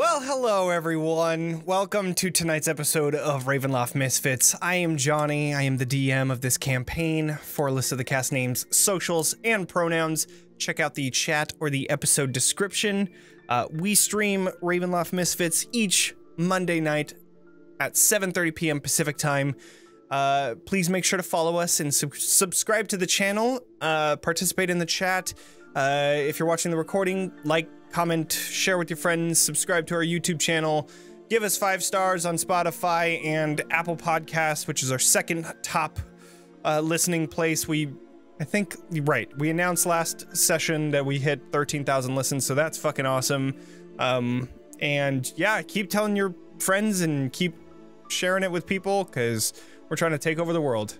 Well, hello everyone. Welcome to tonight's episode of Ravenloft Misfits. I am Jonny. I am the DM of this campaign. For a list of the cast names, socials, and pronouns, check out the chat or the episode description. We stream Ravenloft Misfits each Monday night at 7:30 p.m. Pacific time. Please make sure to follow us and subscribe to the channel. Participate in the chat. If you're watching the recording, like, comment, share with your friends, subscribe to our YouTube channel, give us 5 stars on Spotify and Apple Podcasts, which is our second top listening place. We announced last session that we hit 13,000 listens, so that's fucking awesome. And yeah, keep telling your friends and keep sharing it with people, because we're trying to take over the world.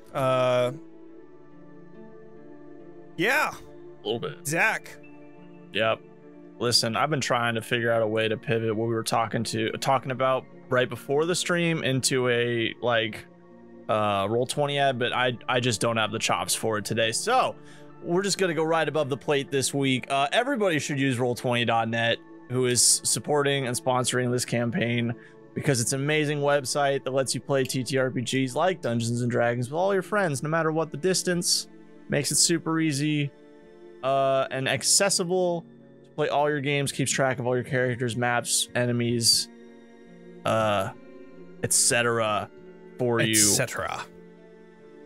Yeah. A little bit. Zack. Yep. Listen, I've been trying to figure out a way to pivot what we were talking about right before the stream into a Roll20 ad, but I just don't have the chops for it today. So we're just gonna go right above the plate this week. Everybody should use Roll20.net, who is supporting and sponsoring this campaign, because it's an amazing website that lets you play TTRPGs like Dungeons and Dragons with all your friends, no matter what the distance. Makes it super easy and accessible. Play all your games, keeps track of all your characters, maps, enemies, etc. for you. Etc.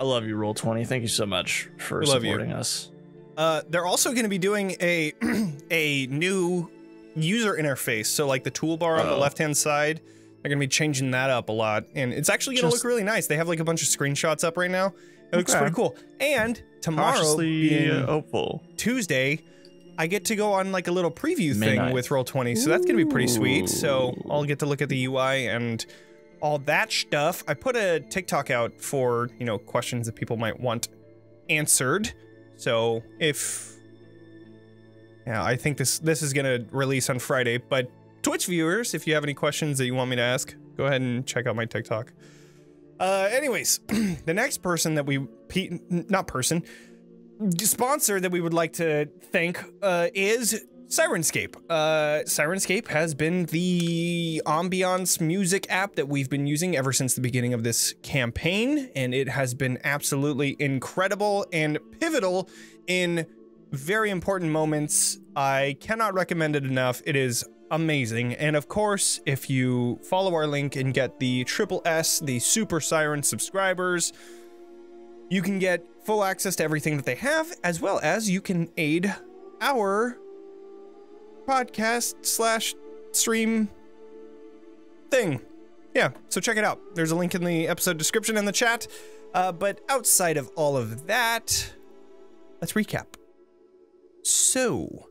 I love you, Roll20. Thank you so much for supporting us. They're also going to be doing a new user interface. So like the toolbar on the left-hand side, they're going to be changing that up a lot, and it's actually going to look really nice. They have like a bunch of screenshots up right now. It looks pretty cool. And tomorrow, being hopeful Tuesday, I get to go on like a little preview thing with Roll20, so that's gonna be pretty sweet. So I'll get to look at the UI and all that stuff. I put a TikTok out for, you know, questions that people might want answered. So I think this is gonna release on Friday, but Twitch viewers, if you have any questions that you want me to ask, go ahead and check out my TikTok. Anyways, the next person that sponsor that we would like to thank is Syrinscape. Syrinscape has been the ambiance music app that we've been using ever since the beginning of this campaign, and it has been absolutely incredible and pivotal in very important moments. I cannot recommend it enough. It is amazing. And of course, if you follow our link and get the SSS, the Super Siren subscribers, you can get full access to everything that they have, as well as you can aid our podcast / stream thing. Yeah, so check it out. There's a link in the episode description in the chat. But outside of all of that, let's recap. So,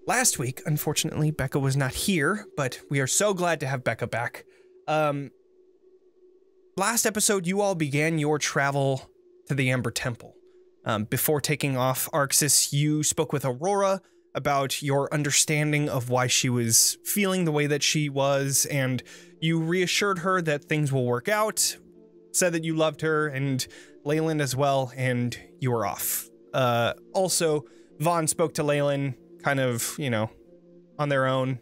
last week, unfortunately, Becca was not here, but we are so glad to have Becca back. Last episode, you all began your travel to the Amber Temple. Before taking off Arxes, you spoke with Aurora about your understanding of why she was feeling the way that she was, and you reassured her that things will work out, said that you loved her, and Leyland as well, and you were off. Also, Vaughn spoke to Leyland, kind of, you know, on their own.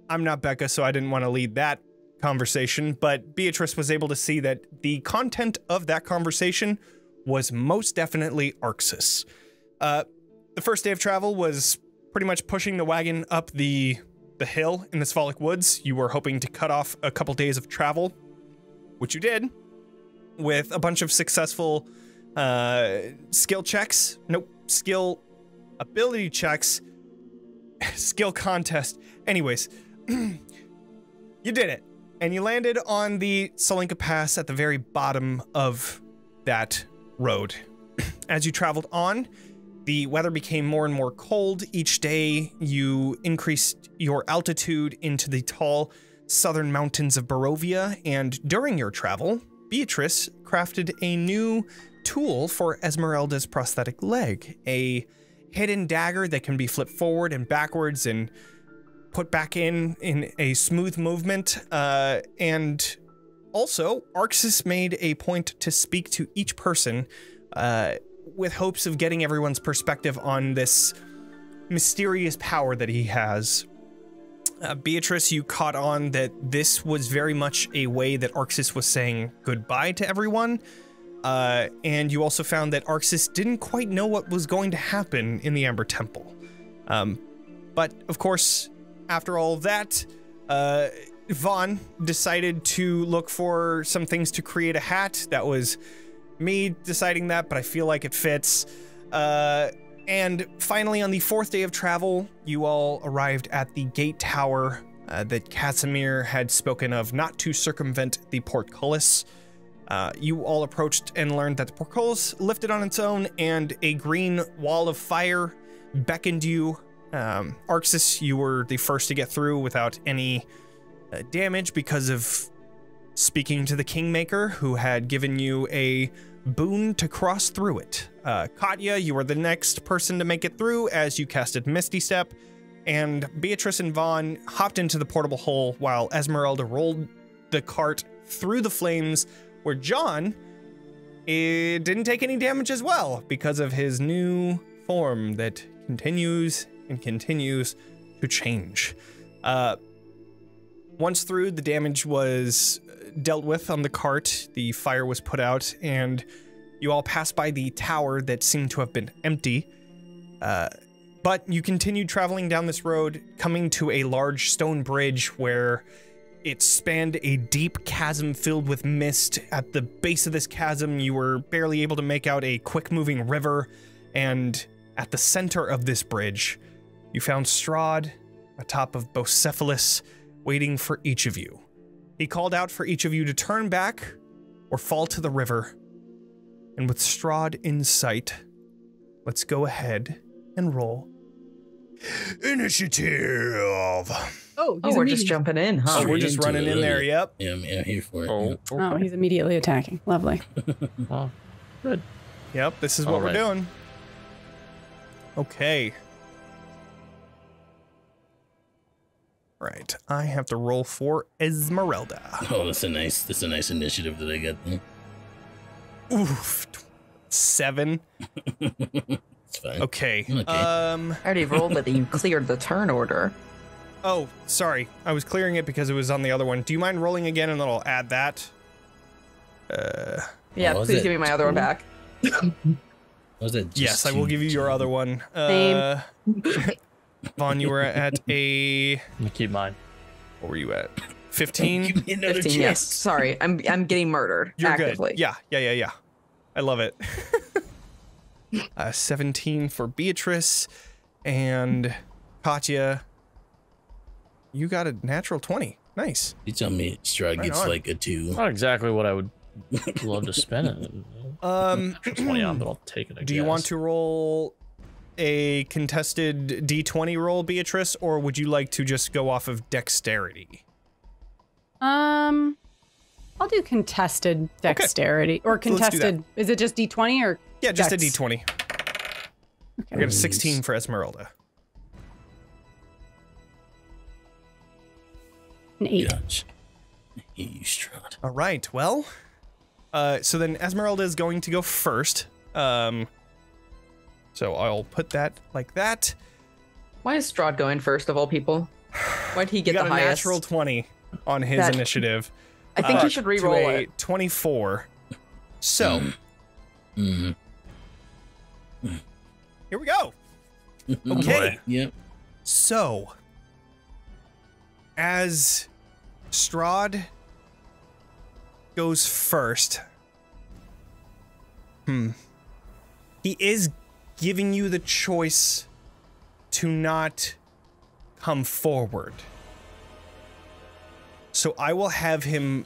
I'm not Becca, so I didn't want to lead that conversation, but Beatrice was able to see that the content of that conversation was most definitely Arxes. The first day of travel was pretty much pushing the wagon up the hill in the Sphalic Woods. You were hoping to cut off a couple days of travel, which you did, with a bunch of successful skill ability checks, skill contest. Anyways, you did it, and you landed on the Tsolenka Pass at the very bottom of that road. As you traveled on, the weather became more and more cold. Each day, you increased your altitude into the tall southern mountains of Barovia, and during your travel, Beatrice crafted a new tool for Esmeralda's prosthetic leg, a hidden dagger that can be flipped forward and backwards and put back in a smooth movement, and also, Arxes made a point to speak to each person with hopes of getting everyone's perspective on this mysterious power that he has. Beatrice, you caught on that this was very much a way that Arxes was saying goodbye to everyone. And you also found that Arxes didn't quite know what was going to happen in the Amber Temple. But of course, after all of that, Vaughn decided to look for some things to create a hat. That was me deciding that, but I feel like it fits. And finally, on the 4th day of travel, you all arrived at the gate tower that Casimir had spoken of, not to circumvent the portcullis. You all approached and learned that the portcullis lifted on its own, and a green wall of fire beckoned you. Arxes, you were the first to get through without any damage because of speaking to the Kingmaker, who had given you a boon to cross through it. Katya, you were the next person to make it through as you casted Misty Step, and Beatrice and Vaughn hopped into the portable hole while Esmeralda rolled the cart through the flames, where John didn't take any damage as well because of his new form that continues and continues to change. Once through, the damage was dealt with on the cart, the fire was put out, and you all passed by the tower that seemed to have been empty. But you continued traveling down this road, coming to a large stone bridge where it spanned a deep chasm filled with mist. At the base of this chasm, you were barely able to make out a quick-moving river, and at the center of this bridge, you found Strahd atop of Bocephalus, waiting for each of you. He called out for each of you to turn back or fall to the river. And with Strahd in sight, let's go ahead and roll initiative. Oh, we're just jumping in, huh? Oh, we're just running in there, yep. Yeah, I'm here for it. Oh, he's immediately attacking. Lovely. Oh, good. Yep, this is what we're doing. Okay. Right, I have to roll for Esmeralda. Oh, that's a nice initiative that I got there. Oof, 7. It's fine. Okay. I already rolled, but you cleared the turn order. Oh, sorry. I was clearing it because it was on the other one. Do you mind rolling again and then I'll add that? Yeah, please give me my other one back. Was that just yes, I will give you your other one. Same. Vaughn, you were at a... Let me keep mine. What were you at? 15? Give me another 15, yes. Sorry, I'm getting murdered. You're actively. good. Yeah. I love it. 17 for Beatrice, and Katya, you got a natural 20. Nice. You tell me Strahd gets on. like a 2. Not exactly what I would love to spend it. 20 on, but I'll take it. Do you want to roll a contested D20 roll, Beatrice, or would you like to just go off of dexterity? I'll do contested dexterity or contested. Is it just D20 or? Yeah, just dex? a D20. Okay. I got a 16 for Esmeralda. An 8. Gosh. You Strahd. All right. Well, so then Esmeralda is going to go first. So I'll put that like that. Why is Strahd going first of all people? Why'd he get got the a highest? natural 20 on his initiative. I think he should re-roll to a it. 24. So here we go. Okay. Yep. So as Strahd goes first, he is giving you the choice to not come forward. So I will have him,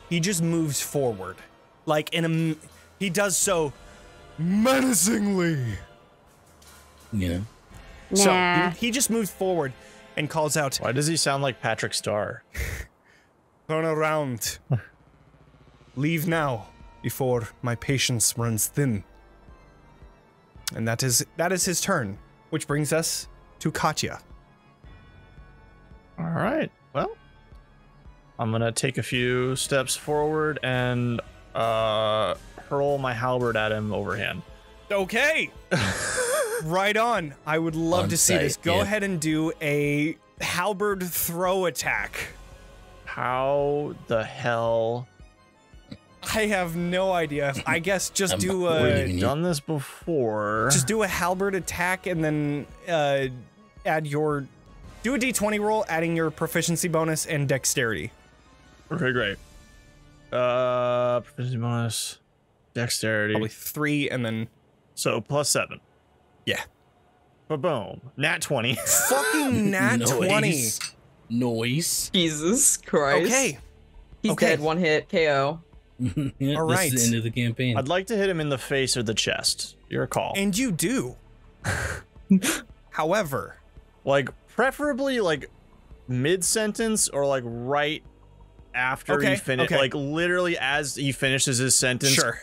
he just moves forward. Like he does so menacingly. Yeah. So he just moves forward and calls out, Why does he sound like Patrick Starr? "Turn around. Leave now before my patience runs thin." And that is his turn, which brings us to Katya. All right. Well, I'm gonna take a few steps forward and hurl my halberd at him overhand. Okay. Right on. I would love to see this. Go ahead and do a halberd throw attack. How the hell? I have no idea. I guess just do We've done this before. Just do a halberd attack and then add your... Do a d20 roll, adding your proficiency bonus and dexterity. Okay, great. Proficiency bonus, dexterity. Probably 3 and then... So +7. Yeah. Ba-boom. Nat 20. Fucking nat 20. Noise. Jesus Christ. Okay. He's dead. 1 hit. KO. Yeah, all right. This is the end of the campaign. I'd like to hit him in the face or the chest. Your call. And you do. However... Like, preferably, like, mid-sentence or, like, right after he finishes. Like, literally as he finishes his sentence. Sure.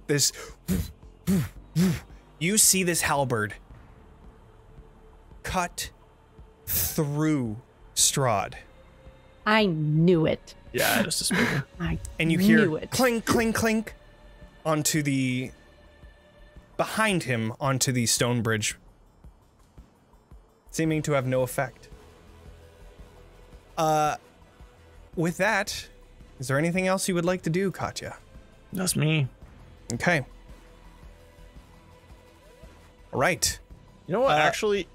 This... You see this halberd cut through Strahd. I knew it. Yeah, just a speaker. And you hear clink, clink, clink onto the... behind him onto the stone bridge, seeming to have no effect. With that, is there anything else you would like to do, Katya? That's me. Okay. All right. You know what? Actually,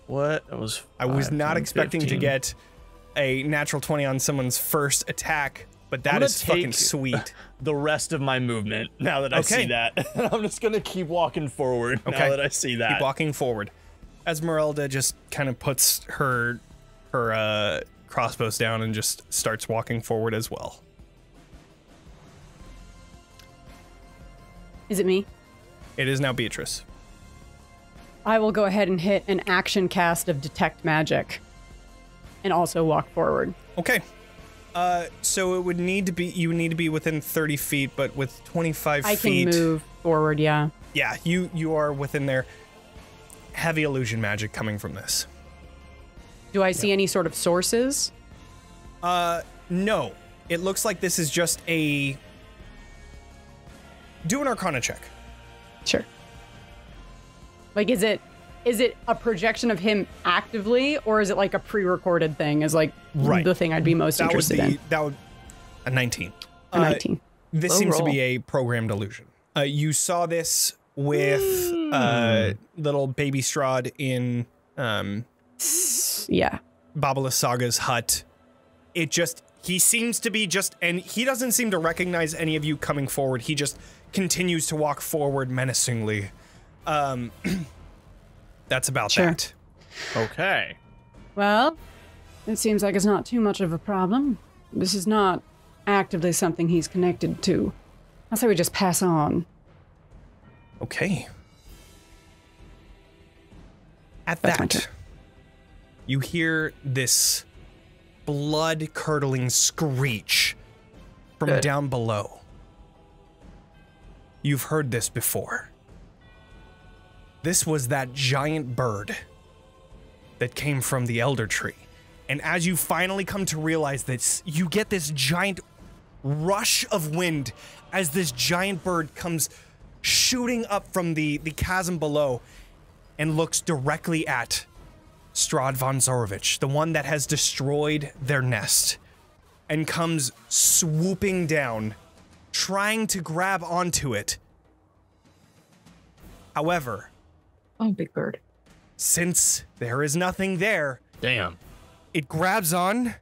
what? It was. I was not expecting to get a natural 20 on someone's first attack, but that is fucking sweet. The rest of my movement, now that I see that. I'm just going to keep walking forward now that I see that. Keep walking forward. Esmeralda just kind of puts her crossbows down and just starts walking forward as well. Is it me? It is now Beatrice. I will go ahead and hit an action cast of Detect Magic and also walk forward. Okay. So it would need to be, you would need to be within 30 feet, but with 25 feet. I can move forward, yeah. Yeah, you are within there. Heavy illusion magic coming from this. Do I see any sort of sources? No. It looks like this is just a... Do an Arcana check. Sure. Like, is it a projection of him actively, or is it like a pre-recorded thing? Is like the thing I'd be most interested in. That would a 19. A 19. This seems to be a programmed illusion. You saw this with little baby Strahd in Babala Saga's hut. It just, he seems to be just, and he doesn't seem to recognize any of you coming forward. He just continues to walk forward menacingly. That's about that. Okay. Well, it seems like it's not too much of a problem. This is not actively something he's connected to. I say we just pass on. Okay. At that, you hear this blood-curdling screech from down below. You've heard this before. This was that giant bird that came from the Elder Tree. And as you finally come to realize this, you get this giant rush of wind as this giant bird comes shooting up from the chasm below and looks directly at Strahd von Zorovich, the one that has destroyed their nest, and comes swooping down, trying to grab onto it. However, big bird. Since there is nothing there, it grabs on,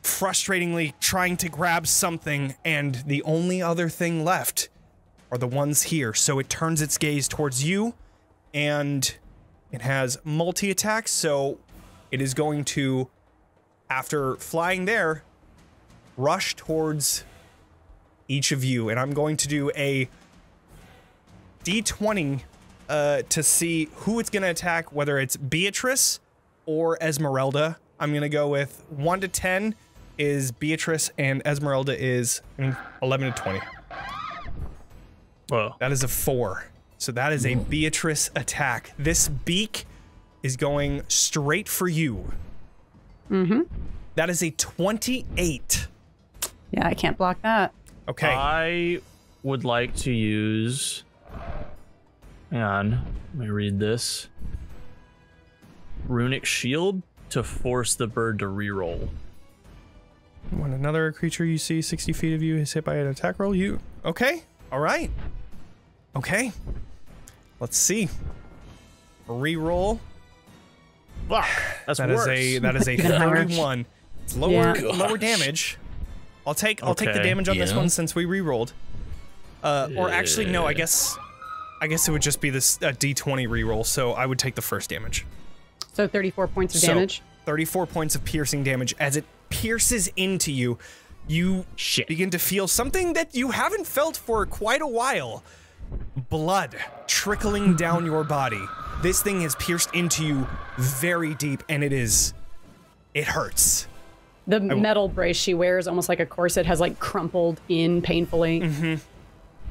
frustratingly trying to grab something, and the only other thing left are the ones here. So it turns its gaze towards you, and it has multi-attacks, so it is going to, after flying there, rush towards each of you. And I'm going to do a D20 to see who it's going to attack, whether it's Beatrice or Esmeralda. I'm going to go with 1 to 10 is Beatrice, and Esmeralda is 11 to 20. Whoa. That is a 4. So that is a Beatrice attack. This beak is going straight for you. Mm-hmm. That is a 28. Yeah, I can't block that. Okay. I would like to use. Hang on, let me read this. Runic Shield to force the bird to reroll. When another creature you see 60 feet of you is hit by an attack roll, you... Okay, all right. Okay, let's see. Reroll. Wow, that's That worse. that is a 31. It's lower damage. I'll take the damage on this one since we rerolled. Or actually, no. I guess it would just be this D20 reroll. So I would take the first damage. So 34 points of damage. 34 points of piercing damage. As it pierces into you, you begin to feel something that you haven't felt for quite a while. Blood trickling down your body. This thing has pierced into you very deep, and it hurts. The metal brace she wears, almost like a corset, has like crumpled in painfully. Mm-hmm.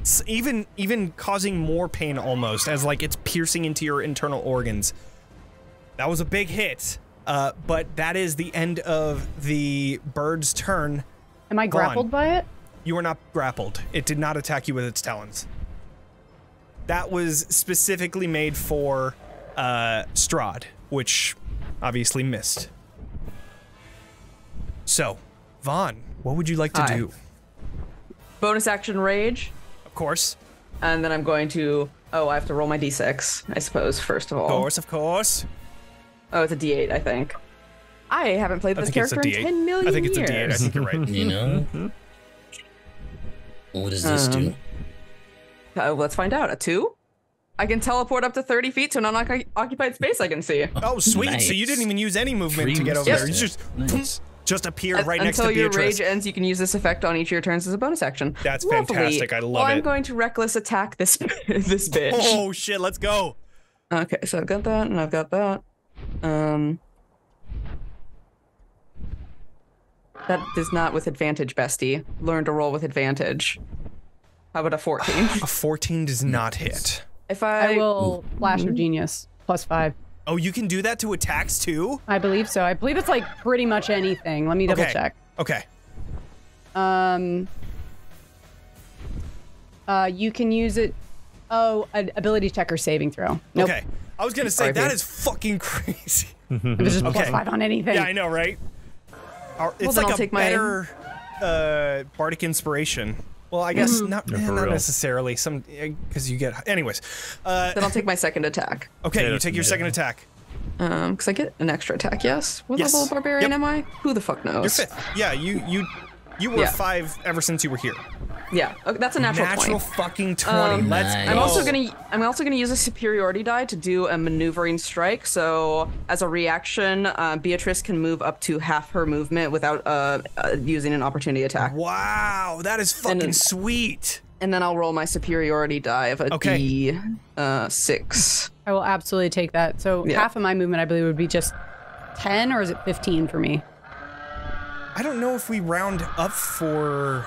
It's even causing more pain almost, as like it's piercing into your internal organs. That was a big hit, but that is the end of the bird's turn. Am I grappled by it? You are not grappled. It did not attack you with its talons. That was specifically made for Strahd, which obviously missed. So, Vaughn, what would you like to do? Bonus action rage. Of course. And then I'm going to... Oh, I have to roll my d6, I suppose, first of all. Of course. Oh, it's a d8, I think. I haven't played this character in 10 million years. I think it's a d8. I think you're right. You know? What does this do? Let's find out. A 2? I can teleport up to 30 feet to an unoccupied space I can see. Oh, sweet. Nice. So you didn't even use any movement to get over there. You just appeared right next to Beatrice. Until your rage ends, you can use this effect on each of your turns as a bonus action. That's fantastic. I love it. I'm going to reckless attack this this bitch. Oh, shit. Let's go. Okay, so I've got that, and I've got that. That is not with advantage, bestie. Learn to roll with advantage. How about a 14? A 14 does not hit. If I will Flash of Genius, +5. Oh, you can do that to attacks too? I believe so. I believe it's like pretty much anything. Let me double check. Okay. You can use it. Oh, an ability check or saving throw. Nope. Okay. I was gonna say that is fucking crazy. If it's just +5 on anything. Yeah, I know, right? It's like a better bardic inspiration. Well, I guess not necessarily. Some because you get. Anyways. Then I'll take my second attack. Okay, you take your second attack. Because I get an extra attack. Yes. What level of barbarian am I? Who the fuck knows? You're 5th. Yeah, you were 5 ever since you were here. Yeah, okay, that's a natural 20. Fucking 20. Let's go. I'm also gonna use a superiority die to do a maneuvering strike. So as a reaction, Beatrice can move up to half her movement without using an opportunity attack. Wow, that is fucking sweet. And then I'll roll my superiority die of a D6. I will absolutely take that. So half of my movement, I believe, would be just 10, or is it 15 for me? I don't know if we round up for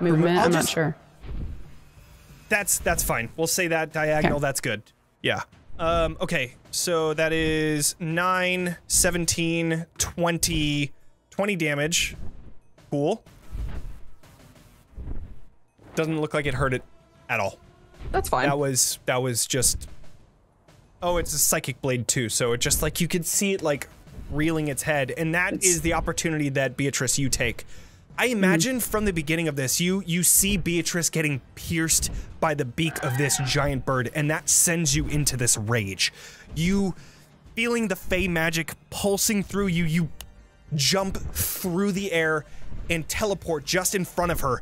movement. I'm not sure. That's fine. We'll say that diagonal. That's good. Yeah. Okay. So that is 9, 17, 20 damage. Cool. Doesn't look like it hurt it at all. That's fine. That was just. Oh, it's a psychic blade too. So it just like you could see it like reeling its head, and that is the opportunity that Beatrice you take. I imagine from the beginning of this, you see Beatrice getting pierced by the beak of this giant bird, and that sends you into this rage. You feeling the fey magic pulsing through you, you jump through the air and teleport just in front of her,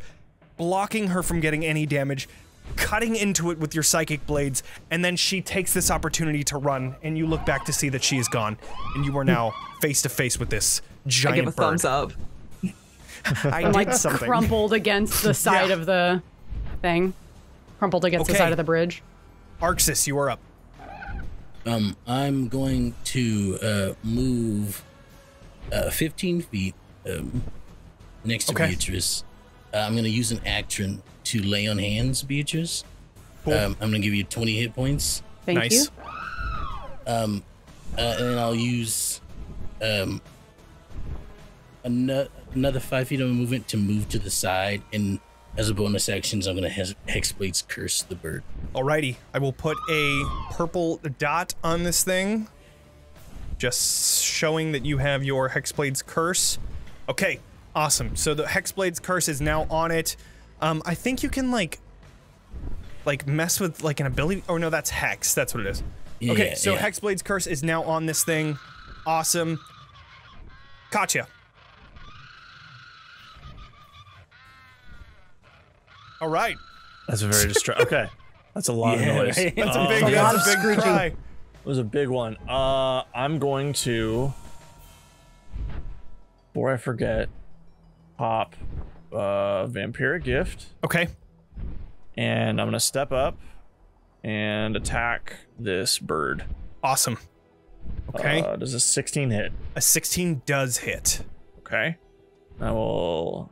blocking her from getting any damage, cutting into it with your psychic blades, and then she takes this opportunity to run, and you look back to see that she is gone, and you are now face to face with this giant bird. I give a thumbs up. I'm like something. Crumpled against the side of the thing. Crumpled against the side of the bridge. Arxes, you are up. I'm going to move 15 feet next to Beatrice. I'm going to use an action to lay on hands, Beatrice. Cool. I'm going to give you 20 hit points. Thank you. And then I'll use another 5 feet of movement to move to the side and as a bonus actions, I'm going to Hexblade's Curse the bird. Alrighty, I will put a purple dot on this thing, just showing that you have your Hexblade's Curse. Okay, awesome. So the Hexblade's Curse is now on it. I think you can like mess with like an ability. Oh no, that's Hex. That's what it is. Yeah, okay, so Hexblade's Curse is now on this thing. Awesome. Katya. All right. That's a very okay. That's a lot of noise. Right? That's a big cry. It was a big one. I'm going to, before I forget, pop Vampiric Gift. Okay. And I'm gonna step up and attack this bird. Awesome. Okay. Does a 16 hit? A 16 does hit. Okay. I will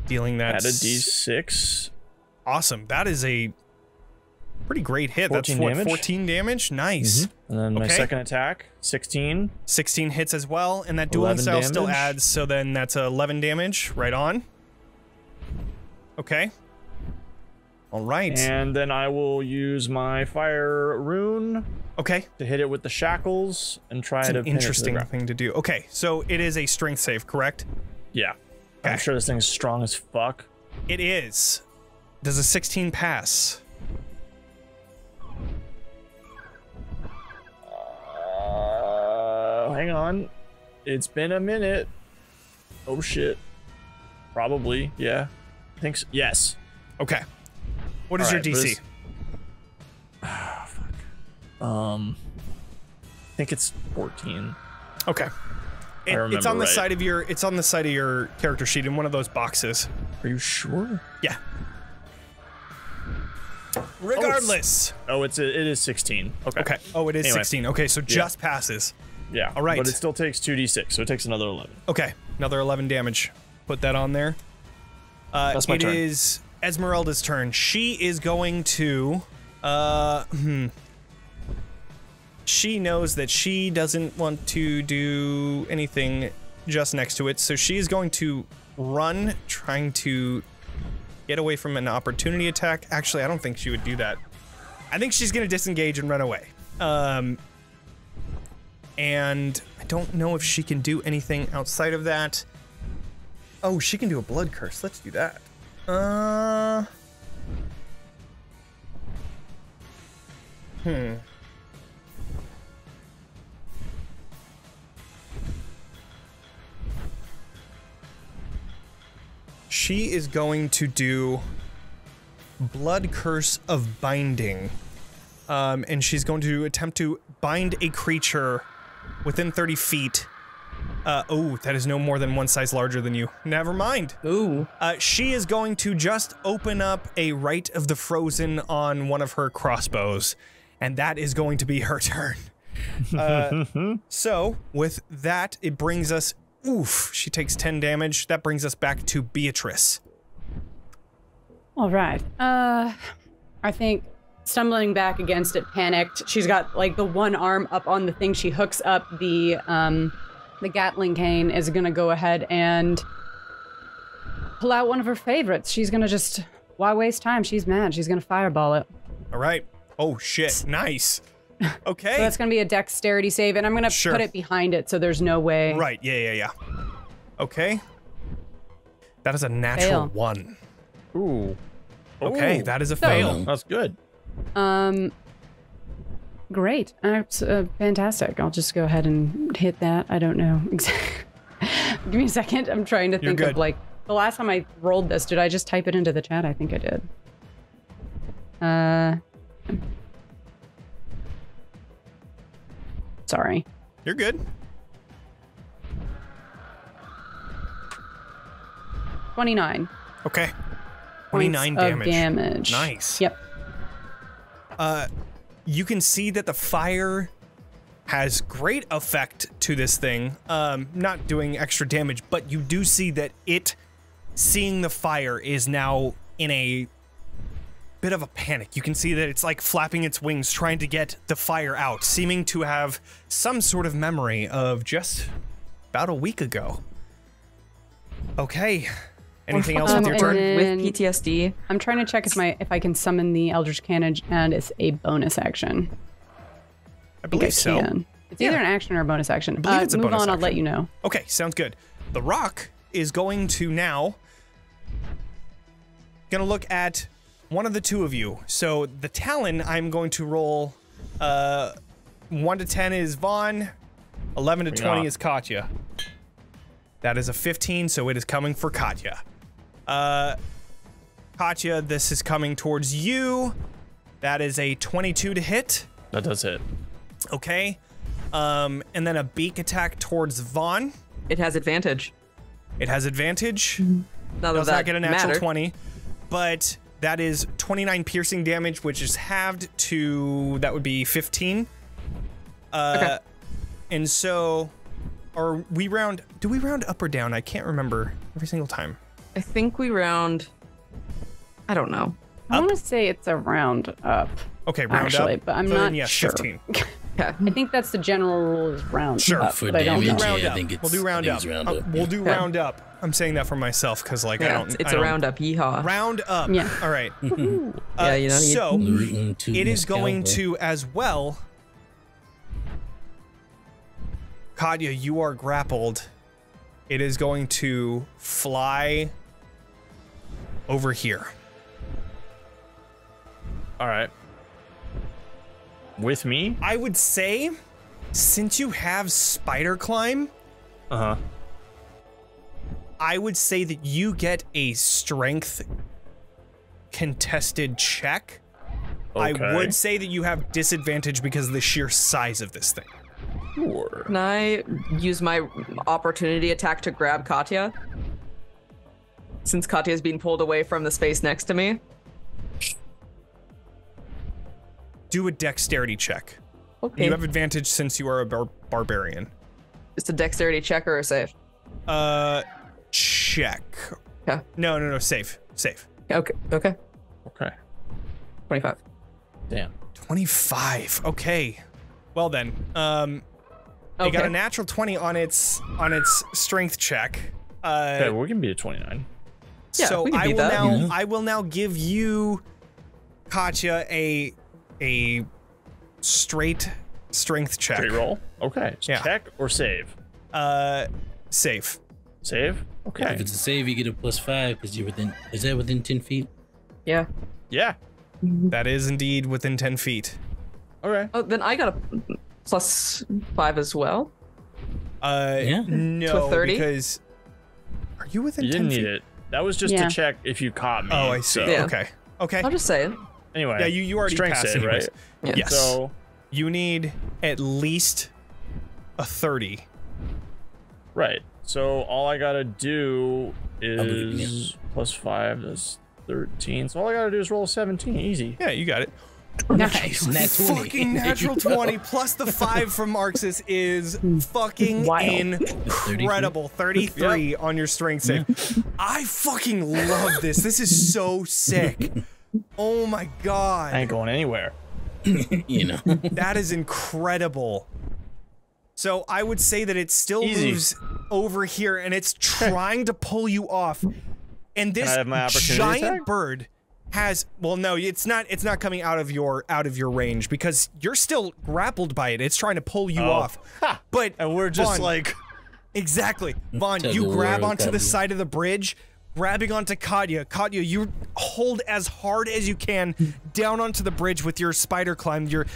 dealing that add a d6. Awesome. That is a pretty great hit. That's what, damage? 14 damage? Nice. And then my second attack, 16. 16 hits as well, and that dueling style still adds, so then that's 11 damage. Right on. Okay. All right. And then I will use my fire rune. Okay. To hit it with the shackles and try to pin it to the interesting ground. thing to do. Okay, so it is a strength save, correct? Yeah. Okay. I'm sure this thing's strong as fuck. It is. Does a 16 pass? Hang on. It's been a minute. Oh shit. Probably, yeah. I think so. Yes. Okay. What is your DC? Fuck. I think it's 14. Okay. It's on the side of your character sheet in one of those boxes. Are you sure? Yeah. Regardless. It is 16. Okay. Okay. Oh, it is 16. Okay, so just passes. Yeah. All right. But it still takes 2d6, so it takes another 11. Okay. Another 11 damage. Put that on there. That's my turn. It is Esmeralda's turn. She is going to she knows that she doesn't want to do anything just next to it, so she is going to run, trying to get away from an opportunity attack. Actually, I don't think she would do that. I think she's going to disengage and run away. And I don't know if she can do anything outside of that. Oh, she can do a blood curse. Let's do that. She is going to do Blood Curse of Binding. And she's going to attempt to bind a creature within 30 feet. Oh, that is no more than one size larger than you. Never mind. Ooh. She is going to just open up a Rite of the Frozen on one of her crossbows. And that is going to be her turn. So, with that, it brings us... Oof, she takes 10 damage. That brings us back to Beatrice. All right. I think stumbling back against it, panicked. She's got like the one arm up on the thing. She hooks up the Gatling cane, is gonna go ahead and pull out one of her favorites. She's gonna just, why waste time? She's mad. She's gonna fireball it. All right. Oh shit, nice. Okay. So that's gonna be a dexterity save, and I'm gonna put it behind it so there's no way. Right, yeah. Okay. That is a natural 1. Ooh. Okay, that is a fail. That's good. Great. That's fantastic. I'll just go ahead and hit that. I don't know exactly. Give me a second. I'm trying to think of like the last time I rolled this. Did I just type it into the chat? I think I did. Sorry. You're good. 29. Okay. 29 damage. Damage. Nice. Yep. You can see that the fire has great effect to this thing. Not doing extra damage, but you do see that it, seeing the fire, is now in a bit of a panic. You can see that it's like flapping its wings, trying to get the fire out, seeming to have some sort of memory of just about a week ago. Okay. Anything else with your turn? With PTSD. I'm trying to check if I can summon the Eldritch Cannon, and it's a bonus action. I believe so. It's either an action or a bonus action. I believe it's a bonus action. I'll let you know. Okay, sounds good. The rock is going to now look at one of the two of you. So the Talon, I'm going to roll 1 to 10 is Vaughn, 11 to 20 is Katya. That is a 15, so it is coming for Katya. Katya, this is coming towards you. That is a 22 to hit. That does hit. Okay. And then a beak attack towards Vaughn. It has advantage. It has advantage. Does not get a natural 20, but that is 29 piercing damage, which is halved to, that would be 15. Okay. And so, do we round up or down? I can't remember every single time. I think we round, I don't know. I want to say it's a round up. Okay, round actually, up. but I'm so not then, yeah, sure. 15. Okay. I think that's the general rule is round up. For but damage, I don't know. round yeah, up. I think it's, We'll do round up. We'll do round up. I'm saying that for myself because, like, Yeah, it's a round up. Yeehaw. Round up. Yeah. All right. Yeah, you know. So it is Mescal, going to as well. Katya, you are grappled. It is going to fly over here. All right. With me? I would say, since you have spider climb, I would say that you get a strength contested check. Okay. I would say that you have disadvantage because of the sheer size of this thing. Sure. Can I use my opportunity attack to grab Katya? Since Katya is being pulled away from the space next to me. Do a dexterity check. Okay. You have advantage since you are a barbarian. Just a dexterity check or a save? Check. Okay. No, save. Okay. Okay. Okay. 25. Damn. 25. Okay. Well then, it got a natural 20 on its strength check. Okay, we can be a 29. Yeah, so we can beat that. I will now give you, Katya, a straight strength check. Straight roll? Okay. So Yeah. check or save? Save. Save? Okay. If it's a save, you get a +5 because you're within. Is that within 10 feet? Yeah. Yeah. That is indeed within 10 feet. Okay. Oh, then I got a +5 as well. Yeah. No, To a 30? because are you within You 10 didn't feet? need it. That was just Yeah. to check if you caught me. Oh, I see. So, Yeah. Okay. I'll just say it. Anyway. Yeah, you already strength passed save, anyways. right? Yeah. Yes. So, You need at least a 30. right. So all I gotta do believe is +5, that's 13. So all I gotta do is roll a 17. Easy. Yeah, you got it. Nice. Nat 20. Fucking natural 20 plus the 5 from Arxes is fucking Wild. incredible. 33 on your strength save. I fucking love this. This is so sick. Oh my I god. ain't going anywhere. You know. That is incredible. So I would say that it still Easy. moves over here and it's trying to pull you off. And this I have my opportunity giant attack? bird has, well, no, it's not coming out of your range because you're still grappled by it. It's trying to pull you off. Ha! But And we're just Vaughn, like, exactly. Vaughn, Tug you of grab war, onto the Katya. side of the bridge, grabbing onto Katya. Katya, you hold as hard as you can down onto the bridge with your spider climb, your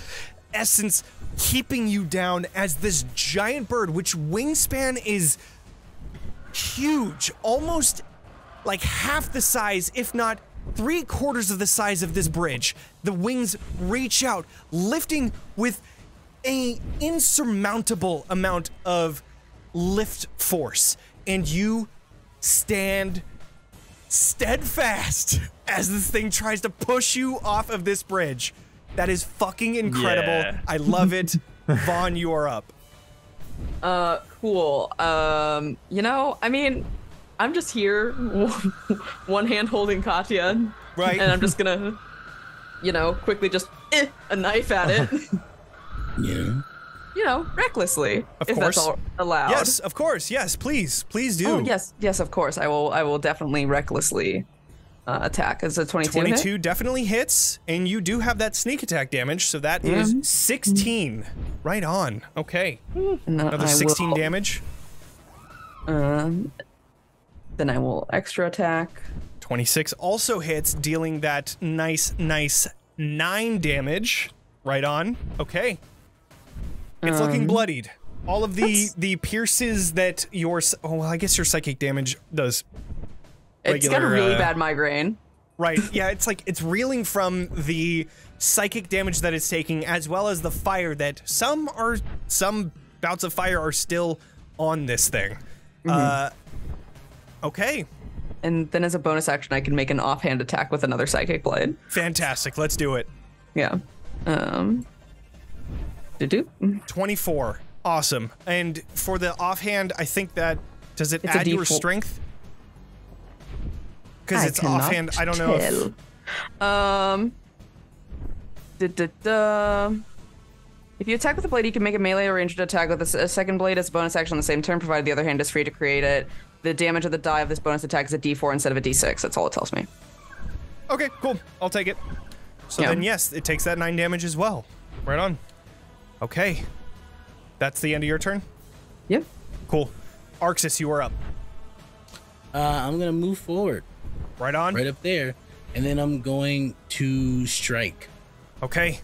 essence keeping you down as this giant bird, which wingspan is huge, almost like half the size, if not 3/4 of the size of this bridge. The wings reach out, lifting with an insurmountable amount of lift force, and you stand steadfast as this thing tries to push you off of this bridge. That is fucking incredible. Yeah. I love it. Vaughn, you are up. Cool. You know, I mean, I'm just here, one hand holding Katya, Right. and I'm just gonna, you know, quickly just a knife at it. Yeah. recklessly. Of if course. that's all allowed. Yes, of course. Yes, please do. Oh, yes, of course. I will definitely recklessly attack. It's a 22 22 hit? definitely hits, and you do have that sneak attack damage, so that is 16. Right on. Okay. Another 16 damage. Then I will extra attack. 26 also hits, dealing that nice 9 damage. Right on. Okay. It's looking bloodied. All of the pierces that your... Oh, well, I guess your psychic damage does It's got a really bad migraine. Right, yeah, it's like it's reeling from the psychic damage that it's taking, as well as the fire that some bouts of fire are still on this thing. Okay. And then as a bonus action, I can make an offhand attack with another psychic blade. Fantastic, let's do it. Yeah. 24. Awesome. And for the offhand, I think that does it add your strength? Because it's offhand. I don't know. If you attack with a blade, you can make a melee or ranged attack with a second blade as a bonus action on the same turn, provided the other hand is free to create it. The damage of the die of this bonus attack is a D4 instead of a D6. That's all it tells me. Okay, cool. I'll take it. So then, yes, it takes that 9 damage as well. Right on. Okay. That's the end of your turn? Yep. Cool. Arxes, you are up. I'm going to move forward. Right on. Right up there. And then I'm going to strike. Okay.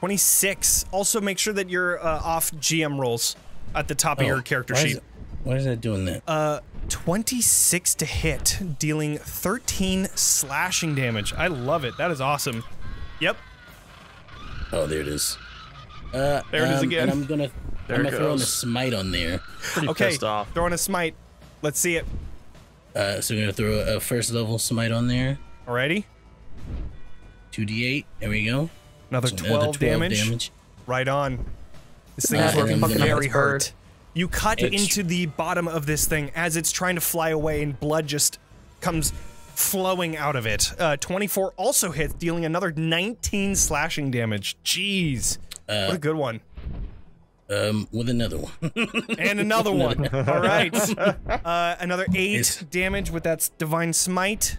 26. Also, make sure that you're off GM rolls at the top of your character sheet. Why is that doing that? 26 to hit, dealing 13 slashing damage. I love it. That is awesome. Yep. Oh, there it is. There it is again. And I'm gonna throw in a smite on there. Pretty pissed off. Throwing a smite. Let's see it. So we're gonna throw a first level smite on there. Alrighty. 2d8. There we go. Another 12 damage. Right on. This thing is looking very hurt. You cut into the bottom of this thing as it's trying to fly away, and blood just comes flowing out of it. 24 also hits, dealing another 19 slashing damage. Jeez. What a good one. With another one. And another one. All right. Another 8 damage with that divine smite.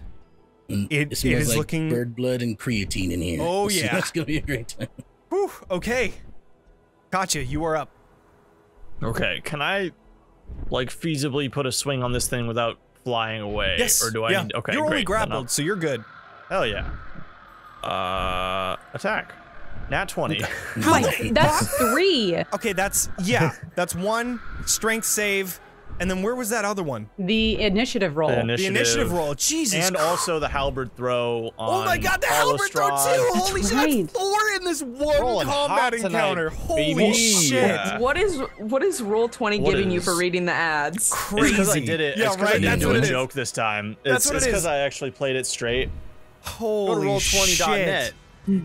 It is like looking bird blood and creatine in here. Oh yeah. That's gonna be a great time. Whew, okay. Katya, you are up. Okay, can I like feasibly put a swing on this thing without flying away? Yes. Or do I need, okay, you're great. only grappled, so you're good. Hell yeah. Attack. Nat 20. Wait, that's 3. Okay, that's 1 strength save. And then where was that other one? The initiative roll. The initiative roll. Jesus. And also the halberd throw on oh my god, the halberd throw too! Holy shit, right. that's 4 in this one combat encounter. Holy shit. Yeah. What is Roll20 giving you for reading the ads? Crazy. Because I did it. Yeah, it's 'cause right. I didn't That's do what a it is. joke this time. That's what it is. because I actually played it straight. Holy Go to roll20.net.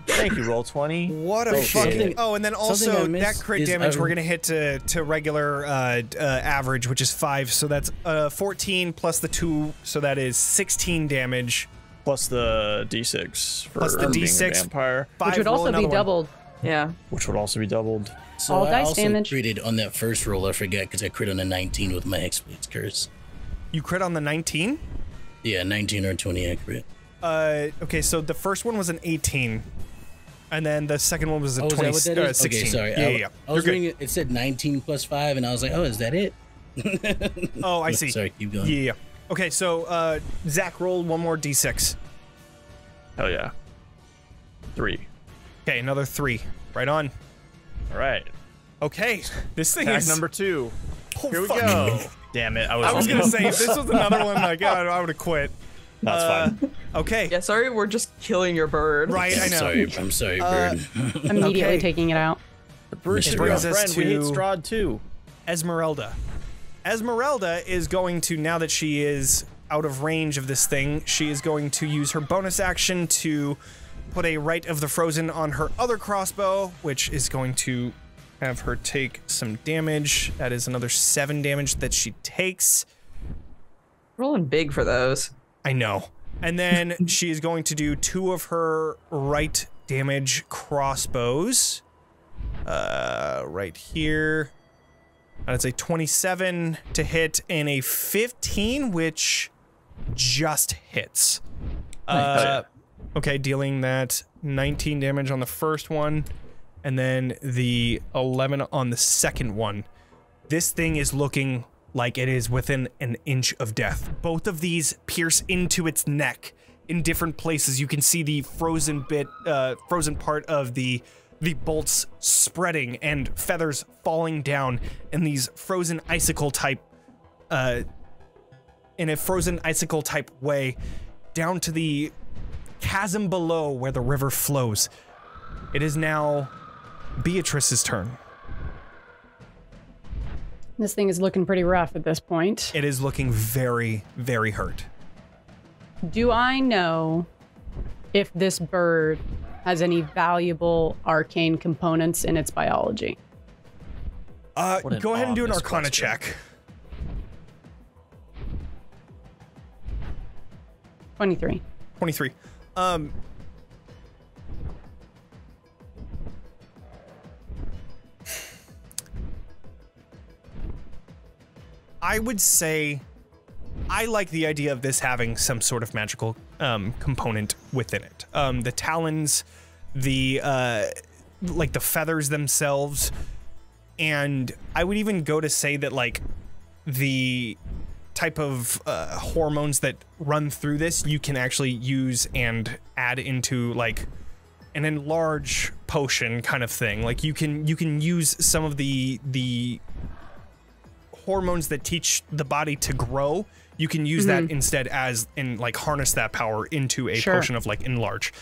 Thank you, Roll20. What a fucking... Oh, and then also that crit damage we're going to hit to regular average, which is 5. So that's 14 plus the 2, so that is 16 damage. Plus the D6 for plus the being D6. a vampire. Which would also be doubled. Yeah. Which would also be doubled. So All I dice also damage. critted on that first roll. I forgot because I crit on a 19 with my Hexblade's Curse. You crit on the 19? Yeah, 19 or 20 I crit. Okay, so the first one was an 18. And then the second one was a 20, is that what that is? 16. Okay, sorry. Yeah. I was reading it said 19 plus 5, and I was like, oh, is that it? Oh, I see. Sorry, keep going. Yeah. Okay, so Zack, roll one more d6. Hell yeah. 3. Okay, another 3. Right on. All right. Okay, this thing Attack is... number 2. Oh, Here we fuck. go. Damn it. I was going to say, if this was another one, like, I would have quit. That's fine. Okay. Yeah, sorry, we're just killing your bird. Right, I know. I'm sorry, Bird. Immediately taking it out. Bruce, Which you're brings our us friend. We hate to- Strahd too. Esmeralda. Esmeralda is going to, now that she is out of range of this thing, she is going to use her bonus action to put a Rite of the Frozen on her other crossbow, which is going to have her take some damage. That is another 7 damage that she takes. Rolling big for those. I know. And then she is going to do 2 of her right damage crossbows. right here. That's a 27 to hit and a 15, which just hits. Okay, dealing that 19 damage on the first one, and then the 11 on the second one. This thing is looking like it is within an inch of death. Both of these pierce into its neck in different places. You can see the frozen part of the bolts spreading and feathers falling down in these frozen icicle type, in a frozen icicle type way, down to the chasm below where the river flows. It is now Beatrice's turn. This thing is looking pretty rough at this point. It is looking very, very hurt. Do I know if this bird has any valuable arcane components in its biology? Go ahead and do an Arcana check. 23. 23. I would say I like the idea of this having some sort of magical component within it. The talons, the like the feathers themselves, and I would even go to say that like the type of hormones that run through this you can actually use and add into like an enlarge potion kind of thing. Like you can use some of the hormones that teach the body to grow. You can use that instead as in like harness that power into a potion of like enlarge.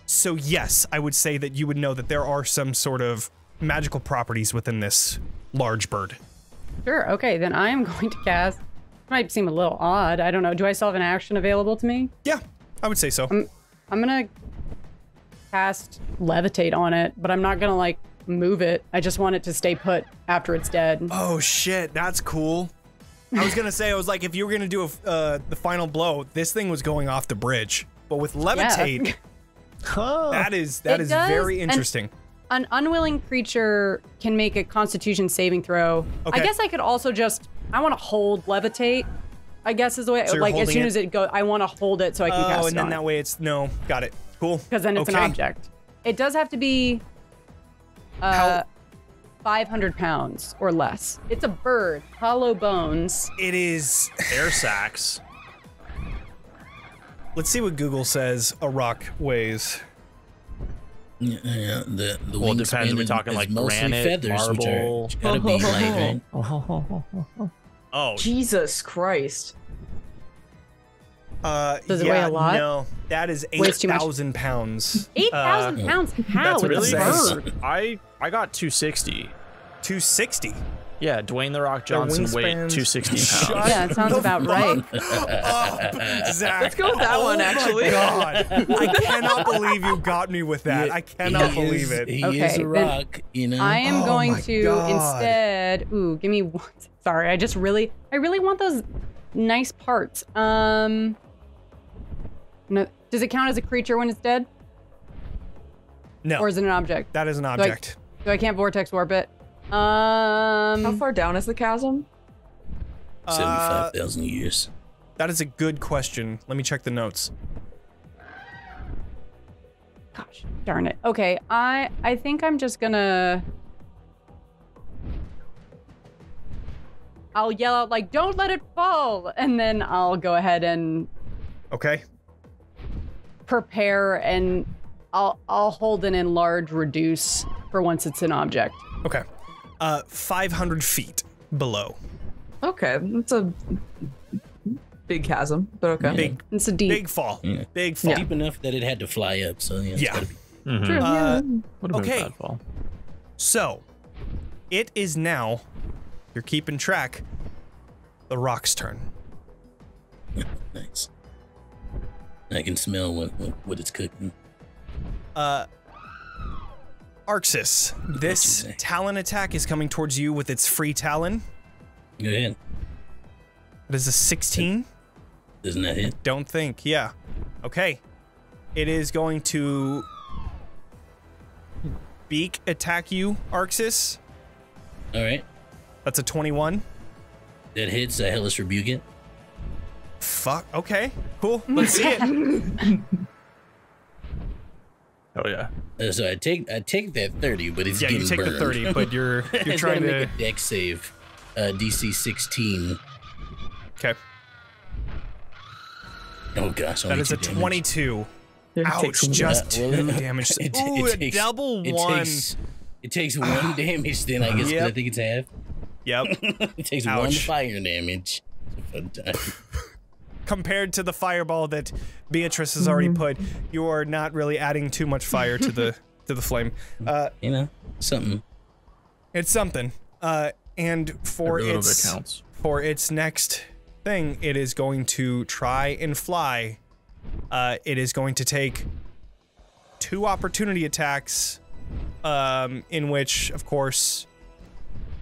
So yes, I would say that you would know that there are some sort of magical properties within this large bird. Sure, okay, then I am going to cast, might seem a little odd, I don't know, do I still have an action available to me? Yeah, I would say so. I'm gonna cast levitate on it, but I'm not gonna like move it. I just want it to stay put after it's dead. Oh shit, that's cool. I was gonna say, I was like, if you were gonna do the final blow, this thing was going off the bridge. But with levitate, that is very interesting. An unwilling creature can make a Constitution saving throw. Okay. I guess I could also just, I want to hold levitate, I guess is the way, So like as soon as it goes, I want to hold it so I can cast it. Oh, and then that way it's, no, got it. Cool. Because then it's an object. It does have to be 500 pounds or less. It's a bird, hollow bones. It is air sacs. Let's see what Google says a rock weighs. Yeah, the Well, it depends. We're talking like mostly granite, feathers, marble. which gotta be light, right? Oh, Jesus Christ. Does it weigh a lot? No, that is Weighs too much. 8,000 pounds. 8,000 pounds? How? That's It's really a bird. I got 260. 260. Yeah, Dwayne the Rock Johnson weighed wingspans- 260 pounds. Shut Yeah, it sounds the about fuck right. up, Zach. Let's go with that one, actually. Oh my God. I cannot believe you got me with that. I cannot believe it. He Okay, is a then rock, you know. I am Oh going my to God. instead, ooh, give me one. Sorry, I really want those nice parts. No, does it count as a creature when it's dead? No, Or is it an object? that is an object. So I can't vortex warp it. How far down is the chasm? 75,000 years. That is a good question. Let me check the notes. Gosh, darn it. Okay, I think I'm just gonna... I'll yell out like, don't let it fall! And then I'll go ahead and Okay. prepare and I'll hold an enlarge reduce for once it's an object. Okay. 500 feet below. Okay, that's a big chasm, but okay. Big, It's a deep. big fall. Yeah. Big fall. Deep enough that it had to fly up, so yeah. It's Yeah. gotta be. True, yeah. Would have been Okay. a bad fall. So, it is now, you're keeping track, the rock's turn. Nice. I can smell what it's cooking. Arxes, this say? talon attack is coming towards you with its free talon. Go ahead. It is a 16. Doesn't that hit? Don't think, yeah. Okay. It is going to beak attack you, Arxes. All right. That's a 21. That hits. I Hellish Rebuke it. Fuck. Okay. Cool. Let's see it. Oh yeah. So I take that 30, but it's Yeah, getting you take burned. the 30, but you're It's trying gotta to. make a dex save. DC 16. Okay. Oh gosh. That only is a 2 damage. 22. It Ouch! takes one. Just Well, 2 damage. Ooh, a double one. It takes 1 damage. Then I guess 'cause Yep. I think it's half. Yep. It takes 1 Ouch. fire damage. It's a fun time. Compared to the fireball that Beatrice has already put, you are not really adding too much fire to the flame. You know, something. It's something. And for Every little bit counts. its next thing, it is going to try and fly. It is going to take 2 opportunity attacks, in which, of course,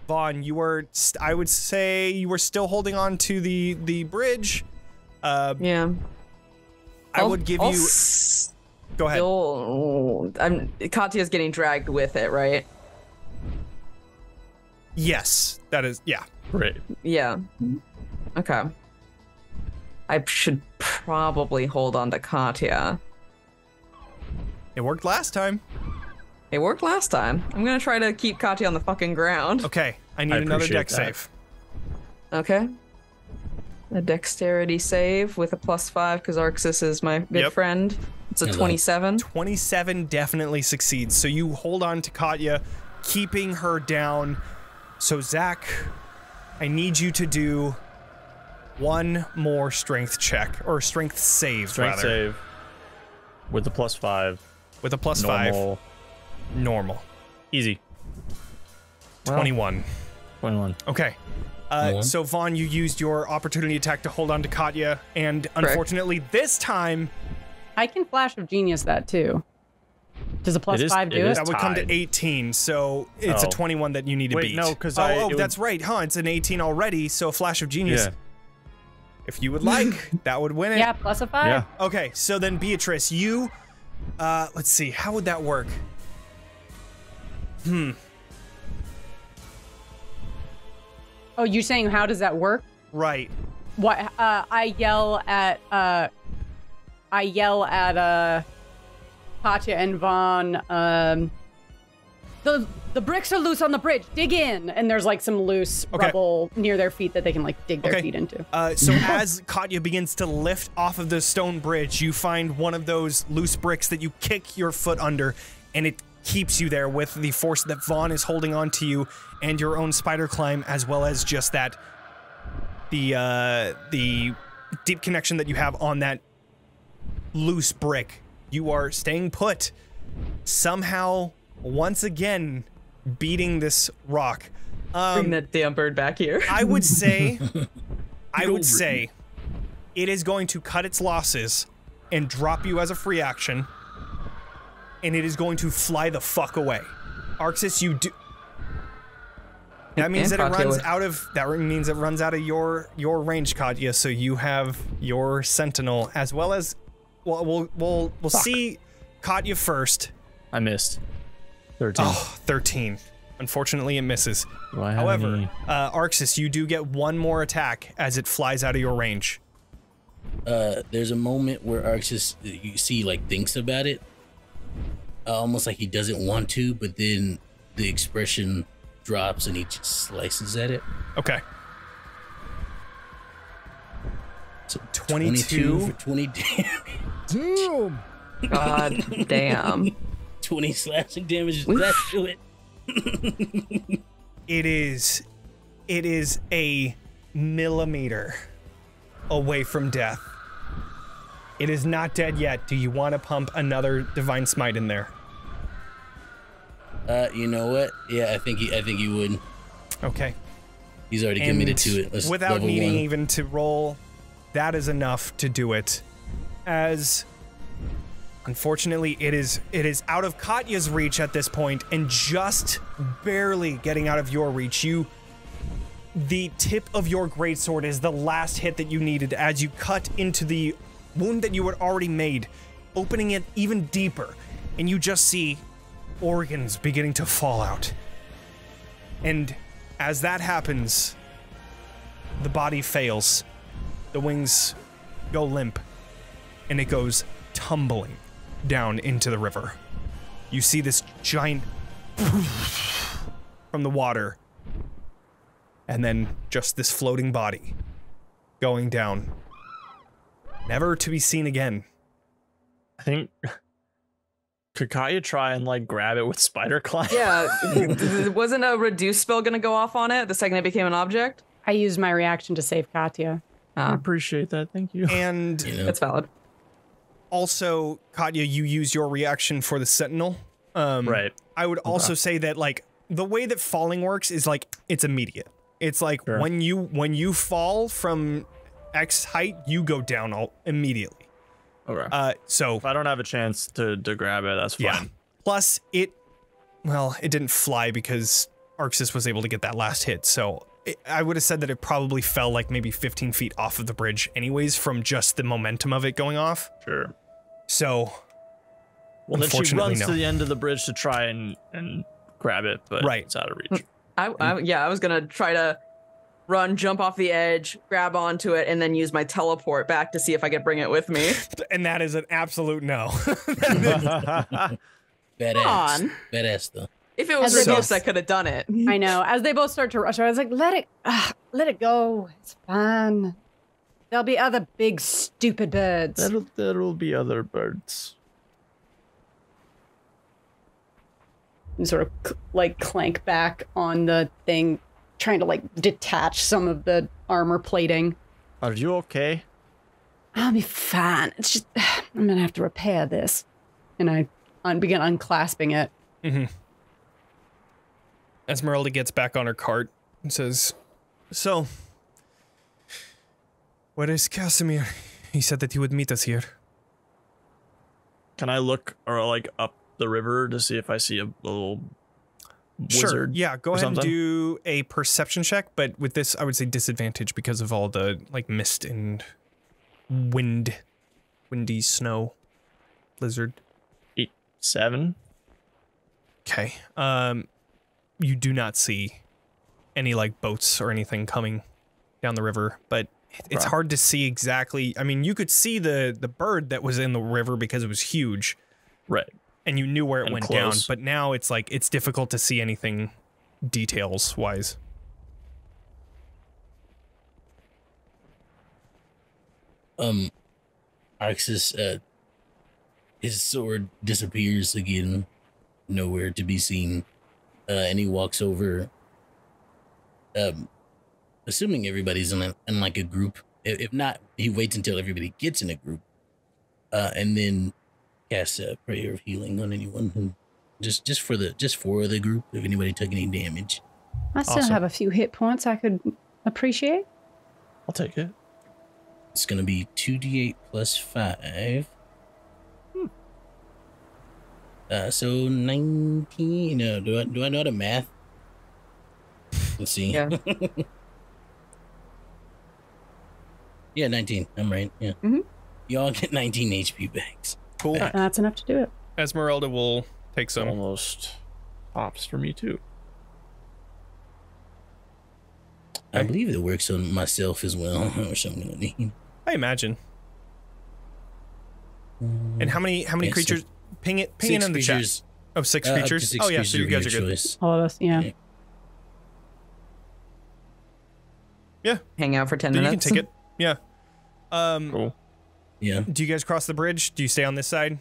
Vaughn, you were, I would say, you were still holding on to the bridge. Yeah. I would give you. Go ahead. Katya's getting dragged with it, right? Yes, that is. Yeah. Great. Yeah. Okay. I should probably hold on to Katya. It worked last time. It worked last time. I'm gonna try to keep Katya on the fucking ground. Okay, I need I another appreciate deck that. save. Okay. A dexterity save with a +5 because Arxes is my good Yep. friend. It's a Hello. 27. 27 definitely succeeds. So you hold on to Katya, keeping her down. So Zack, I need you to do 1 more strength check, or strength save, Strength rather. save with the +5. With a +5. Normal. Normal. Easy. 21. 21. Okay. So Vaughn, you used your opportunity attack to hold on to Katya, and unfortunately this time, I can Flash of Genius that too. Does a It is- +5 do it it? is that would come to tied. 18, so it's a Oh. 21 that you need to Wait, beat. no, 'cause oh, it would- that's right, huh? It's an 18 already, so a Flash of Genius. Yeah. If you would like, that would win it. Yeah, +5. Yeah. Okay, so then Beatrice, you, let's see, how would that work? Oh, you saying how does that work? Right. What? I yell at Katya and Vaughn. The bricks are loose on the bridge. Dig in, and there's like some loose rubble near their feet that they can like dig their feet into. So as Katya begins to lift off of the stone bridge, you find one of those loose bricks that you kick your foot under, and it keeps you there with the force that Vaughn is holding on to you and your own spider climb, as well as just that the deep connection that you have on that loose brick. You are staying put, somehow once again beating this rock. Bring that damn bird back here. I would say it is going to cut its losses and drop you as a free action, and it is going to fly the fuck away. Arxes, you do. That means that it runs out of. That means it runs out of your range, Katya. So you have your sentinel as well as. Well, we'll see Katya first. I missed. 13. Oh, 13. Unfortunately, it misses. Do I have However, any- Arxes, you do get 1 more attack as it flies out of your range. There's a moment where Arxes, you see, like, thinks about it. Almost like he doesn't want to, but then the expression drops and he just slices at it. Okay. So 22 for 20 damage. Damn. God damn. 20 slashing damage. Does that do it? It is a millimeter away from death. It is not dead yet. Do you want to pump another Divine Smite in there? You know what? Yeah, I think he would. Okay. He's already committed to it. Let's without level needing 1. even to roll, that is enough to do it. As unfortunately it is out of Katya's reach at this point and just barely getting out of your reach. The tip of your greatsword is the last hit that you needed as you cut into the wound that you had already made, opening it even deeper, and you just see organs beginning to fall out. And as that happens, the body fails. The wings go limp, and it goes tumbling down into the river. You see this giant from the water, and then just this floating body going down, never to be seen again. I think, could Katya try and like grab it with spider climb? Yeah, wasn't a reduce spell gonna go off on it the second it became an object? I used my reaction to save Katya. I appreciate that, thank you. And That's valid. also, Katya, you use your reaction for the sentinel. Right. I would also say that, like, the way that falling works is like it's immediate. It's like when you fall from X height, you go down immediately. Okay. So if I don't have a chance to grab it, that's fine. Yeah. Plus, it didn't fly because Arxes was able to get that last hit. So I would have said that it probably fell like maybe 15 feet off of the bridge anyways from just the momentum of it going off. Sure. So, well, then she runs no. to the end of the bridge to try and grab it, but it's out of reach. I was gonna try to run, jump off the edge, grab onto it, and then use my teleport back to see if I could bring it with me. And that is an absolute no. Badass. Badass though. If it was reduced, I could have done it. I know. As they both start to rush, I was like, let it go. It's fine. There'll be other big, stupid birds. There'll be other birds. And sort of like clank back on the thing, trying to like detach some of the armor plating. Are you okay? I'll be fine. It's just, I'm gonna have to repair this. And I begin unclasping it. Mm-hmm. Esmeralda gets back on her cart and says, "So, where is Casimir? He said that he would meet us here." Can I look or like up the river to see if I see a little wizard? Yeah, go ahead and something? do a perception check, but with this, I would say disadvantage because of all the like mist and windy snow, blizzard. 7. Okay. You do not see any like boats or anything coming down the river, but it's hard to see exactly. I mean, you could see the bird that was in the river because it was huge. Right. And you knew where it went close. down, but now it's like it's difficult to see anything details wise. Arxes, his sword disappears again, nowhere to be seen, and he walks over. Assuming everybody's in like a group. If not, he waits until everybody gets in a group, and then casts a prayer of healing on anyone who just for the group. If anybody took any damage, I still have a few hit points I could appreciate. I'll take it. It's gonna be 2d8 plus 5. So 19. No, do I know how to math? Let's see. Yeah. Yeah, 19. I'm right. Yeah. Mm-hmm. Y'all get 19 HP bags. Cool. That's enough to do it. Esmeralda will take some. Almost pops for me too. I believe it works on myself as well, or something like that. I imagine. And how many creatures? Ping it in the chat. Oh, 6 creatures. Oh yeah, so you guys are good. All of us, yeah. Yeah. Hang out for 10 Then minutes. you can take it. Yeah. Cool. Yeah. Do you guys cross the bridge? Do you stay on this side?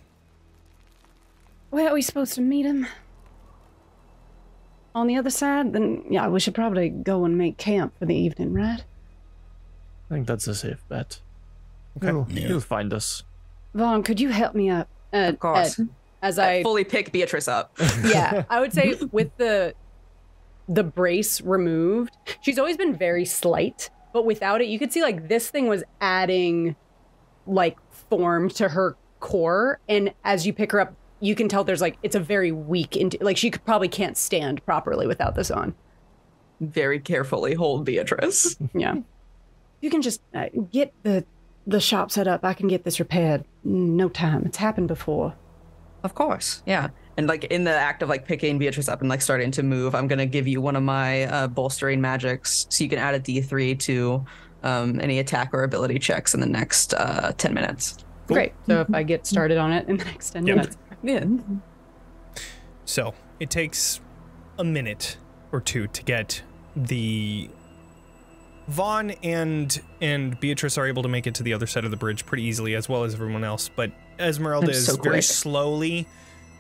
Where are we supposed to meet him? On the other side? Then, yeah, we should probably go and make camp for the evening, right? I think that's a safe bet. Okay. He'll find us. Vaughn, could you help me up? Of course. As I fully pick Beatrice up. Yeah, I would say with the brace removed, she's always been very slight, but without it, you could see like this thing was adding like form to her core, and as you pick her up, you can tell there's like it's a very weak, like she probably can't stand properly without this on. Very carefully hold Beatrice. Yeah, you can just get the shop set up. I can get this repaired. No time. It's happened before. Of course, yeah. And like in the act of like picking Beatrice up and like starting to move, I'm gonna give you one of my bolstering magics, so you can add a D3 to any attack or ability checks in the next 10 minutes. Cool. Great. So if I get started on it in the next 10 minutes. Yeah. So it takes a minute or two to get the Vaughn and Beatrice are able to make it to the other side of the bridge pretty easily, as well as everyone else. But Esmeralda is very slowly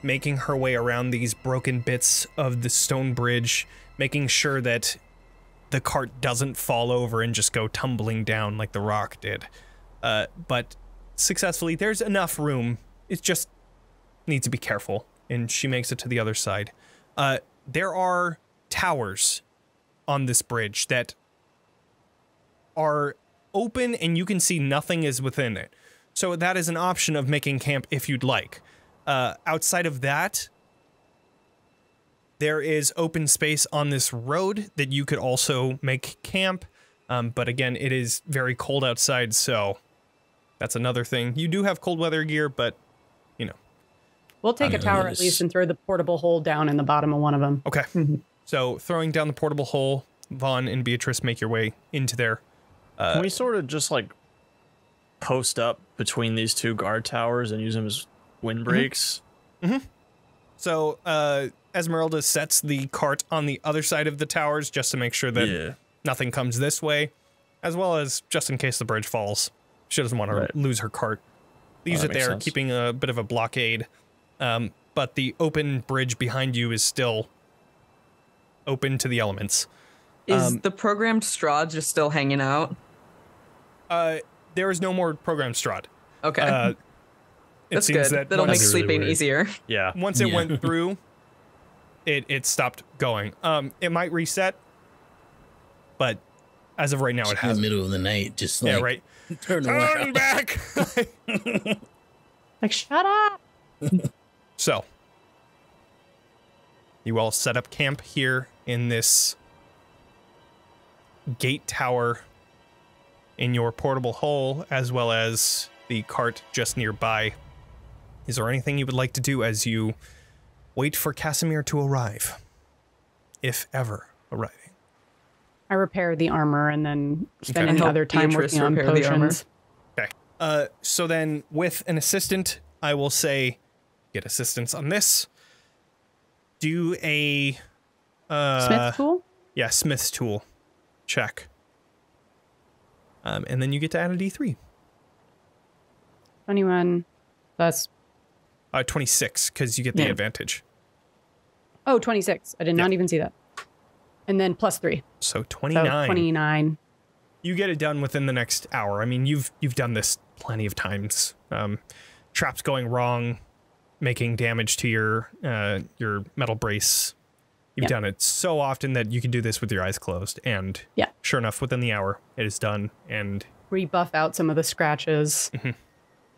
making her way around these broken bits of the stone bridge, making sure that the cart doesn't fall over and just go tumbling down like the rock did. But successfully, there's enough room. It just needs to be careful, and she makes it to the other side. There are towers on this bridge that are open, and you can see nothing is within it. So that is an option of making camp if you'd like. Outside of that, there is open space on this road that you could also make camp. But again, it is very cold outside, so that's another thing. You do have cold weather gear, but, you know. We'll take a tower at least and throw the portable hole down in the bottom of one of them. Okay. So throwing down the portable hole, Vaughn and Beatrice make your way into there. Can we sort of just, like, post up between these two guard towers and use them as windbreaks? So, Esmeralda sets the cart on the other side of the towers just to make sure that nothing comes this way, as well as just in case the bridge falls. She doesn't want to lose her cart. Leaves it there, keeping a bit of a blockade. But the open bridge behind you is still open to the elements. Is the programmed straw just still hanging out? There is no more programmed Strahd. Okay. That's good. That'll make sleeping easier. Yeah. Once it went through, it stopped going. It might reset, but as of right now, it has. In the middle of the night, just like, yeah, right. Turn back. Like, shut up. So, you all set up camp here in this gate tower in your portable hole, as well as the cart just nearby. Is there anything you would like to do as you wait for Casimir to arrive? If ever arriving. I repair the armor and then spend another time working on potions. Okay. So then with an assistant, I will say, get assistance on this. Do a... Smith tool? Yeah, Smith's tool. Check. And then you get to add a D3. 21 plus... 26, because you get the advantage. Oh, 26. I did not even see that. And then plus 3. So 29. So 29. You get it done within the next hour. I mean, you've done this plenty of times. Traps going wrong, making damage to your metal brace. You've done it so often that you can do this with your eyes closed. And sure enough, within the hour, it is done. And rebuff out some of the scratches.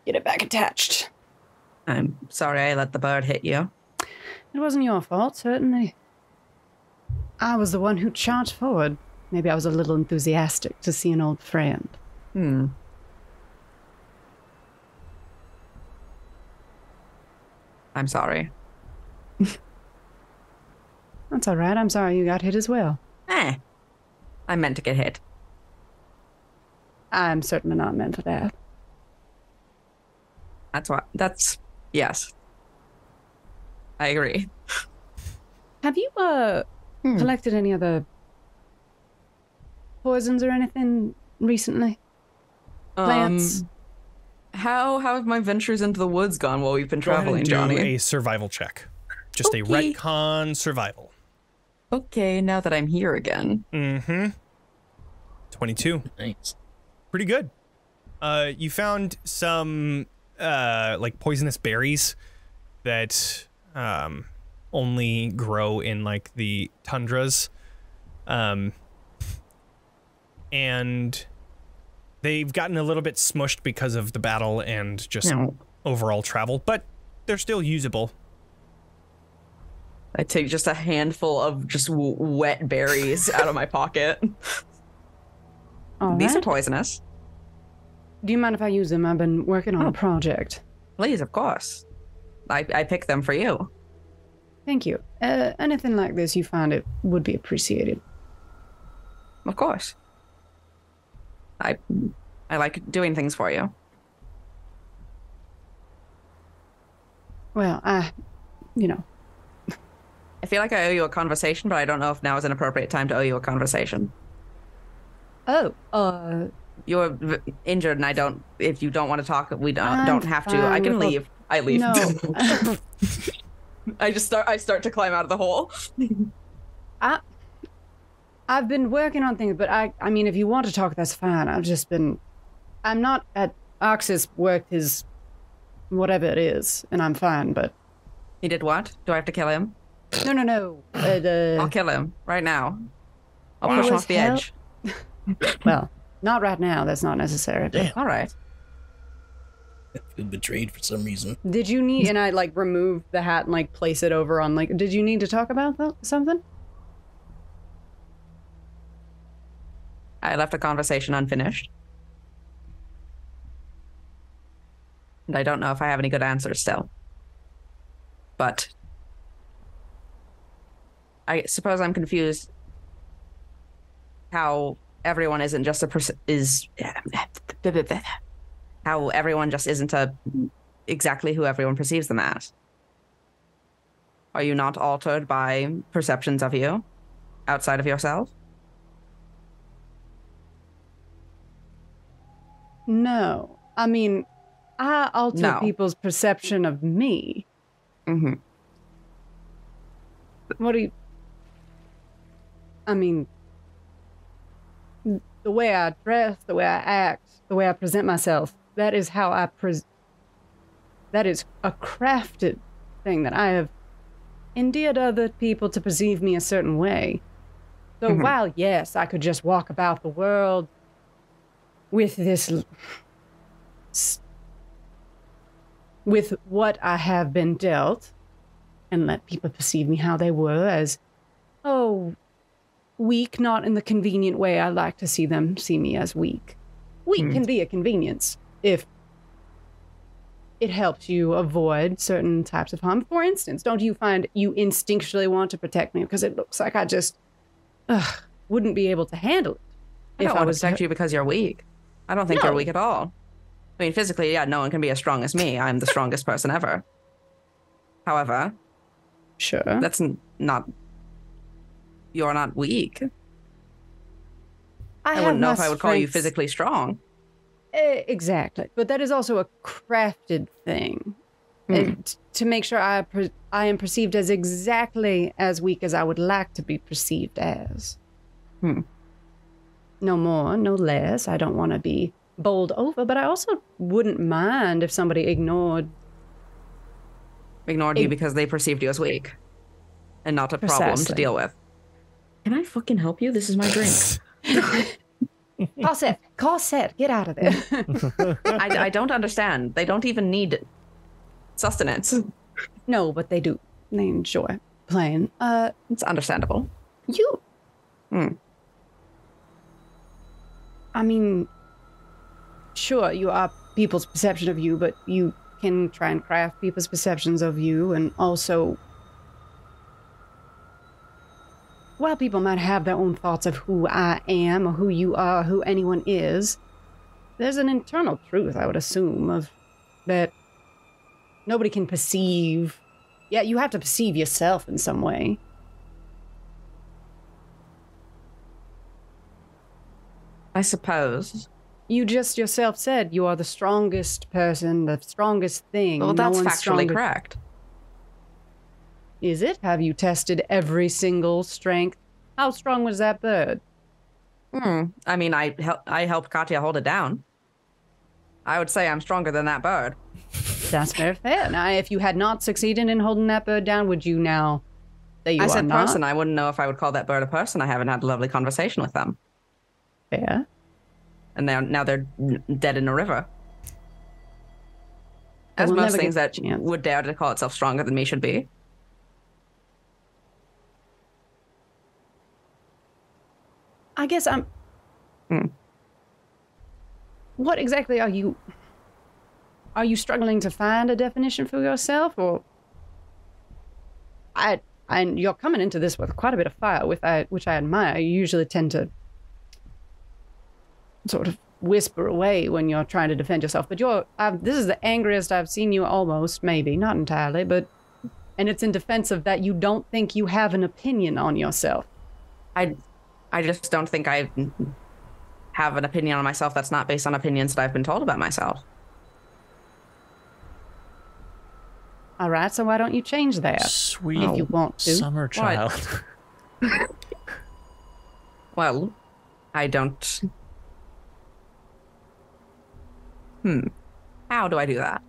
Get it back attached. I'm sorry I let the bird hit you. It wasn't your fault, certainly. I was the one who charged forward. Maybe I was a little enthusiastic to see an old friend. I'm sorry. That's all right. I'm sorry you got hit as well. I meant to get hit. I'm certainly not meant for that. Yes. I agree. Have you, collected any other poisons or anything recently? Plants? How have my ventures into the woods gone while we've been traveling, Johnny? Do a survival check. Just a retcon survival. Okay, now that I'm here again. 22. Thanks. Pretty good. You found some like poisonous berries that only grow in like the tundras, and they've gotten a little bit smushed because of the battle and just overall travel, but they're still usable. I take just a handful of just wet berries out of my pocket. These are poisonous. Do you mind if I use them? I've been working on a project. Please, of course. I picked them for you. Thank you. Anything like this, you find it would be appreciated. Of course. I like doing things for you. Well, you know. I feel like I owe you a conversation, but I don't know if now is an appropriate time to owe you a conversation. Oh, You're injured, and if you don't want to talk, we don't have to. I can leave. I leave. No. I start to climb out of the hole. I've been working on things, but I mean, if you want to talk, that's fine. I'm not at Arxes worked his whatever it is, and I'm fine, but. He did what? Do I have to kill him? No. I'll kill him right now. I'll push him off the edge. Well, not right now. That's not necessary. Damn. All right. I feel betrayed for some reason. Did you need, and I like remove the hat and like place it over on like, did you need to talk about something? I left the conversation unfinished. And I don't know if I have any good answers still. But I suppose I'm confused how everyone isn't just how everyone just isn't exactly who everyone perceives them as. Are you not altered by perceptions of you outside of yourself? No. I mean, I alter people's perception of me. Mm-hmm. What do you... I mean, the way I dress, the way I act, the way I present myself, that is how I that is a crafted thing that I have endeared other people to perceive me a certain way. So while, yes, I could just walk about the world with this... with what I have been dealt, and let people perceive me how they were as, weak, not in the convenient way I like to see them see me as weak. Weak can be a convenience if it helps you avoid certain types of harm. For instance, don't you find you instinctually want to protect me because it looks like I just wouldn't be able to handle it? I don't want to protect you because you're weak. I don't think you're weak at all. I mean, physically, yeah, no one can be as strong as me. I'm the strongest person ever. However, sure, that's not... You're not weak. I wouldn't know if I would call you physically strong. Exactly. But that is also a crafted thing. And to make sure I am perceived as exactly as weak as I would like to be perceived as. No more, no less. I don't want to be bowled over, but I also wouldn't mind if somebody ignored you because they perceived you as weak and not a problem to deal with. Can I fucking help you? This is my drink. Corset, get out of there. I don't understand. They don't even need sustenance. No, but they do. They enjoy playing. It's understandable. You. I mean, sure, you are people's perception of you, but you can try and craft people's perceptions of you, and also, while people might have their own thoughts of who I am, or who you are, who anyone is, there's an internal truth, I would assume, of that nobody can perceive. Yeah, you have to perceive yourself in some way. I suppose. You just yourself said you are the strongest person, the strongest thing. Well, that's factually correct. Is it? Have you tested every single strength? How strong was that bird? I mean, I helped Katya hold it down. I would say I'm stronger than that bird. That's very fair. Now, if you had not succeeded in holding that bird down, would you now say you are not? I said person. I wouldn't know if I would call that bird a person. I haven't had a lovely conversation with them. Fair. And now they're dead in a river. As most things that would dare to call itself stronger than me should be. I guess I'm... What exactly are you... Are you struggling to find a definition for yourself, or... and you're coming into this with quite a bit of fire, which I admire. You usually tend to sort of whisper away when you're trying to defend yourself. But this is the angriest I've seen you, almost, maybe, not entirely, and it's in defense of that you don't think you have an opinion on yourself. I just don't think I have an opinion on myself that's not based on opinions that I've been told about myself. All right, so why don't you change that? Sweet if you want to. Summer child. Well, I don't... How do I do that?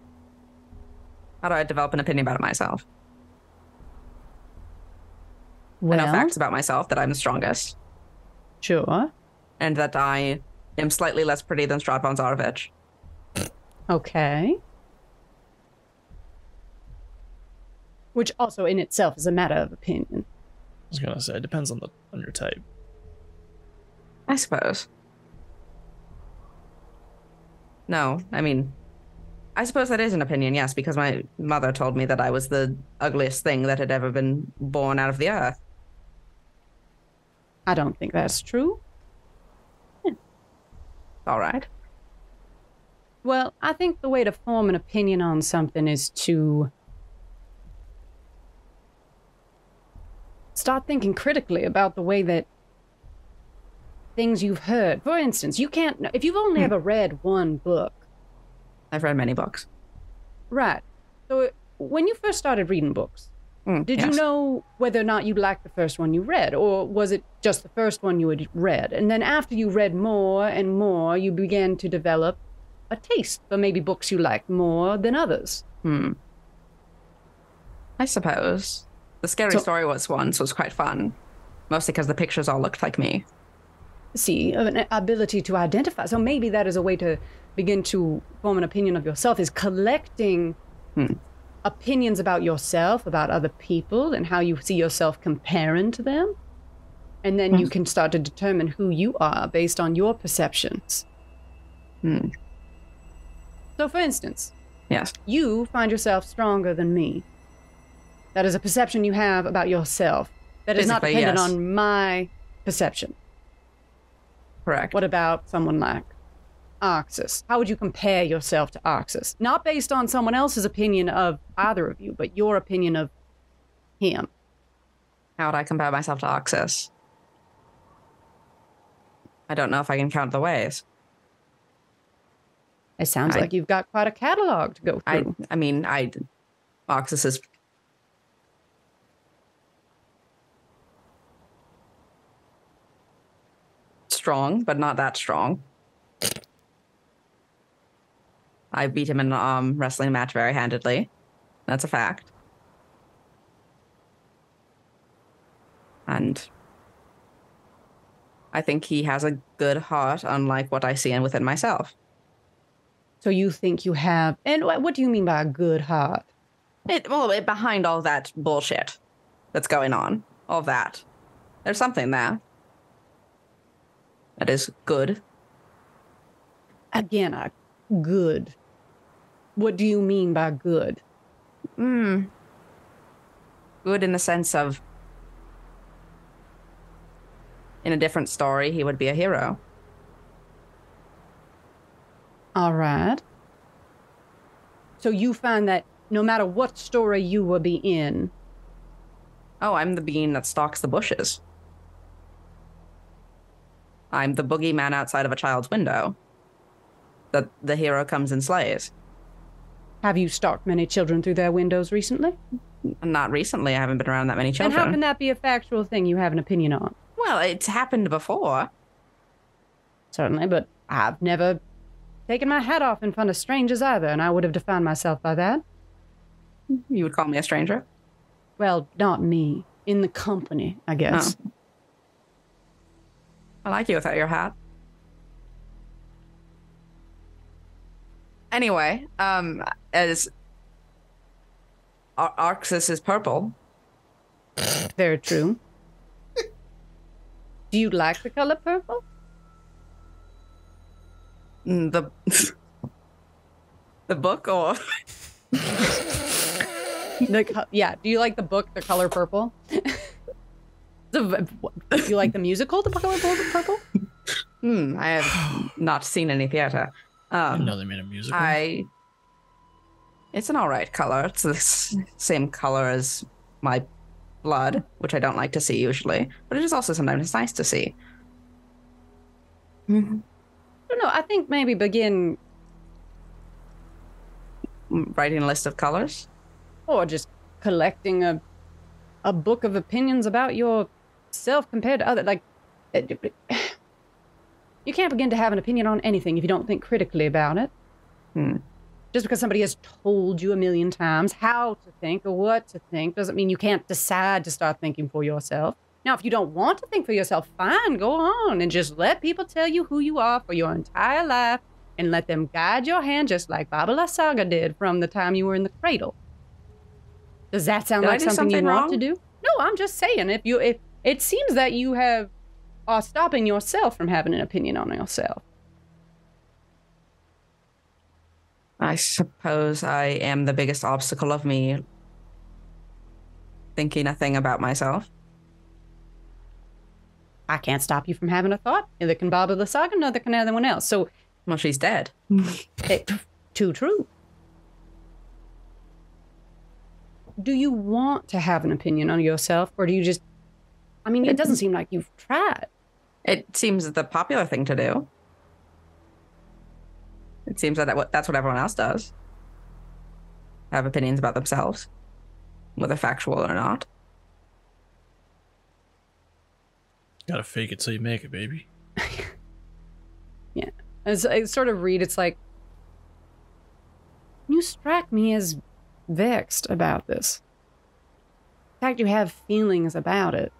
How do I develop an opinion about myself? Well, I know facts about myself, that I'm the strongest. Sure. And that I am slightly less pretty than Stradvan Zarovich. Okay. Which also in itself is a matter of opinion. I was gonna say, it depends on your type. I suppose. No, I mean, I suppose that is an opinion, yes, because my mother told me that I was the ugliest thing that had ever been born out of the earth. I don't think that's true. All right. Well, I think the way to form an opinion on something is to start thinking critically about the way that things you've heard. For instance, you can't, if you've only ever read one book. I've read many books. Right. So when you first started reading books, did you know whether or not you liked the first one you read, or was it just the first one you had read? And then after you read more and more, you began to develop a taste for maybe books you liked more than others. I suppose. The Scary Story was quite fun. Mostly because the pictures all looked like me. See, an ability to identify. So maybe that is a way to begin to form an opinion of yourself, is collecting opinions about yourself, about other people, and how you see yourself comparing to them. And then you can start to determine who you are based on your perceptions. So for instance, yes, you find yourself stronger than me. That is a perception you have about yourself. That is not dependent on my perception. Correct. What about someone like Arxes? How would you compare yourself to Arxes? Not based on someone else's opinion of either of you, but your opinion of him. How would I compare myself to Arxes? I don't know if I can count the ways. It sounds like you've got quite a catalog to go through. I mean, Arxes is strong, but not that strong. I beat him in an arm wrestling match very handedly. That's a fact. And I think he has a good heart, unlike what I see within myself. So you think you have... And what do you mean by a good heart? Behind all that bullshit that's going on, all that, there's something there that is good. Again, good. What do you mean by good? Good in the sense of, in a different story, he would be a hero. All right. So you find that no matter what story you will be in... Oh, I'm the being that stalks the bushes. I'm the boogeyman outside of a child's window that the hero comes and slays. Have you stalked many children through their windows recently? Not recently. I haven't been around that many children. And how can that be a factual thing you have an opinion on? Well, it's happened before. Certainly, but I've never taken my hat off in front of strangers either, and I would have defined myself by that. You would call me a stranger? Well, not me. In the company, I guess. Oh. I like you without your hat. Anyway, as Arxes is purple. Very true. Do you like the color purple? The book, or Yeah. Do you like the book, The Color Purple? Do you like the musical, The Color Purple? I have not seen any theater. I didn't know they made a musical. It's an all right color. It's the same color as my blood, which I don't like to see usually, but it is also sometimes nice to see. I don't know. I think maybe begin writing a list of colors, or just collecting a book of opinions about yourself compared to other. Like, you can't begin to have an opinion on anything if you don't think critically about it. Just because somebody has told you a million times how to think or what to think doesn't mean you can't decide to start thinking for yourself. Now, if you don't want to think for yourself, fine, go on and just let people tell you who you are for your entire life and let them guide your hand just like Baba La Saga did from the time you were in the cradle. Does that sound like something you want to do? No, I'm just saying, if it seems that you are stopping yourself from having an opinion on yourself. I suppose I am the biggest obstacle of me thinking a thing about myself. I can't stop you from having a thought. Neither can Baba La Saga, neither can anyone else. So, well, she's dead. Too true. Do you want to have an opinion on yourself, or do you just... I mean, it doesn't seem like you've tried. It seems the popular thing to do. It seems that that's what everyone else does. Have opinions about themselves, whether factual or not. Gotta fake it till you make it, baby. Yeah. As I sort of read, it's like, you strike me as vexed about this. The fact you have feelings about it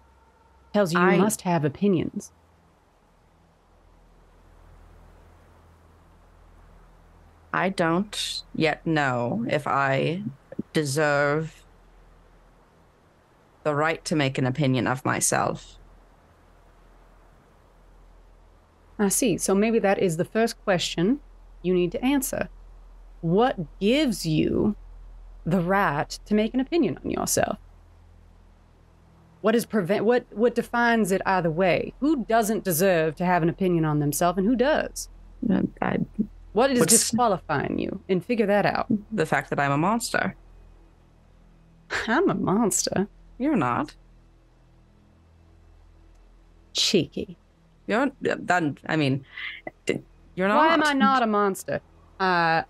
tells you you must have opinions. I don't yet know if I deserve the right to make an opinion of myself. I see. So maybe that is the first question you need to answer. What gives you the right to make an opinion on yourself? What defines it either way? Who doesn't deserve to have an opinion on themselves and who does? What is disqualifying you? And figure that out. The fact that I'm a monster. I'm a monster? You're not. Cheeky. You're done. I mean, you're not. Why am I not a monster? I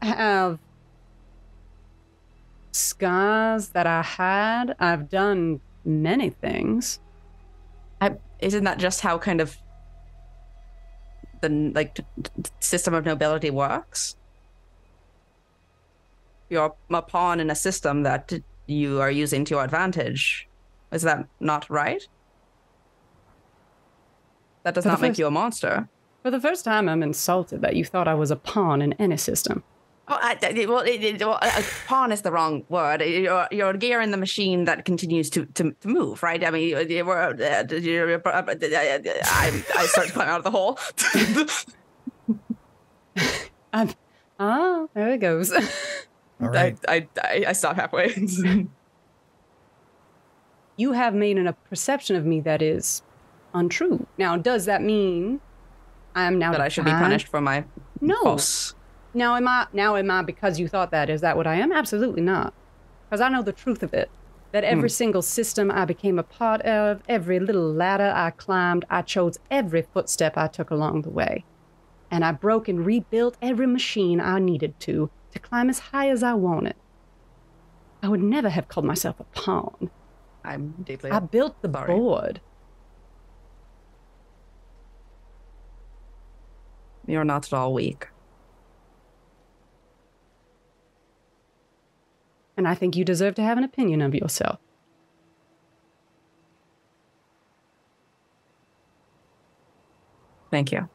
have scars that I hide. I've done many things. Isn't that just how kind of the system of nobility works? You're a pawn in a system that you are using to your advantage. Is that not right? That does not make you a monster. For the first time, I'm insulted that you thought I was a pawn in any system. Oh, pawn is the wrong word. You're a gear in the machine that continues to move, right? I mean, I start to climb out of the hole. There it goes. All right. I stop halfway. You have made a perception of me that is untrue. Now, does that mean I'm now that I should be punished for my false? Now am I because you thought that? Is that what I am? Absolutely not. Because I know the truth of it. That every single system I became a part of, every little ladder I climbed, I chose every footstep I took along the way. And I broke and rebuilt every machine I needed to climb as high as I wanted. I would never have called myself a pawn. I'm deeply I built the board. You're not at all weak. And I think you deserve to have an opinion of yourself. Thank you.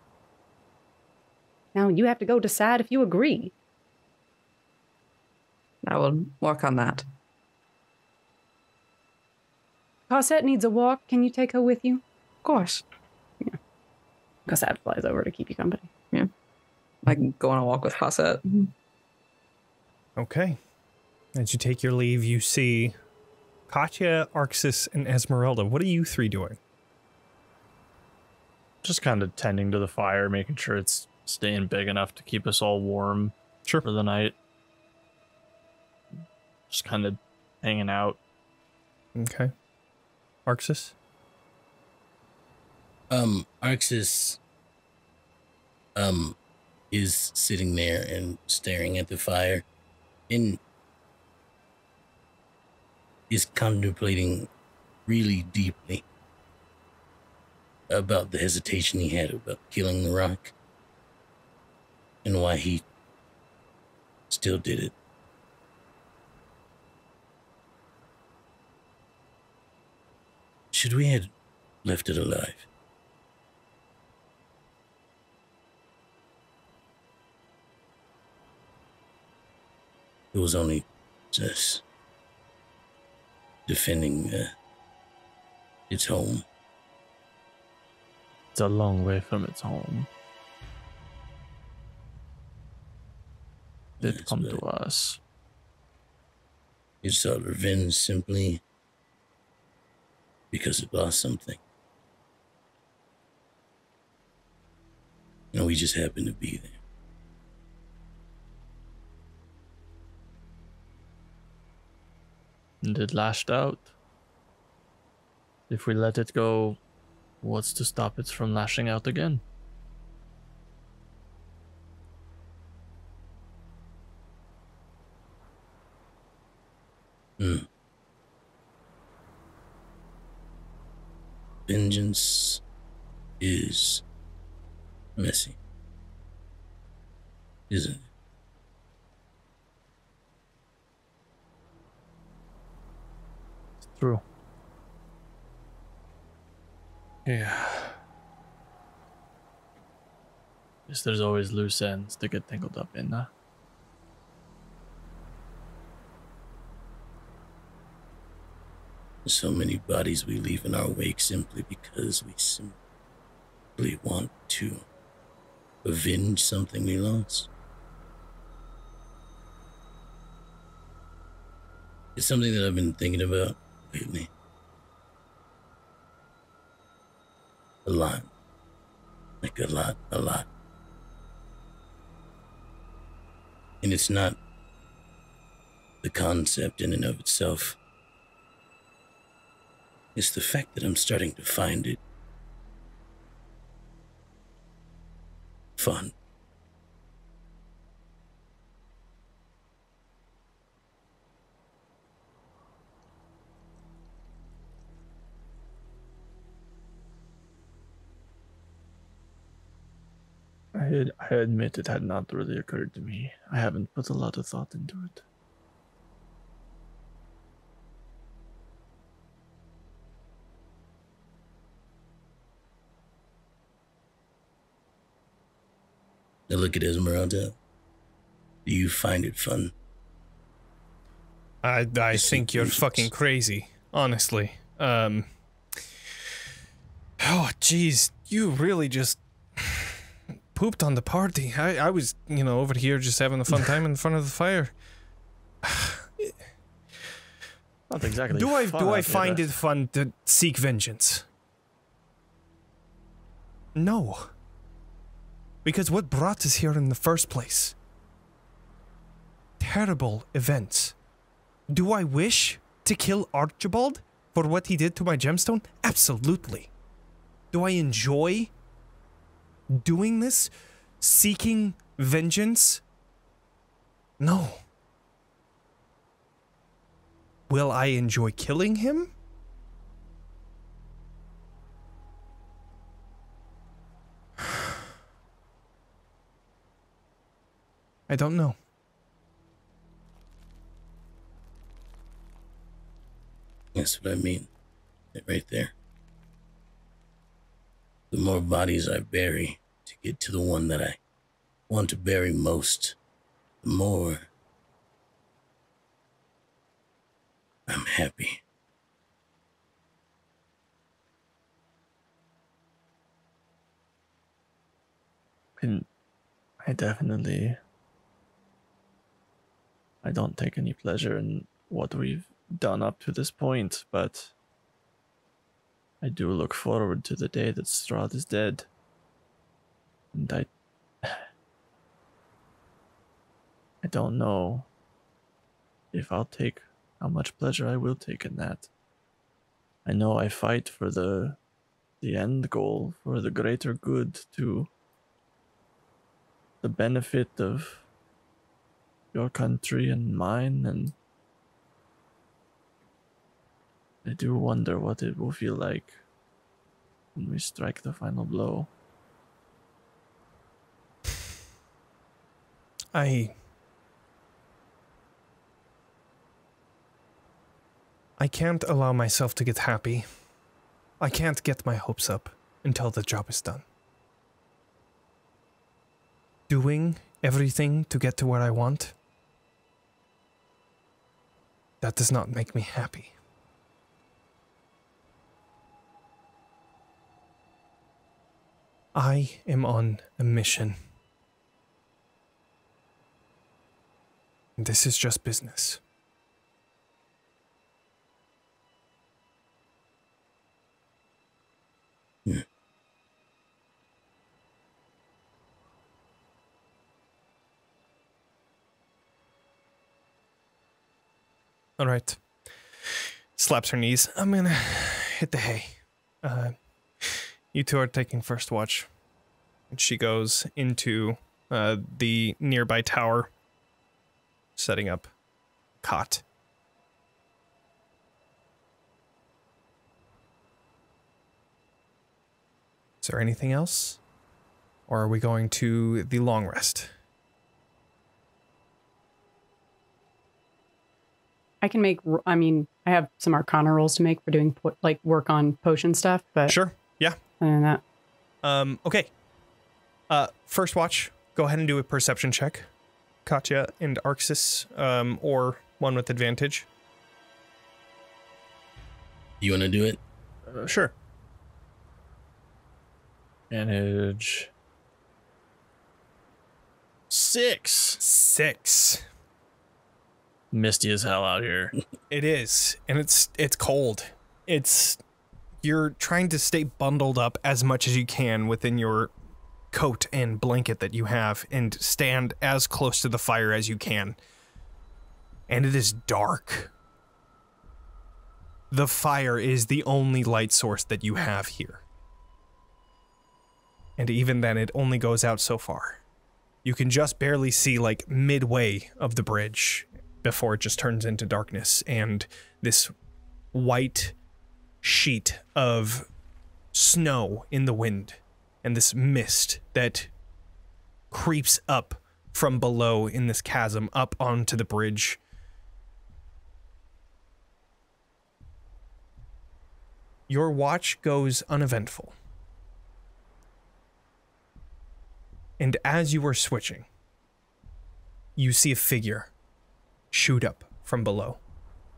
Now you have to go decide if you agree. I will work on that. Cosette needs a walk. Can you take her with you? Of course. Yeah. Cosette flies over to keep you company. Yeah. I can go on a walk with Cosette. Okay. As you take your leave, you see Katya, Arxes, and Esmeralda. What are you three doing? Just kind of tending to the fire, making sure it's staying big enough to keep us all warm for the night. Just kind of hanging out. Okay. Arxes? Arxes is sitting there and staring at the fire and is contemplating really deeply about the hesitation he had about killing the rock and why he still did it. Should we have left it alive? It was only just defending its home. It's a long way from its home. It did come to us. It sought revenge simply because it lost something. And we just happened to be there. And it lashed out. If we let it go, what's to stop it from lashing out again? Vengeance is messy, isn't it? It's true. Yeah. Guess there's always loose ends to get tangled up in, huh? So many bodies we leave in our wake simply because we simply want to avenge something we lost. It's something that I've been thinking about lately. A lot. Like a lot. And it's not the concept in and of itself. It's the fact that I'm starting to find it fun. I admit it had not really occurred to me. I haven't put a lot of thought into it. Now look at Esmeralda. Do you find it fun? I think you're fucking crazy, honestly. Oh, jeez, you really just pooped on the party. I was, over here just having a fun time in front of the fire. Not exactly. Do I find it fun to seek vengeance? No. Because what brought us here in the first place? Terrible events. Do I wish to kill Archibald for what he did to my gemstone? Absolutely. Do I enjoy doing this? Seeking vengeance? No. Will I enjoy killing him? I don't know. That's what I mean. Right there. The more bodies I bury to get to the one that I want to bury most, the more I'm happy. I I don't take any pleasure in what we've done up to this point, but I do look forward to the day that Strahd is dead. And I don't know if I'll take how much pleasure I will take in that. I know I fight for the end goal, for the greater good, to the benefit of your country and mine, and I do wonder what it will feel like when we strike the final blow. I can't allow myself to get happy. I can't get my hopes up until the job is done. Doing everything to get to where I want, that does not make me happy. I am on a mission. And this is just business. All right. Slaps her knees. I'm gonna hit the hay. You two are taking first watch. And she goes into the nearby tower, setting up cot. Is there anything else? Or are we going to the long rest? I can make, I mean, I have some Arcana rolls to make for doing, like, work on potion stuff, but... Sure, yeah. Other than that. Okay. First watch, go ahead and do a perception check. Katya and Arxes, or one with advantage. You want to do it? Sure. Advantage. 6. Misty as hell out here. It is, and it's cold. You're trying to stay bundled up as much as you can within your coat and blanket that you have and stand as close to the fire as you can. And it is dark. The fire is the only light source that you have here. And even then, it only goes out so far. You can just barely see, like, midway of the bridge before it just turns into darkness, and this white sheet of snow in the wind, and this mist that creeps up from below in this chasm up onto the bridge. Your watch goes uneventful. And as you are switching, you see a figure shoot up from below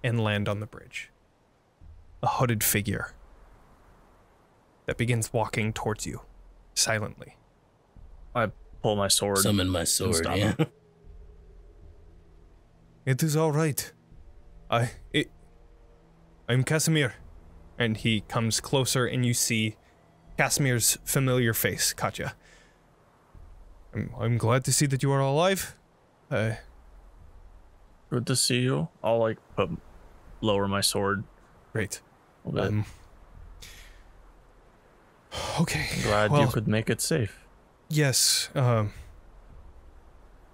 and land on the bridge. A hooded figure that begins walking towards you silently. I pull my sword. Summon my sword, yeah. It is all right. I'm Casimir. And he comes closer and you see Casimir's familiar face, Katya. I'm glad to see that you are all alive. Good to see you. I'll, like, lower my sword. Great. A little bit. Okay. Glad you could make it safe. Yes. I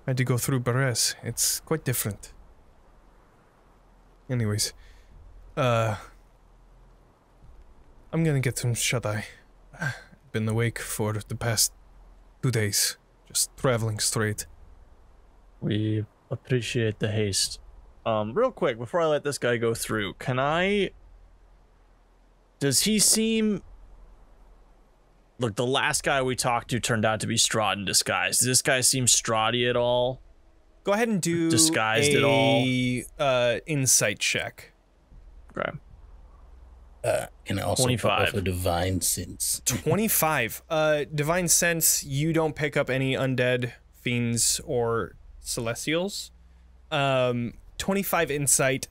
had to go through Beres. It's quite different. Anyways. I'm gonna get some shut-eye. Been awake for the past 2 days. Just traveling straight. We appreciate the haste. Real quick, before I let this guy go through, does he seem... Look, the last guy we talked to turned out to be Strahd in disguise. Does this guy seem Strahdy at all? Go ahead and do disguised at all? Insight check. Okay. Can I also 25. pop off a divine sense? 25. Divine sense, you don't pick up any undead, fiends, or celestials. 25 insight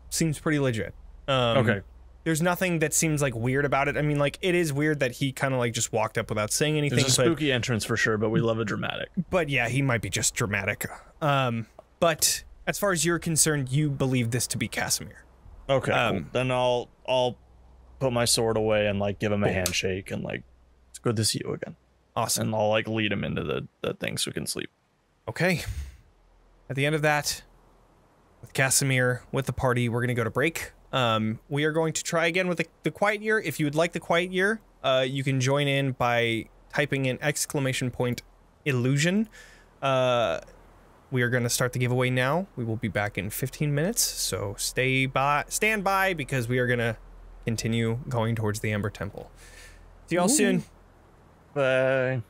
seems pretty legit. Okay. There's nothing that seems like weird about it. I mean, like, it is weird that he kind of like just walked up without saying anything. There's a spooky entrance for sure, but we love a dramatic. But yeah, he might be just dramatic. But as far as you're concerned, you believe this to be Casimir. Okay. Cool. Then I'll put my sword away and like give him a handshake and like, it's good to see you again. Awesome. And I'll like lead him into the thing so we can sleep. Okay. At the end of that, with Casimir, with the party, we're gonna go to break. We are going to try again with the quiet year. If you would like the quiet year, you can join in by typing in !illusion. We are going to start the giveaway now. We will be back in 15 minutes, so stand by because we are going to continue going towards the Amber Temple. See y'all soon. Bye.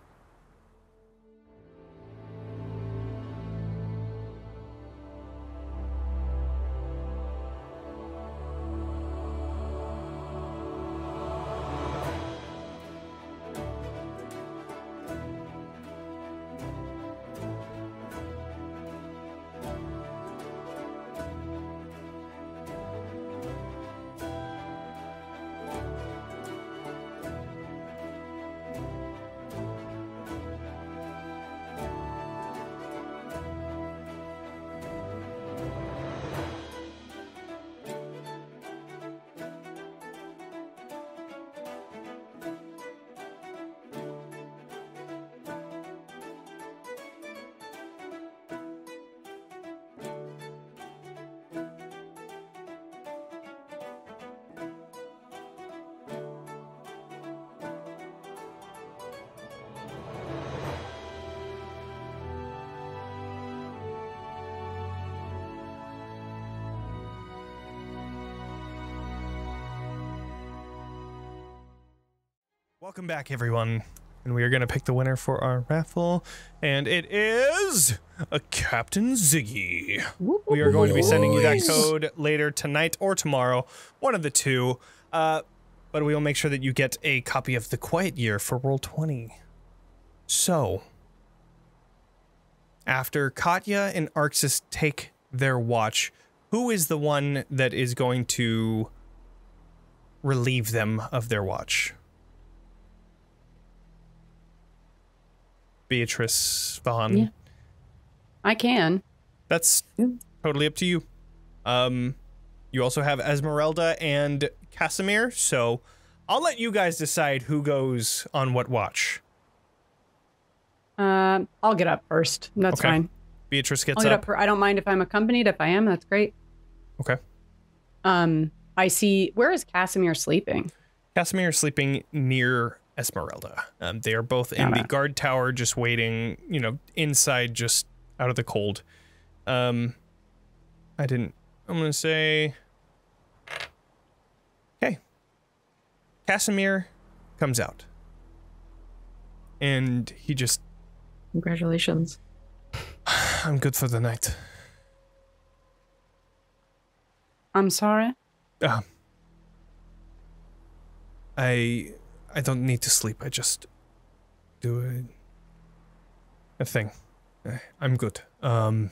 Welcome back, everyone, and we are going to pick the winner for our raffle, and it is a Captain Ziggy. We are going to be sending you that code later tonight or tomorrow, one of the two, but we will make sure that you get a copy of The Quiet Year for Roll20. So, after Katya and Arxes take their watch, who is the one that is going to relieve them of their watch? Beatrice, Devan. Yeah. I can. That's totally up to you. You also have Esmeralda and Casimir, so I'll let you guys decide who goes on what watch. I'll get up first. That's fine. Beatrice gets I'll get up. I don't mind if I'm accompanied. If I am, that's great. Okay. I see. Where is Casimir sleeping? Casimir is sleeping near Esmeralda. They are both in the guard tower, just waiting, you know, inside, just out of the cold. I'm gonna say, okay. Casimir comes out. And he just... Congratulations. I'm good for the night. I'm sorry? I don't need to sleep. I just do a thing. I'm good. I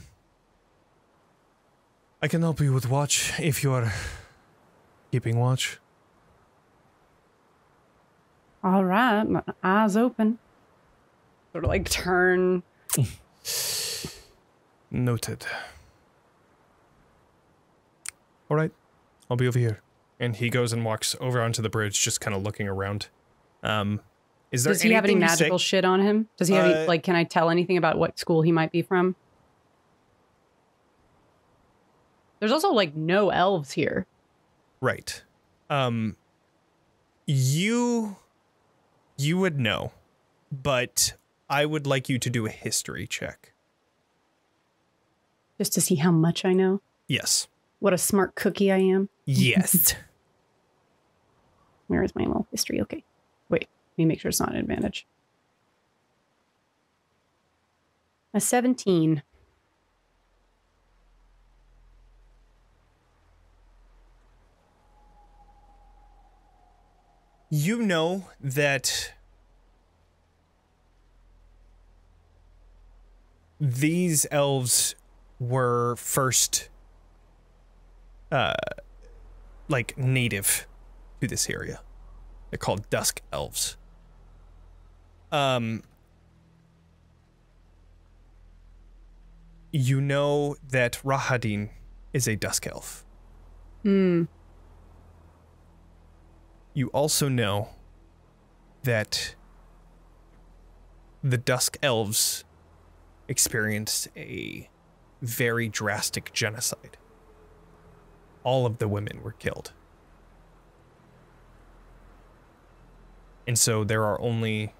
can help you with watch if you are keeping watch. All right, my eyes open. Sort of like turn. Noted. All right, I'll be over here. And he goes and walks over onto the bridge, just kind of looking around. Is there Does he have any magical shit on him? Does he have any, like, can I tell anything about what school he might be from? There's also like no elves here. Right. You would know, but I would like you to do a history check. Just to see how much I know? Yes. What a smart cookie I am? Yes. Where is my little history? Okay. Wait, let me make sure it's not an advantage. A 17. You know that these elves were first like native to this area. They're called Dusk Elves. You know that Rahadin is a Dusk Elf. Hmm. You also know that the Dusk Elves experienced a very drastic genocide. All of the women were killed. And so there are only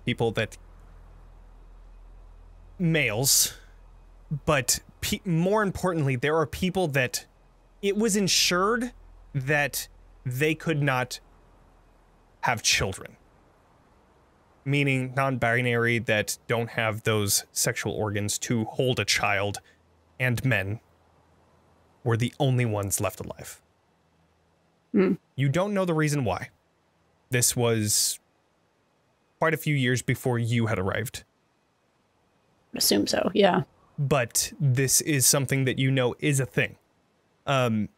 people that... males, but more importantly, there are people that it was ensured that they could not have children. Meaning non-binary that don't have those sexual organs to hold a child, and men were the only ones left alive. Hmm. You don't know the reason why. This was quite a few years before you had arrived. Assume so, yeah. But this is something that you know is a thing. And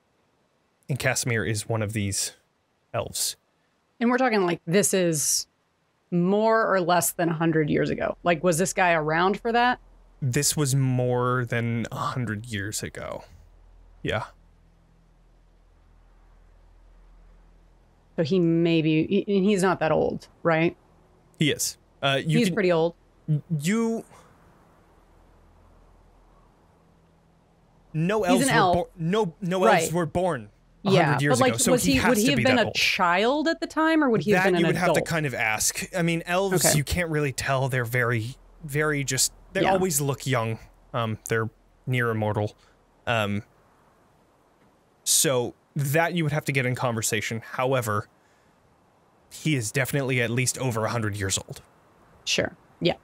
Casimir is one of these elves. And we're talking like this is more or less than 100 years ago. Like, was this guy around for that? This was more than 100 years ago. Yeah. So he maybe, he's not that old, right? He is. He's pretty old. No elves were born 100 years ago, so he has to be that old. Would he have been a child at the time, or would he have been an adult? That you would have to kind of ask. I mean, elves, you can't really tell. They're very, very just... They always look young. They're near immortal. So that you would have to get in conversation. However, he is definitely at least over 100 years old. Sure. Yeah.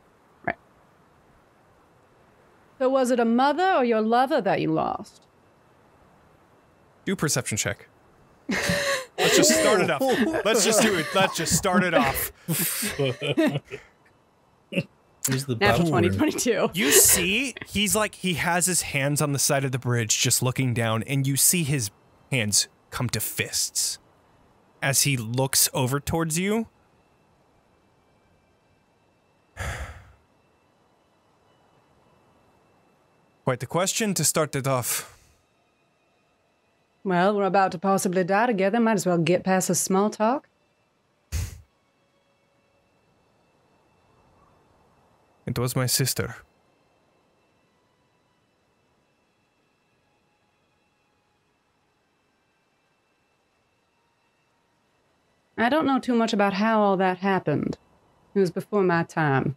Right. So was it a mother or your lover that you lost? Do a perception check. Let's just start it off. Let's just do it. Let's just start it off. Here's the Natural 2022. You see, he's like, he has his hands on the side of the bridge just looking down, and you see his hands come to fists as he looks over towards you. Quite the question to start it off. Well, we're about to possibly die together. Might as well get past the small talk. It was my sister. I don't know too much about how all that happened. It was before my time.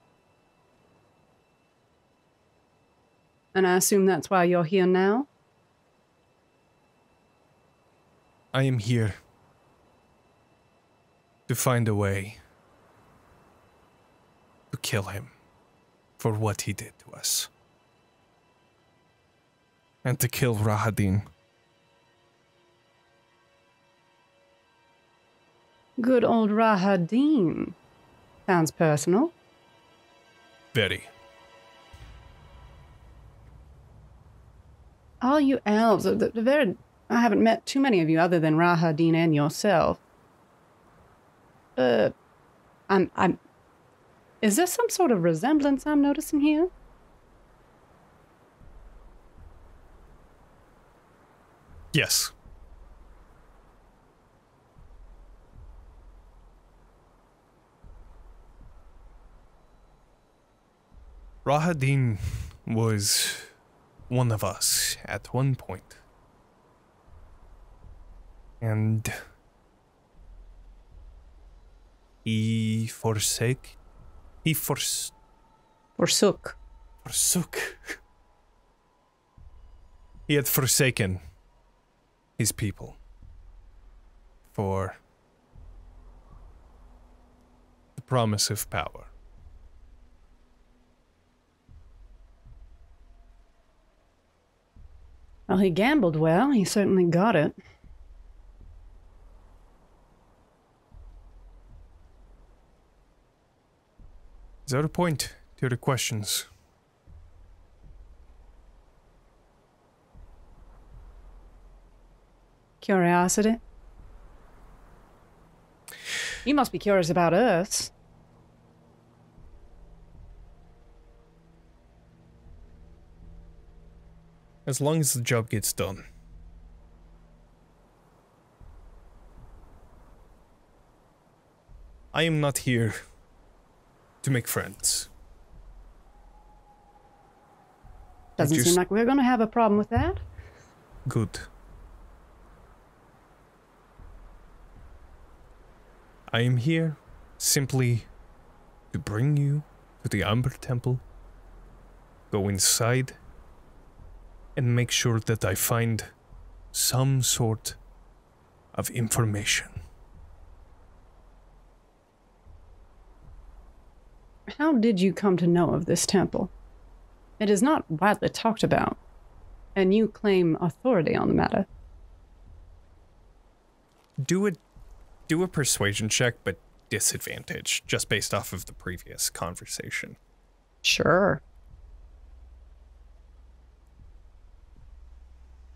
And I assume that's why you're here now? I am here to find a way to kill him for what he did to us. And to kill Rahadin. Good old Rahadin. Sounds personal. Very. All you elves, I haven't met too many of you other than Rahadin and yourself. Is there some sort of resemblance I'm noticing here? Yes. Rahadin was one of us at one point. And he forsook. He had forsaken his people for the promise of power. Well, he gambled well. He certainly got it. Is there a point to the questions? Curiosity? You must be curious about us. As long as the job gets done. I am not here to make friends. Doesn't seem like we're going to have a problem with that. Good. I am here simply to bring you to the Amber Temple, go inside, and make sure that I find some sort of information. How did you come to know of this temple? It is not widely talked about, and you claim authority on the matter. Do a persuasion check, but disadvantage, just based off of the previous conversation. Sure.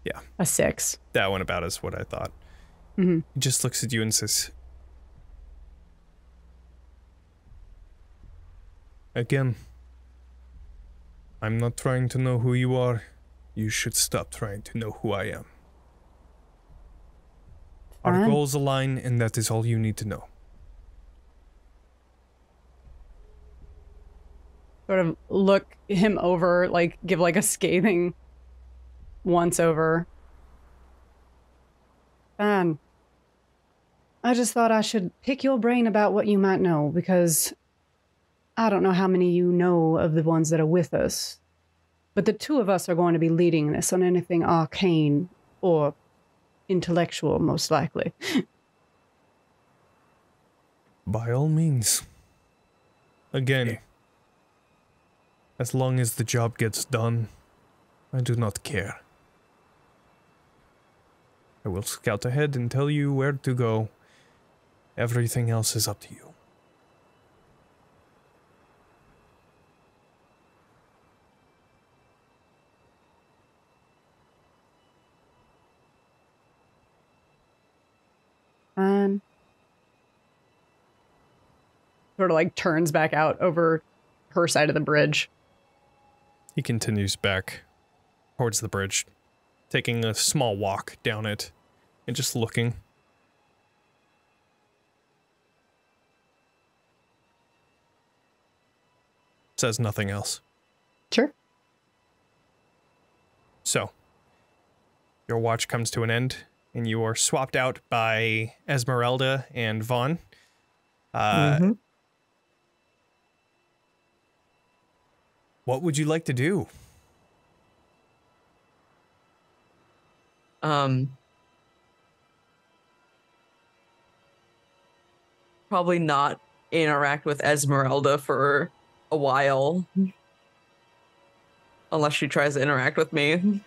Yeah. A 6. That one about is what I thought. Mm-hmm. He just looks at you and says, again, I'm not trying to know who you are. You should stop trying to know who I am. Our goals align, and that is all you need to know. Sort of look him over, like, give like a scathing once over. Fine. I just thought I should pick your brain about what you might know, because I don't know how many you know of the ones that are with us. But the two of us are going to be leading this on anything arcane or intellectual, most likely. By all means. Again, as long as the job gets done, I do not care. I will scout ahead and tell you where to go. Everything else is up to you. Sort of like turns back out over her side of the bridge. He continues back towards the bridge, taking a small walk down it and just looking. Says nothing else. Sure. So, your watch comes to an end, and you are swapped out by Esmeralda and Vaughn. What would you like to do? Probably not interact with Esmeralda for a while. Unless she tries to interact with me.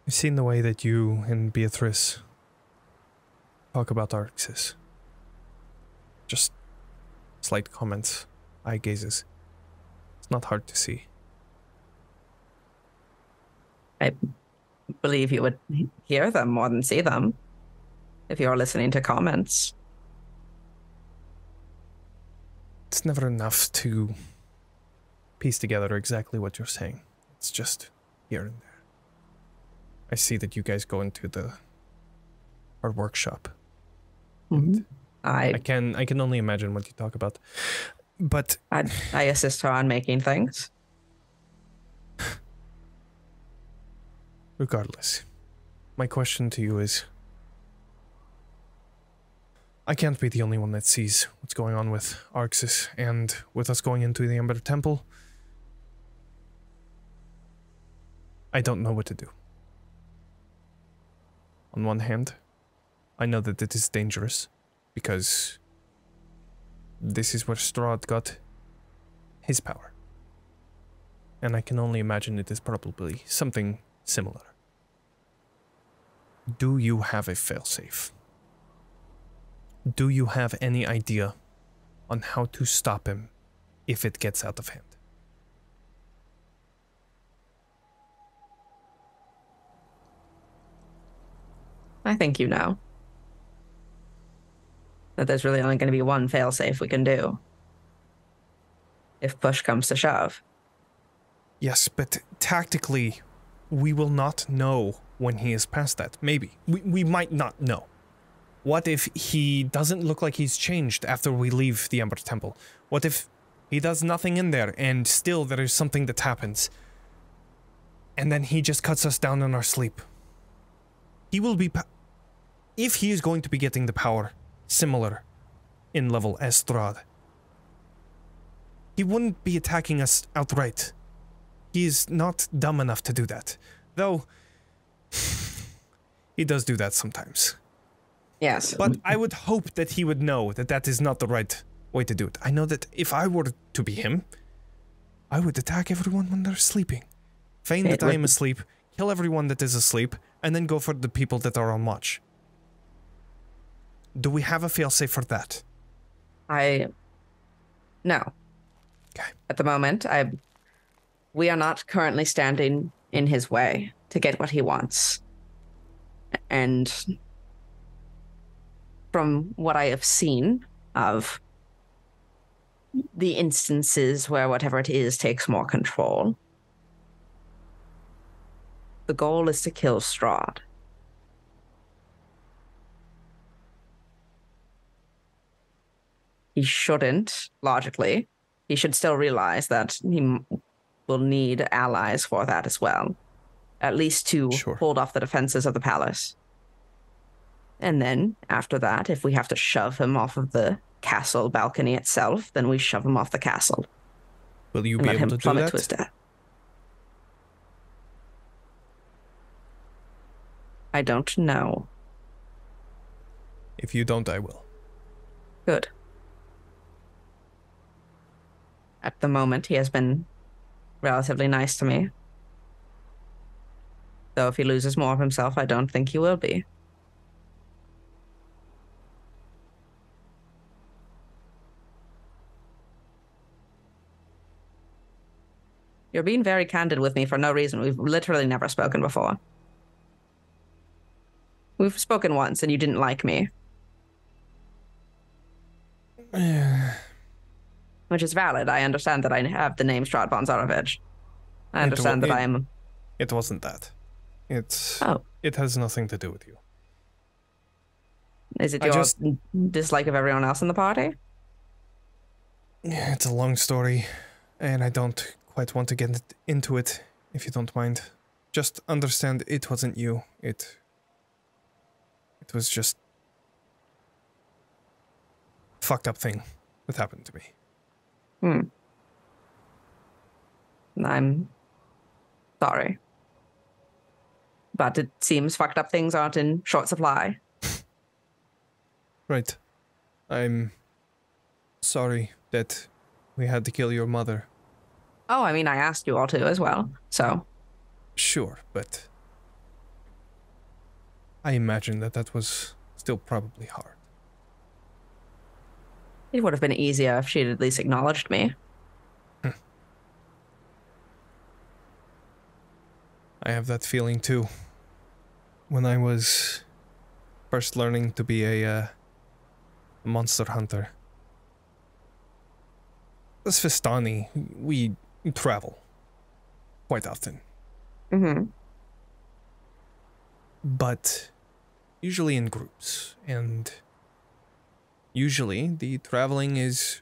I've seen the way that you and Beatrice talk about Arxes. Just slight comments, eye gazes. It's not hard to see. I believe you would hear them more than see them if you're listening to comments. It's never enough to piece together exactly what you're saying. It's just here and there. I see that you guys go into our workshop. Mm-hmm. I can only imagine what you talk about. But I assist her on making things. Regardless, my question to you is, I can't be the only one that sees what's going on with Arxes, and with us going into the Ember Temple, I don't know what to do. On one hand, I know that it is dangerous, because this is where Strahd got his power. And I can only imagine it is probably something similar. Do you have a failsafe? Do you have any idea on how to stop him if it gets out of hand? I think you know that there's really only going to be one failsafe we can do if push comes to shove. Yes, but tactically, we will not know when he is past that. Maybe. We might not know. What if he doesn't look like he's changed after we leave the Ember Temple? What if he does nothing in there and still there is something that happens? And then he just cuts us down in our sleep. He will be... If he is going to be getting the power similar in level as Strahd, he wouldn't be attacking us outright. He is not dumb enough to do that. Though, he does do that sometimes. Yes. But I would hope that he would know that that is not the right way to do it. I know that if I were to be him, I would attack everyone when they're sleeping. Feign that I am asleep, kill everyone that is asleep, and then go for the people that are on watch. Do we have a failsafe for that? No. Okay. At the moment, we are not currently standing in his way to get what he wants. And from what I have seen of the instances where whatever it is takes more control, the goal is to kill Strahd. He shouldn't, logically. He should still realize that he will need allies for that as well. At least to hold off the defenses of the palace. And then, after that, if we have to shove him off of the castle balcony itself, then we shove him off the castle. Will you be able to do that? To his death. I don't know. If you don't, I will. Good. At the moment, he has been relatively nice to me. Though if he loses more of himself, I don't think he will be. You're being very candid with me for no reason. We've literally never spoken before. We've spoken once and you didn't like me. Which is valid. I understand that I have the name Strahd von Zarovich. I understand that I am... It wasn't that. Oh. It has nothing to do with you. Is it your dislike of everyone else in the party? Yeah, it's a long story, and I don't quite want to get into it, if you don't mind. Just understand it wasn't you. It was just a fucked up thing that happened to me. I'm sorry. But it seems fucked up things aren't in short supply. Right. I'm sorry that we had to kill your mother. Oh, I mean, I asked you all to as well, so... Sure, but... I imagine that was still probably hard. It would have been easier if she'd at least acknowledged me. I have that feeling too. When I was first learning to be a monster hunter. As Vistani, we travel quite often. But usually in groups, and usually the traveling is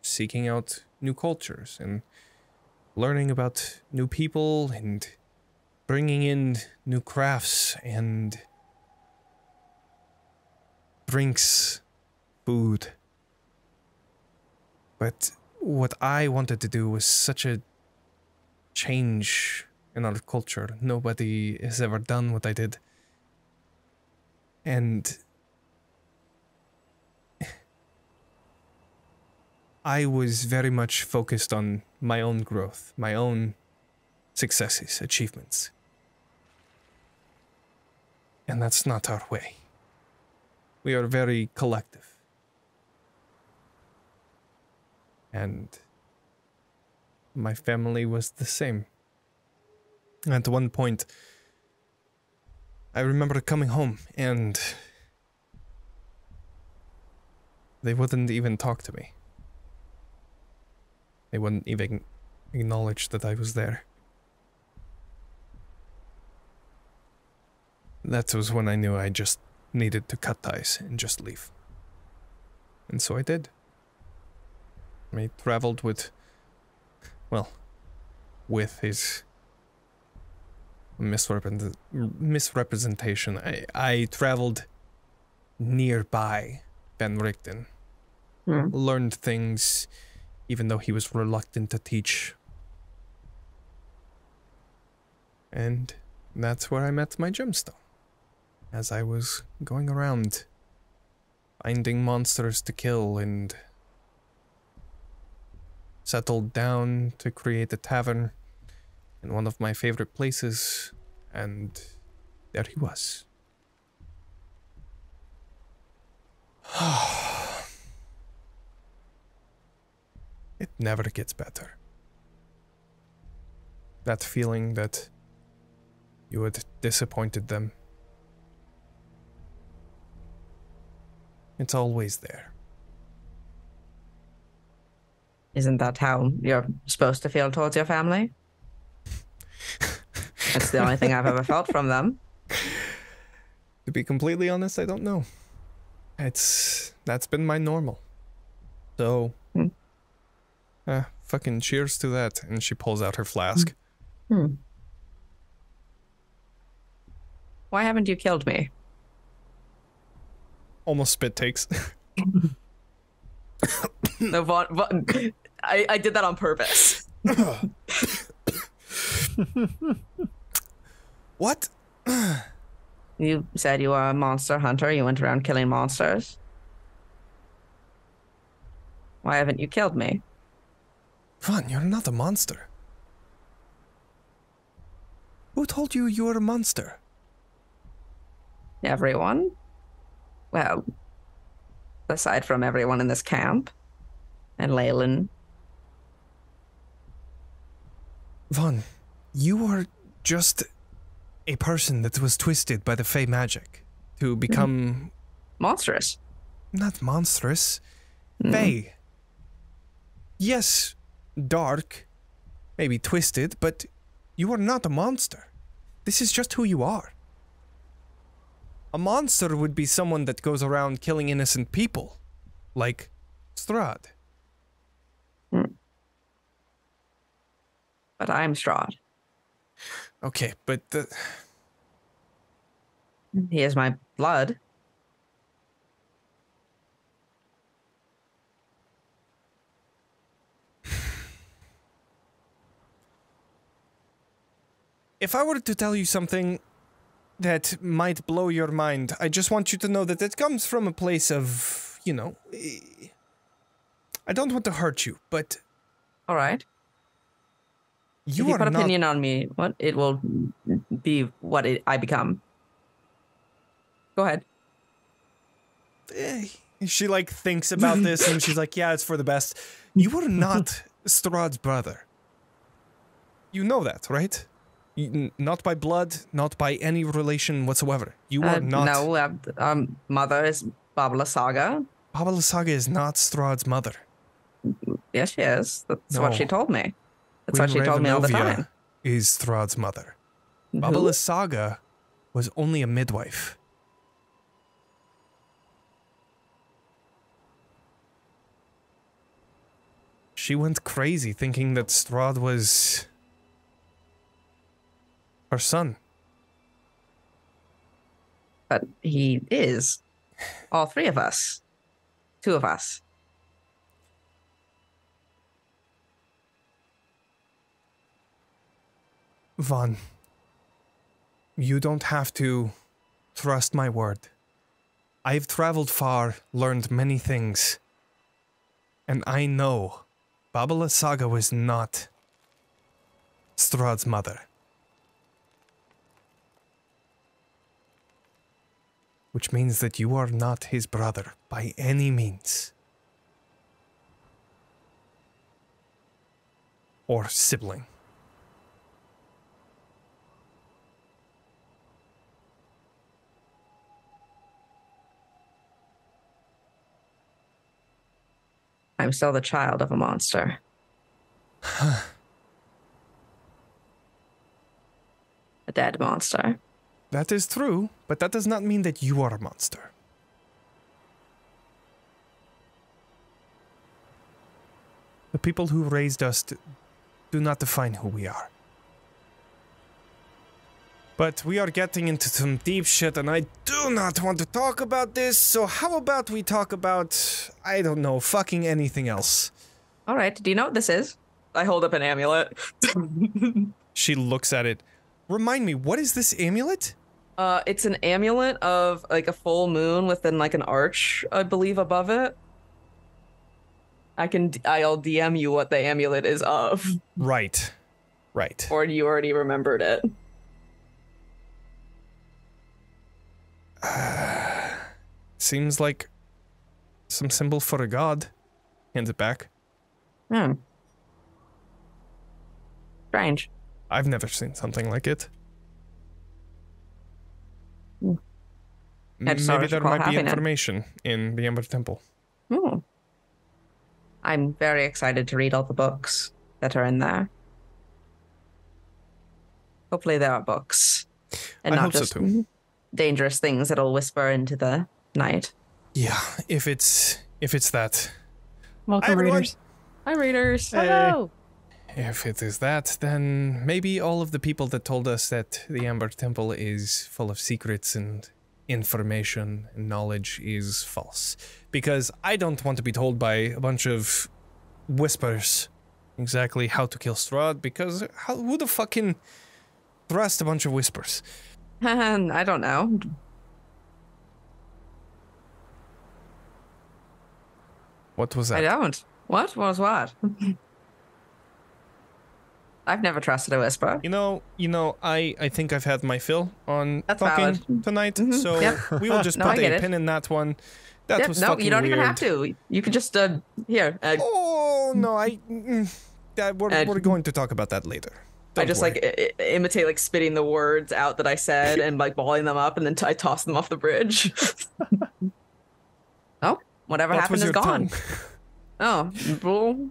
seeking out new cultures and learning about new people and bringing in new crafts and drinks, food. But what I wanted to do was such a change in our culture. Nobody has ever done what I did. And I was very much focused on my own growth, my own successes, achievements. And that's not our way. We are very collective. And my family was the same. At one point, I remember coming home and they wouldn't even talk to me. They wouldn't even acknowledge that I was there. That was when I knew I just needed to cut ties and just leave. And so I did. I traveled with his misrepresentation. I traveled nearby Ben Richten. Learned things, even though he was reluctant to teach. And that's where I met my gemstone. As I was going around, finding monsters to kill and settled down to create a tavern in one of my favorite places, and there he was. It never gets better. That feeling that you had disappointed them. It's always there. Isn't that how you're supposed to feel towards your family? It's the only thing I've ever felt from them. To be completely honest, I don't know. That's been my normal. So, fucking cheers to that. And she pulls out her flask. Why haven't you killed me? Almost spit takes. No, Vaughn, I did that on purpose. What? You said you were a monster hunter. You went around killing monsters. Why haven't you killed me? Vaughn, you're not a monster. Who told you you were a monster? Everyone? Well, aside from everyone in this camp. And Leyland. Vaughn, you are just a person that was twisted by the Fey magic to become... monstrous. Not monstrous. Fey. Yes, dark, maybe twisted, but you are not a monster. This is just who you are. A monster would be someone that goes around killing innocent people, like Strahd. But I'm Strahd. Okay, but he is my blood. If I were to tell you something that might blow your mind, I just want you to know that it comes from a place of, you know, I don't want to hurt you, but... All right. If you put opinion on me, what it will be what I become. Go ahead. She, like, thinks about this, and she's like, yeah, it's for the best. You are not Strahd's brother. You know that, right? Not by blood, not by any relation whatsoever. You are not... No, mother is Baba Lysaga. Baba Lysaga is not Strahd's mother. Yes, she is. That's what she told me. That's what she told me all the time. Is Strahd's mother. Baba Lysaga was only a midwife. She went crazy thinking that Strahd was... her son. But he is. All three of us. Two of us. Vaughn, you don't have to trust my word. I've traveled far, learned many things. And I know Baba Lysaga was not Strahd's mother. Which means that you are not his brother by any means. Or sibling. I'm still the child of a monster. A dead monster. That is true, but that does not mean that you are a monster. The people who raised us do not define who we are. But we are getting into some deep shit, and I do not want to talk about this, so how about we talk about, I don't know, fucking anything else? All right, do you know what this is? I hold up an amulet. She looks at it. Remind me, what is this amulet? It's an amulet of like a full moon within like an arch, I believe, above it. I'll DM you what the amulet is of. Right. Right. Or you already remembered it. Seems like some symbol for a god. Hands it back. Strange. I've never seen something like it. Maybe there might be information in the Ember Temple. I'm very excited to read all the books that are in there. Hopefully there are books. And not just dangerous things that'll whisper into the night. Yeah, if it's that. Welcome, readers. Hi, readers. Hello. If it is that, then maybe all of the people that told us that the Amber Temple is full of secrets and information and knowledge is false. Because I don't want to be told by a bunch of whispers exactly how to kill Strahd, because who the fucking trust a bunch of whispers? I don't know. What was that? I don't. What was what? I've never trusted a whisper. You know, I think I've had my fill on That's talking valid. tonight, so Yep. we will just put a pin in that one. That was fucking you don't weird. even have to. You could just here. Oh no, we're going to talk about that later. I just like imitate like spitting the words out that I said and like balling them up, and then I toss them off the bridge. Oh, whatever happened is gone. Oh, well.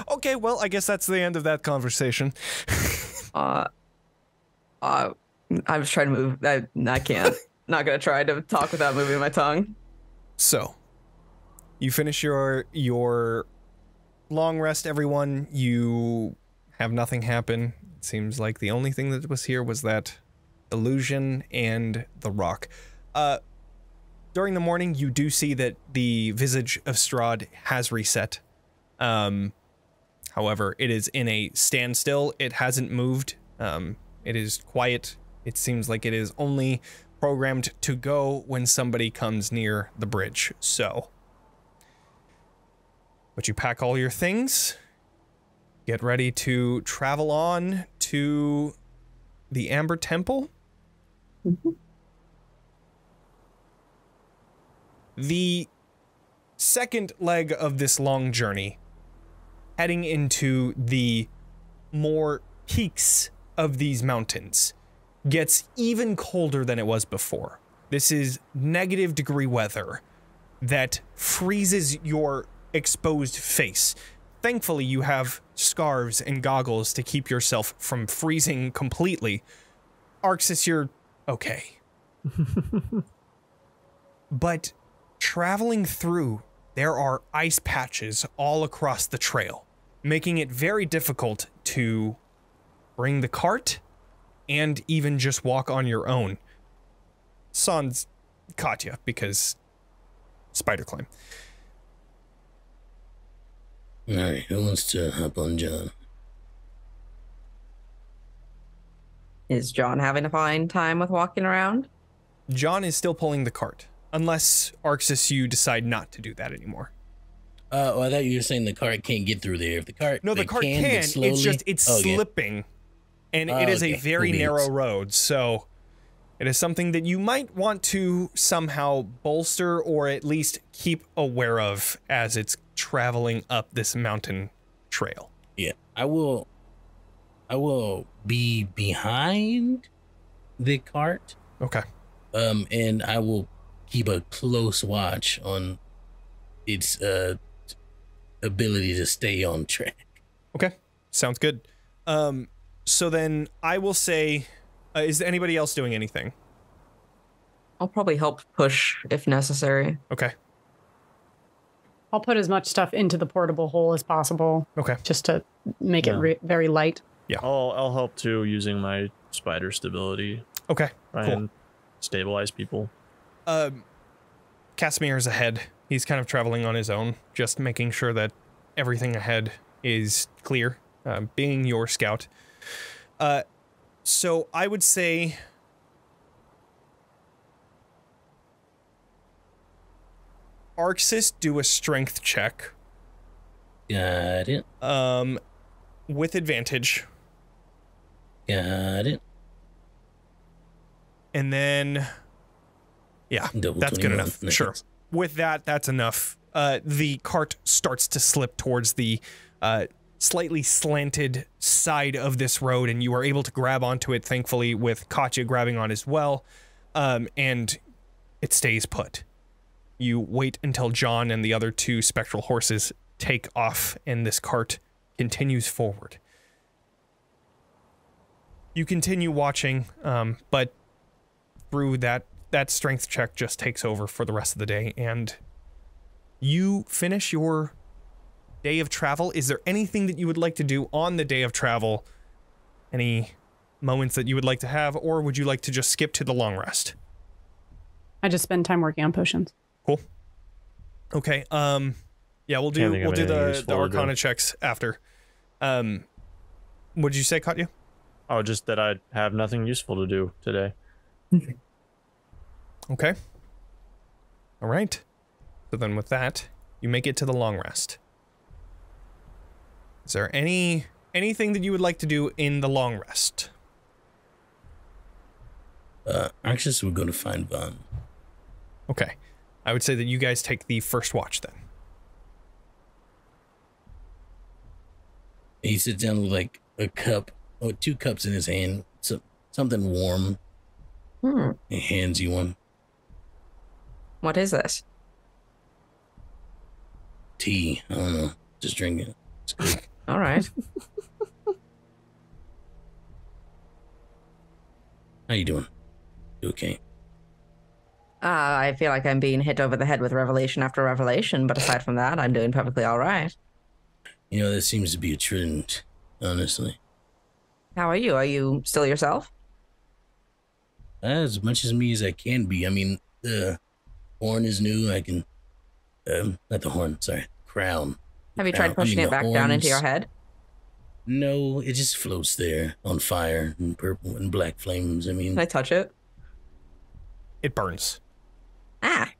Okay, well, I guess that's the end of that conversation. I was trying to move. I can't. Not gonna try to talk without moving my tongue. So, you finish your long rest, everyone. You have nothing happen. It seems like the only thing that was here was that illusion and the rock. During the morning, you do see that the visage of Strahd has reset. However, it is in a standstill. It hasn't moved. It is quiet. It seems like it is only programmed to go when somebody comes near the bridge. So, but you pack all your things, get ready to travel on to the Amber Temple. Mm-hmm. The second leg of this long journey, heading into the more peaks of these mountains, gets even colder than it was before. This is -degree weather that freezes your exposed face. Thankfully, you have scarves and goggles to keep yourself from freezing completely. Arxes, you're okay. But traveling through, there are ice patches all across the trail, making it very difficult to bring the cart and even just walk on your own. Sans Katya, because spider climb. Alright, who wants to hop on John? Is John having a fine time with walking around? John is still pulling the cart, unless Arxes, you decide not to do that anymore. Well, I thought you were saying the cart can't get through there. If the cart, no, the cart can. It's slipping, and it is a very narrow road. So it is something that you might want to somehow bolster or at least keep aware of as it's traveling up this mountain trail. Yeah, I will be behind the cart. Okay. And I will keep a close watch on its ability to stay on track. Okay, sounds good. So then I will say, is anybody else doing anything? I'll probably help push if necessary. Okay. I'll put as much stuff into the portable hole as possible. Okay. Just to make it very light. Yeah. I'll help too using my spider stability. Okay. Try and stabilize people. Casimir's ahead. He's kind of traveling on his own, just making sure that everything ahead is clear, being your scout. So I would say Arxes, do a strength check. Got it. With advantage. Got it. And then, yeah, that's good enough. Nice. Sure. With that, that's enough. The cart starts to slip towards the slightly slanted side of this road, and you are able to grab onto it, thankfully, with Katya grabbing on as well, and it stays put. You wait until John and the other two spectral horses take off, and this cart continues forward. You continue watching, but through that strength check just takes over for the rest of the day, and you finish your day of travel. Is there anything that you would like to do on the day of travel? Any moments that you would like to have, or would you like to just skip to the long rest? I just spend time working on potions. Cool. Okay. Yeah, we'll do the Arcana checks after. What'd you say, Katya? Oh, just that I have nothing useful to do today. Okay. All right. So then with that, you make it to the long rest. Is there anything that you would like to do in the long rest? Arxes would go to find Van. Okay. I would say that you guys take the first watch then. He sits down with like a cup or 2 cups in his hand, something warm. He hands you one. What is this? Tea. I don't know. Just drink it. It's good. All right. How you doing? You okay? I feel like I'm being hit over the head with revelation after revelation, but aside from that, I'm doing perfectly all right. You know, there seems to be a trend, honestly. How are you? Are you still yourself? As much as me as I can be. I mean, the horn is new. I can... not the horn, sorry. Crown. Have you tried pushing it back down into your head? No, it just floats there on fire and purple and black flames. I mean... Can I touch it? It burns. Ah.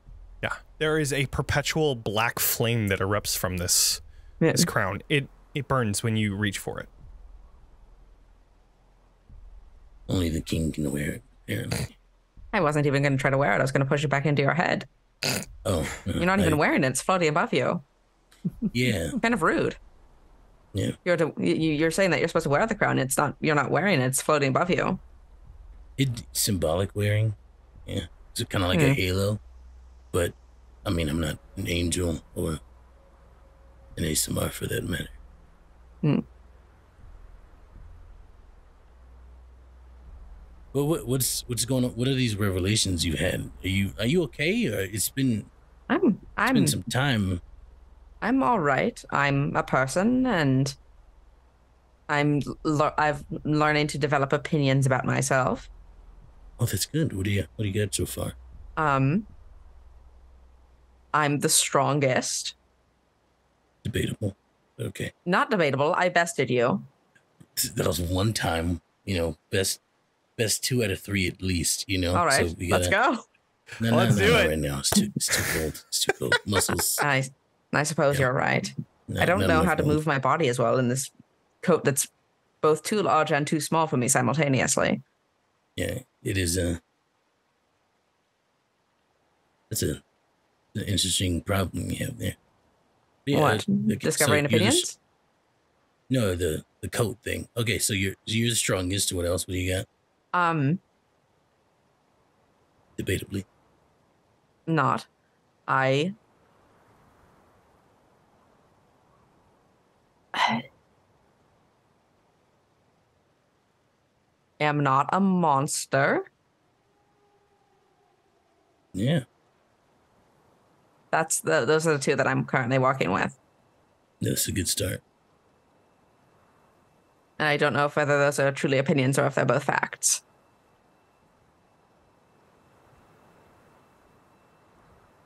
Yeah. There is a perpetual black flame that erupts from this crown. It burns when you reach for it. Only the king can wear it, apparently. I wasn't even going to try to wear it. I was going to push it back into your head. Oh. You're not even wearing it. It's floating above you. Yeah. Kind of rude. Yeah. You're saying that you're supposed to wear the crown. It's not. You're not wearing it. It's floating above you. It's symbolic wearing. Yeah. It's kind of like a halo. But, I mean, I'm not an angel or an ASMR for that matter. Well, what's going on? What are these revelations you had? Are you okay? Or it's been some time. I'm all right. I'm a person, and I've learning to develop opinions about myself. Oh, that's good. What do you got so far? I'm the strongest. Debatable. Okay. Not debatable. I bested you. That was one time, best best 2 out of 3 at least, you know. All right, so let's go. No, Let's do it. right now. It's too cold. It's too cold. Muscles. I suppose you're right. I don't not know enough how to warmth. move my body as well in this coat that's both too large and too small for me simultaneously. Yeah, it is. That's an interesting problem you have there. Yeah, What? Discovering opinions? No, the coat thing. Okay, so you're the strongest. What else? What do you got? Debatably. Not. I am not a monster. Yeah. Those are the 2 that I'm currently working with. That's a good start. And I don't know if whether those are truly opinions or if they're both facts.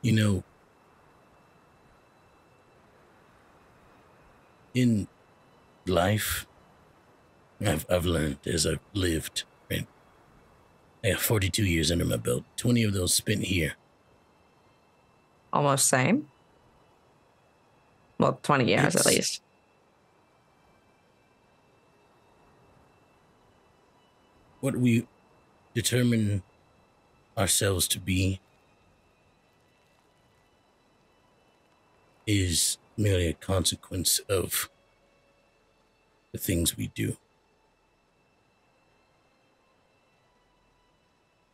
You know, in life, I've learned as I've lived, right? I got 42 years under my belt. 20 of those spent here. Almost same. Well, 20 years at least. What we determine ourselves to be is merely a consequence of the things we do.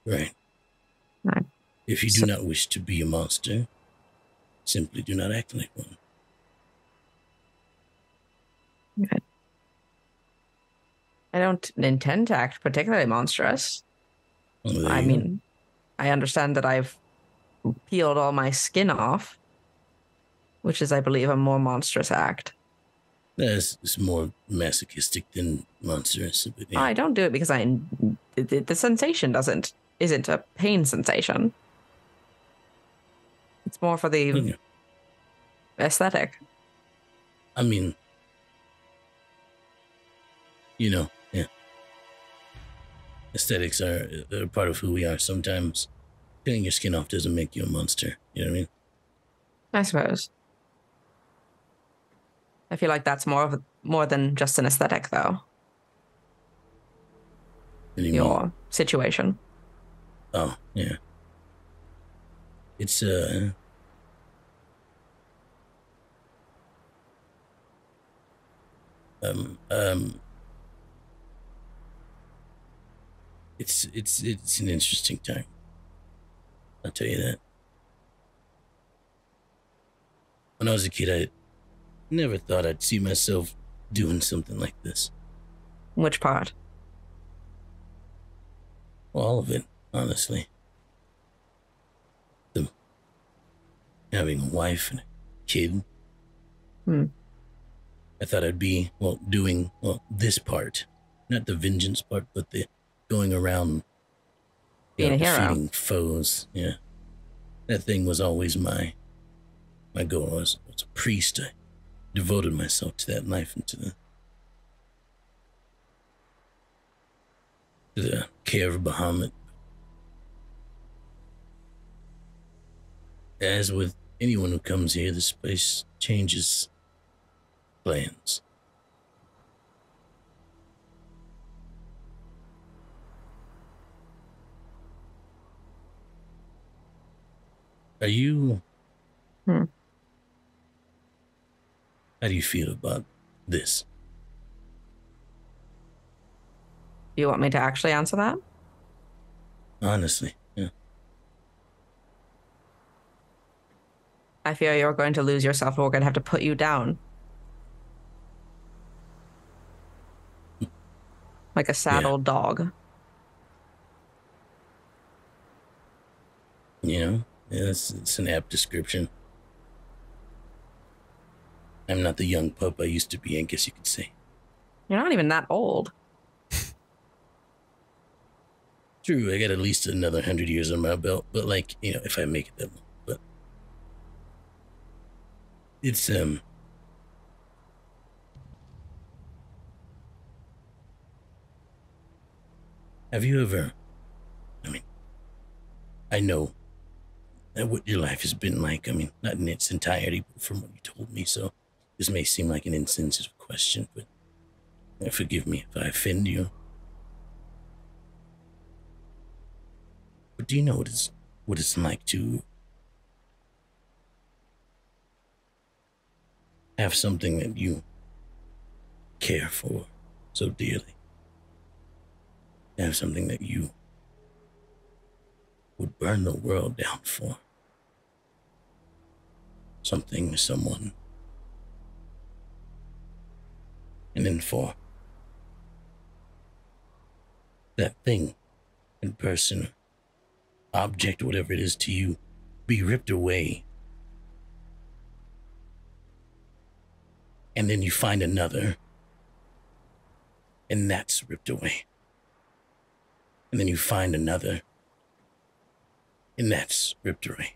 Right. Right. If you do not wish to be a monster, simply do not act like one. Okay. I don't intend to act particularly monstrous. Oh, I mean, I understand that I've peeled all my skin off, which is, I believe, a more monstrous act. It's more masochistic than monstrous. But yeah. I don't do it because the sensation isn't a pain sensation. It's more for the aesthetic. I mean, yeah. Aesthetics are a part of who we are. Sometimes peeling your skin off doesn't make you a monster. You know what I mean? I suppose. I feel like that's more than just an aesthetic, though. Your situation. Oh, yeah. It's it's an interesting time. I'll tell you that. When I was a kid, I never thought I'd see myself doing something like this. Which part? Well, all of it, honestly. Having a wife and a kid. I thought I'd be, doing this part. Not the vengeance part, but the going around being a hero. Defeating foes. Yeah. That thing was always my goal. I was a priest. I devoted myself to that life and to the care of Bahamut. As with anyone who comes here, this place changes plans. Are you... How do you feel about this? Do you want me to actually answer that? Honestly, yeah. I fear you're going to lose yourself and we're going to have to put you down. Like a saddled dog. You know, it's an apt description. I'm not the young pup I used to be, I guess you could say. You're not even that old. True, I got at least another 100 years on my belt, but if I make it that long. But it's have you ever, I mean, I know what your life has been like. I mean, not in its entirety, but from what you told me, so this may seem like an insensitive question, but forgive me if I offend you. But do you know what it's like to have something that you care for so dearly? Have something that you would burn the world down for. Something, someone. And then for that thing, in person, object, whatever it is to you, be ripped away. And then you find another, and that's ripped away. And then you find another, and that's ripped away.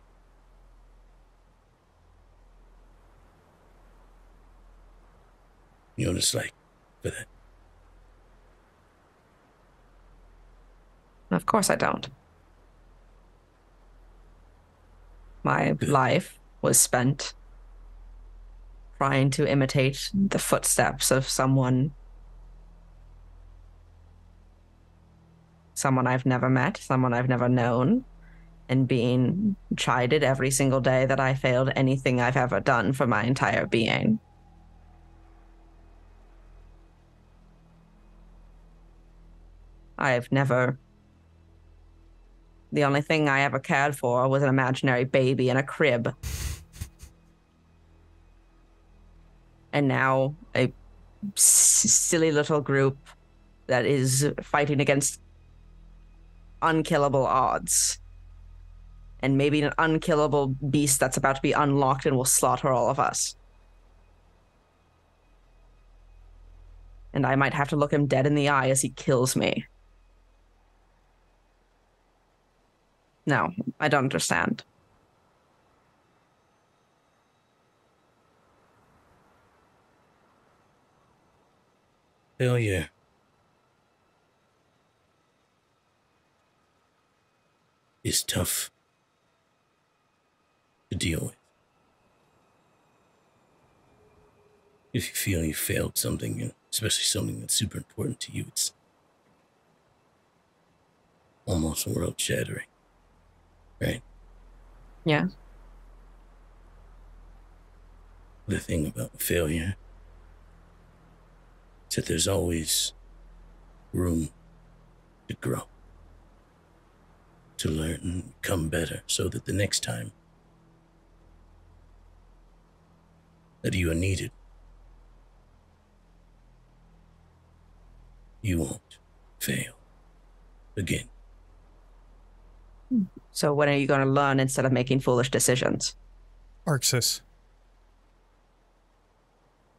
You know what it's like for that? Of course I don't. My life was spent trying to imitate the footsteps of someone I've never met, someone I've never known, and being chided every single day that I failed anything I've ever done for my entire being. The only thing I ever cared for was an imaginary baby in a crib. And now a silly little group that is fighting against unkillable odds. And maybe an unkillable beast that's about to be unlocked and will slaughter all of us. And I might have to look him dead in the eye as he kills me. No, I don't understand. Failure is tough to deal with. If you feel you failed something, especially something that's super important to you, it's almost world-shattering, right? Yeah. The thing about failure is that there's always room to grow, to learn and become better, so that the next time that you are needed, you won't fail again. So when are you going to learn instead of making foolish decisions? Arxes.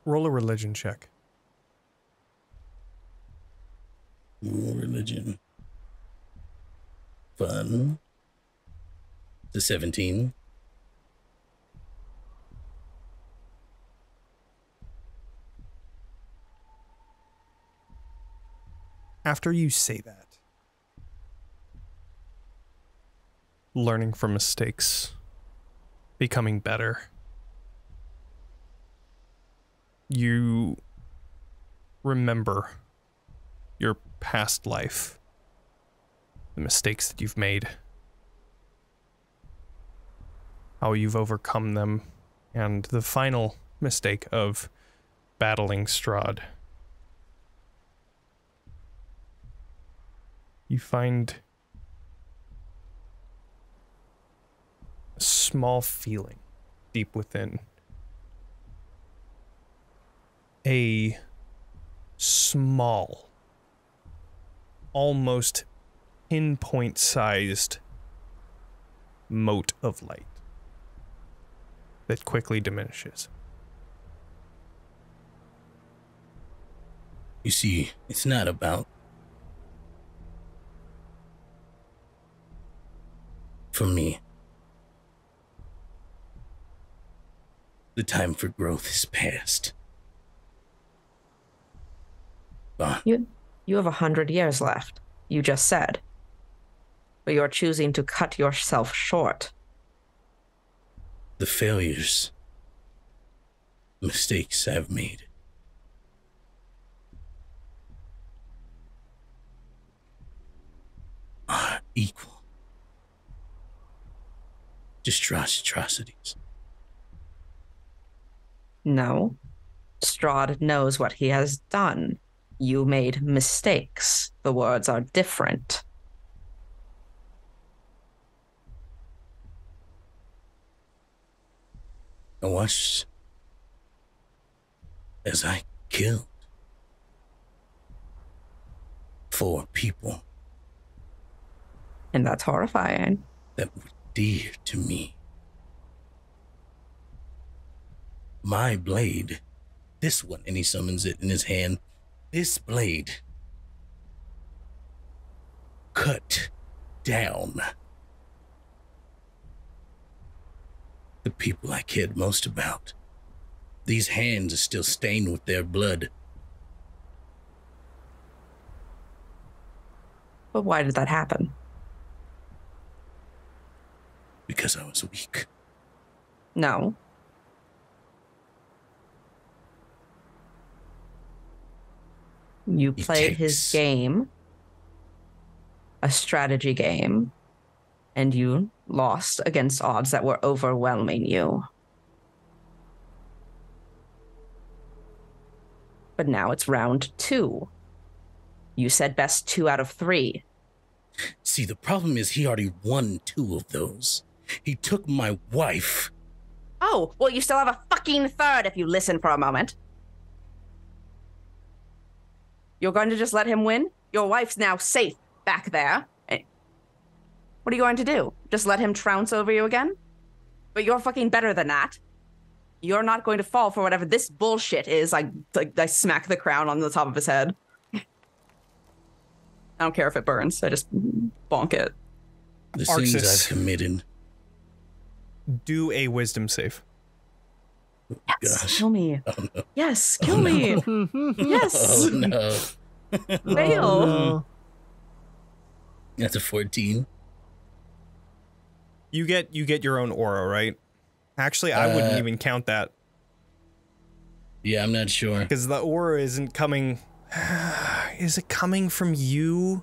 Roll a religion check. Religion. Fun. The 17. After you say that, learning from mistakes, becoming better, you remember your past life, the mistakes that you've made, how you've overcome them, and the final mistake of battling Strahd. You find a small feeling deep within. A small, almost pinpoint-sized mote of light that quickly diminishes. You see, it's not about, for me, the time for growth is past. Gone. You have 100 years left. you just said. But you're choosing to cut yourself short. The failures, mistakes I've made, are equal. Just atrocities. No. Strahd knows what he has done. You made mistakes. The words are different. I watched as I killed 4 people. And that's horrifying. That were dear to me. My blade, this one, and he summons it in his hand, this blade cut down the people I cared most about. These hands are still stained with their blood. But why did that happen? Because I was weak. No. You played his game, a strategy game, and you lost against odds that were overwhelming you. But now it's round 2. You said best 2 out of 3. See, the problem is he already won 2 of those. He took my wife. Oh, well, you still have a fucking third if you listen for a moment. You're going to just let him win? Your wife's now safe back there. What are you going to do? Just let him trounce over you again? But you're fucking better than that. You're not going to fall for whatever this bullshit is. I smack the crown on the top of his head. I don't care if it burns. I just bonk it. The sins Arxes, I've committed. do a wisdom save. Yes, Gosh. kill me. Oh, no. Yes, kill me. Yes. Oh, no. Fail. Oh, That's a 14. You get your own aura, right? Actually, I wouldn't even count that Yeah, I'm not sure. because the aura isn't coming. Is it coming from you?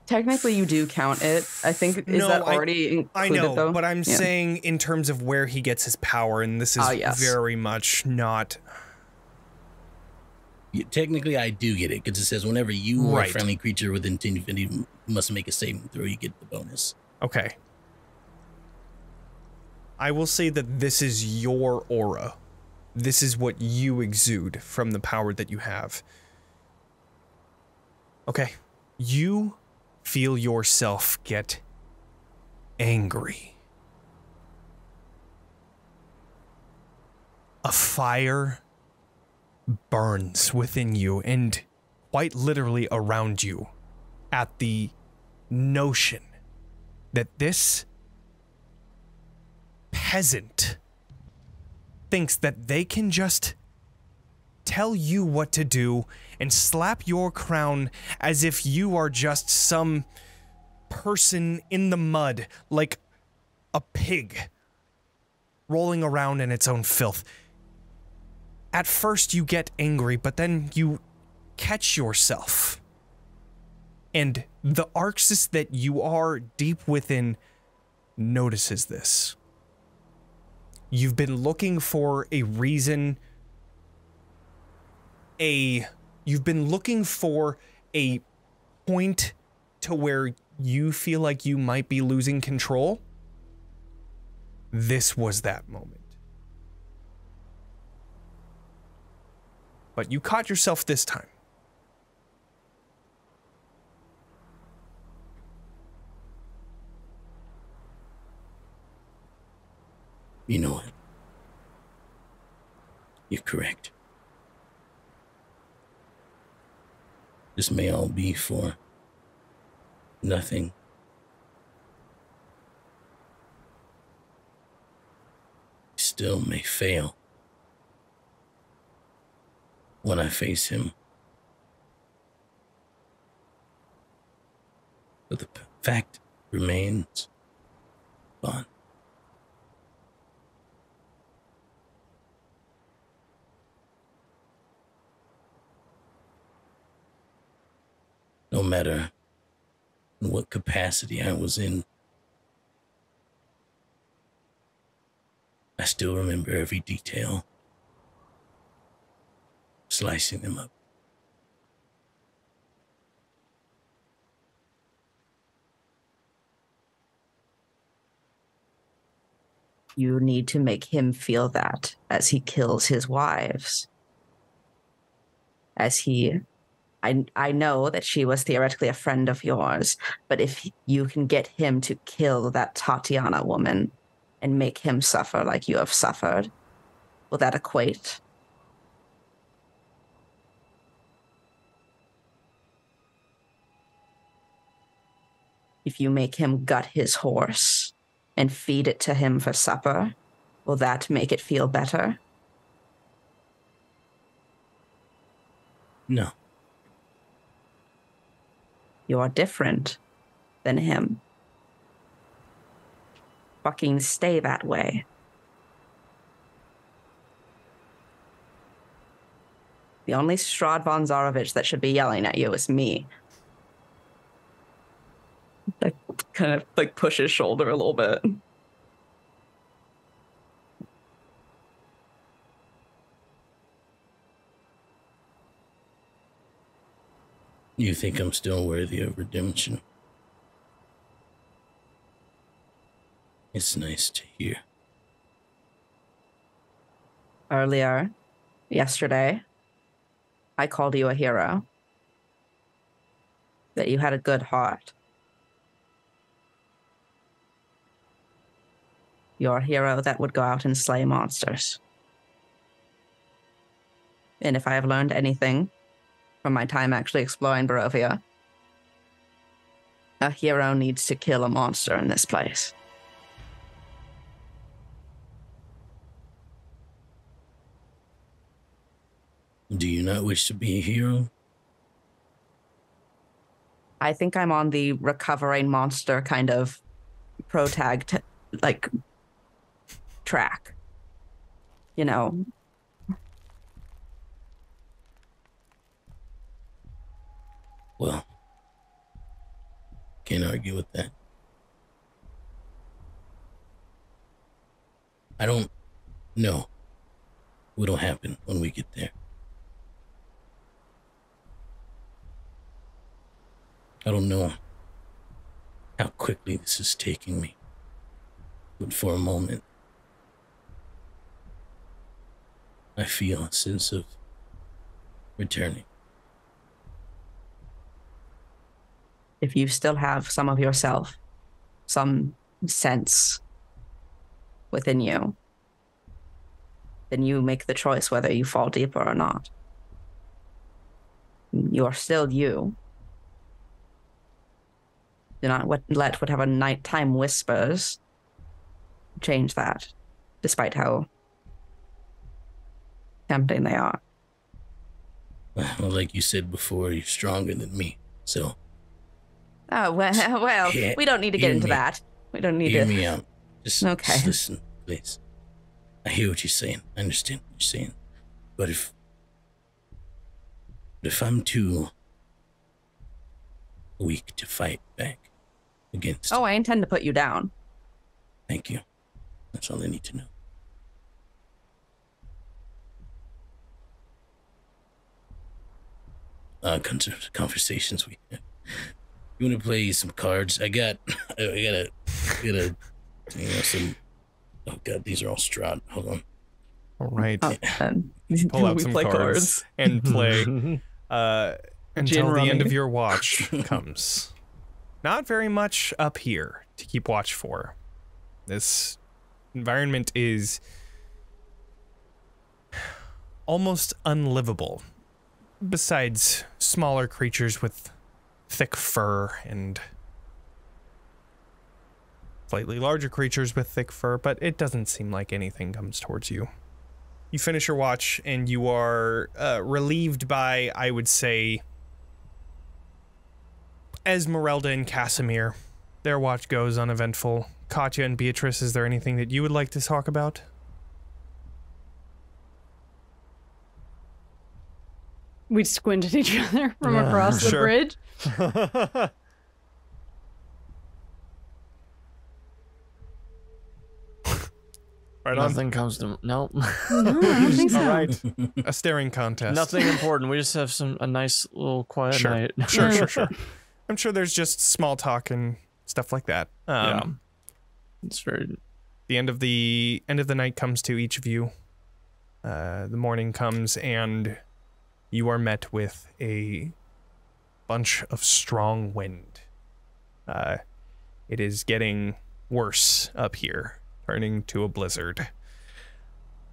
Technically, you do count it. I think, is No, that already included, I know, though? but I'm Yeah. saying in terms of where he gets his power, and this is Yes. very much not. Yeah, technically, I do get it because it says whenever you or a Right. friendly creature within 10 feet you must make a saving throw, you get the bonus. Okay. I will say that this is your aura. This is what you exude from the power that you have. Okay. You feel yourself get angry. A fire burns within you and quite literally around you at the notion that this peasant thinks that they can just tell you what to do and slap your crown as if you are just some person in the mud, like a pig rolling around in its own filth. At first you get angry, but then you catch yourself. And the Arxes that you are deep within notices this. You've been looking for a reason, you've been looking for a point to where you feel like you might be losing control. This was that moment. But you caught yourself this time. You know what? You're correct. This may all be for nothing. Still may fail when I face him. But the fact remains, Vaughn. No matter in what capacity I was in, I still remember every detail. Slicing them up. You need to make him feel that as he kills his wives. As he... I know that she was theoretically a friend of yours, but if you can get him to kill that Tatiana woman and make him suffer like you have suffered, will that equate? If you make him gut his horse and feed it to him for supper, will that make it feel better? No. You are different than him. Fucking stay that way. The only Strahd von Zarovich that should be yelling at you is me. I kind of like push his shoulder a little bit. You think I'm still worthy of redemption? It's nice to hear. Earlier, yesterday, I called you a hero. That you had a good heart. You're a hero that would go out and slay monsters. And if I have learned anything from my time actually exploring Barovia, a hero needs to kill a monster in this place. Do you not wish to be a hero? I think I'm on the recovering monster kind of track. You know. Well, can't argue with that. I don't know what'll happen when we get there. I don't know how quickly this is taking me, but for a moment, I feel a sense of returning. If you still have some of yourself, some sense within you, then you make the choice whether you fall deeper or not. You are still you. Do not let whatever nighttime whispers change that, despite how tempting they are. Well, like you said before, you're stronger than me, so... Oh, well, we don't need to get into that. We don't need to... Hear me out. Just listen, please. I hear what you're saying. I understand what you're saying. But if I'm too weak to fight back against... Oh, I intend to put you down. Thank you. That's all I need to know. Conversations we have. You want to play some cards? I got some. Oh god, these are all Strahd. Hold on. All right. Pull out some cards and play until the end of your watch comes. Not very much up here to keep watch for. This environment is almost unlivable. Besides smaller creatures with thick fur and slightly larger creatures with thick fur, but it doesn't seem like anything comes towards you. You finish your watch and you are relieved by, I would say, Esmeralda and Casimir, their watch goes uneventful. Katya and Beatrice, is there anything that you would like to talk about? We squint at each other from across the bridge. Right Nothing comes to no. No, I don't think so. All right, a staring contest. Nothing important. We just have a nice little quiet night. Sure. I'm sure there's just small talk and stuff like that. Yeah, it's very. The end of the night comes to each of you. The morning comes and you are met with a bunch of strong wind. It is getting worse up here, turning to a blizzard.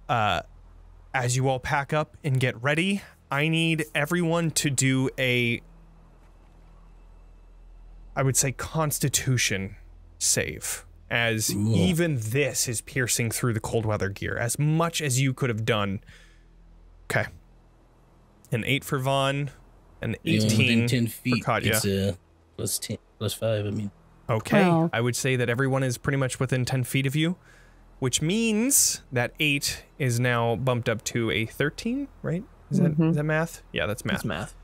As you all pack up and get ready, I need everyone to do I would say, Constitution save, as even this is piercing through the cold weather gear, as much as you could have done. Okay. An 8 for Vaughn, an 18 10 feet, for Katya. It's plus 10, plus 5, I mean. Okay, Wow. I would say that everyone is pretty much within 10 feet of you, which means that 8 is now bumped up to a 13, right? Is that math? Yeah, that's math. That's math.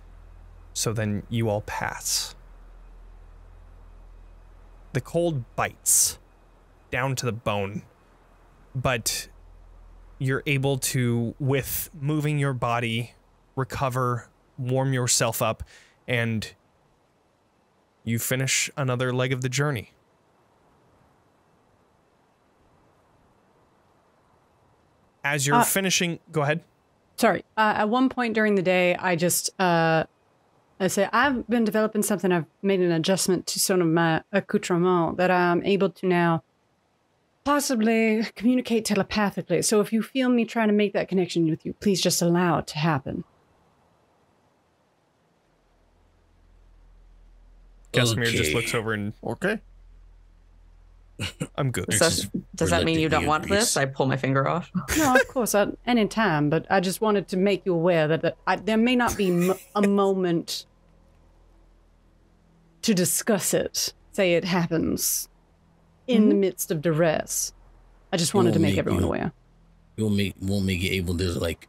So then you all pass. The cold bites down to the bone, but you're able to, with moving your body, recover, warm yourself up, and you finish another leg of the journey. As you're finishing, go ahead. Sorry. At one point during the day, I just, I say, I've been developing something. I've made an adjustment to some of my accoutrements that I'm able to now possibly communicate telepathically. So if you feel me trying to make that connection with you, please just allow it to happen. Casimir just looks over and, Okay. I'm good. Does that mean you don't want this? I pull my finger off. No, of course, at any time. But I just wanted to make you aware that there may not be a moment to discuss it. Say it happens in the midst of duress. I just wanted to make everyone aware. It won't make you able to, like,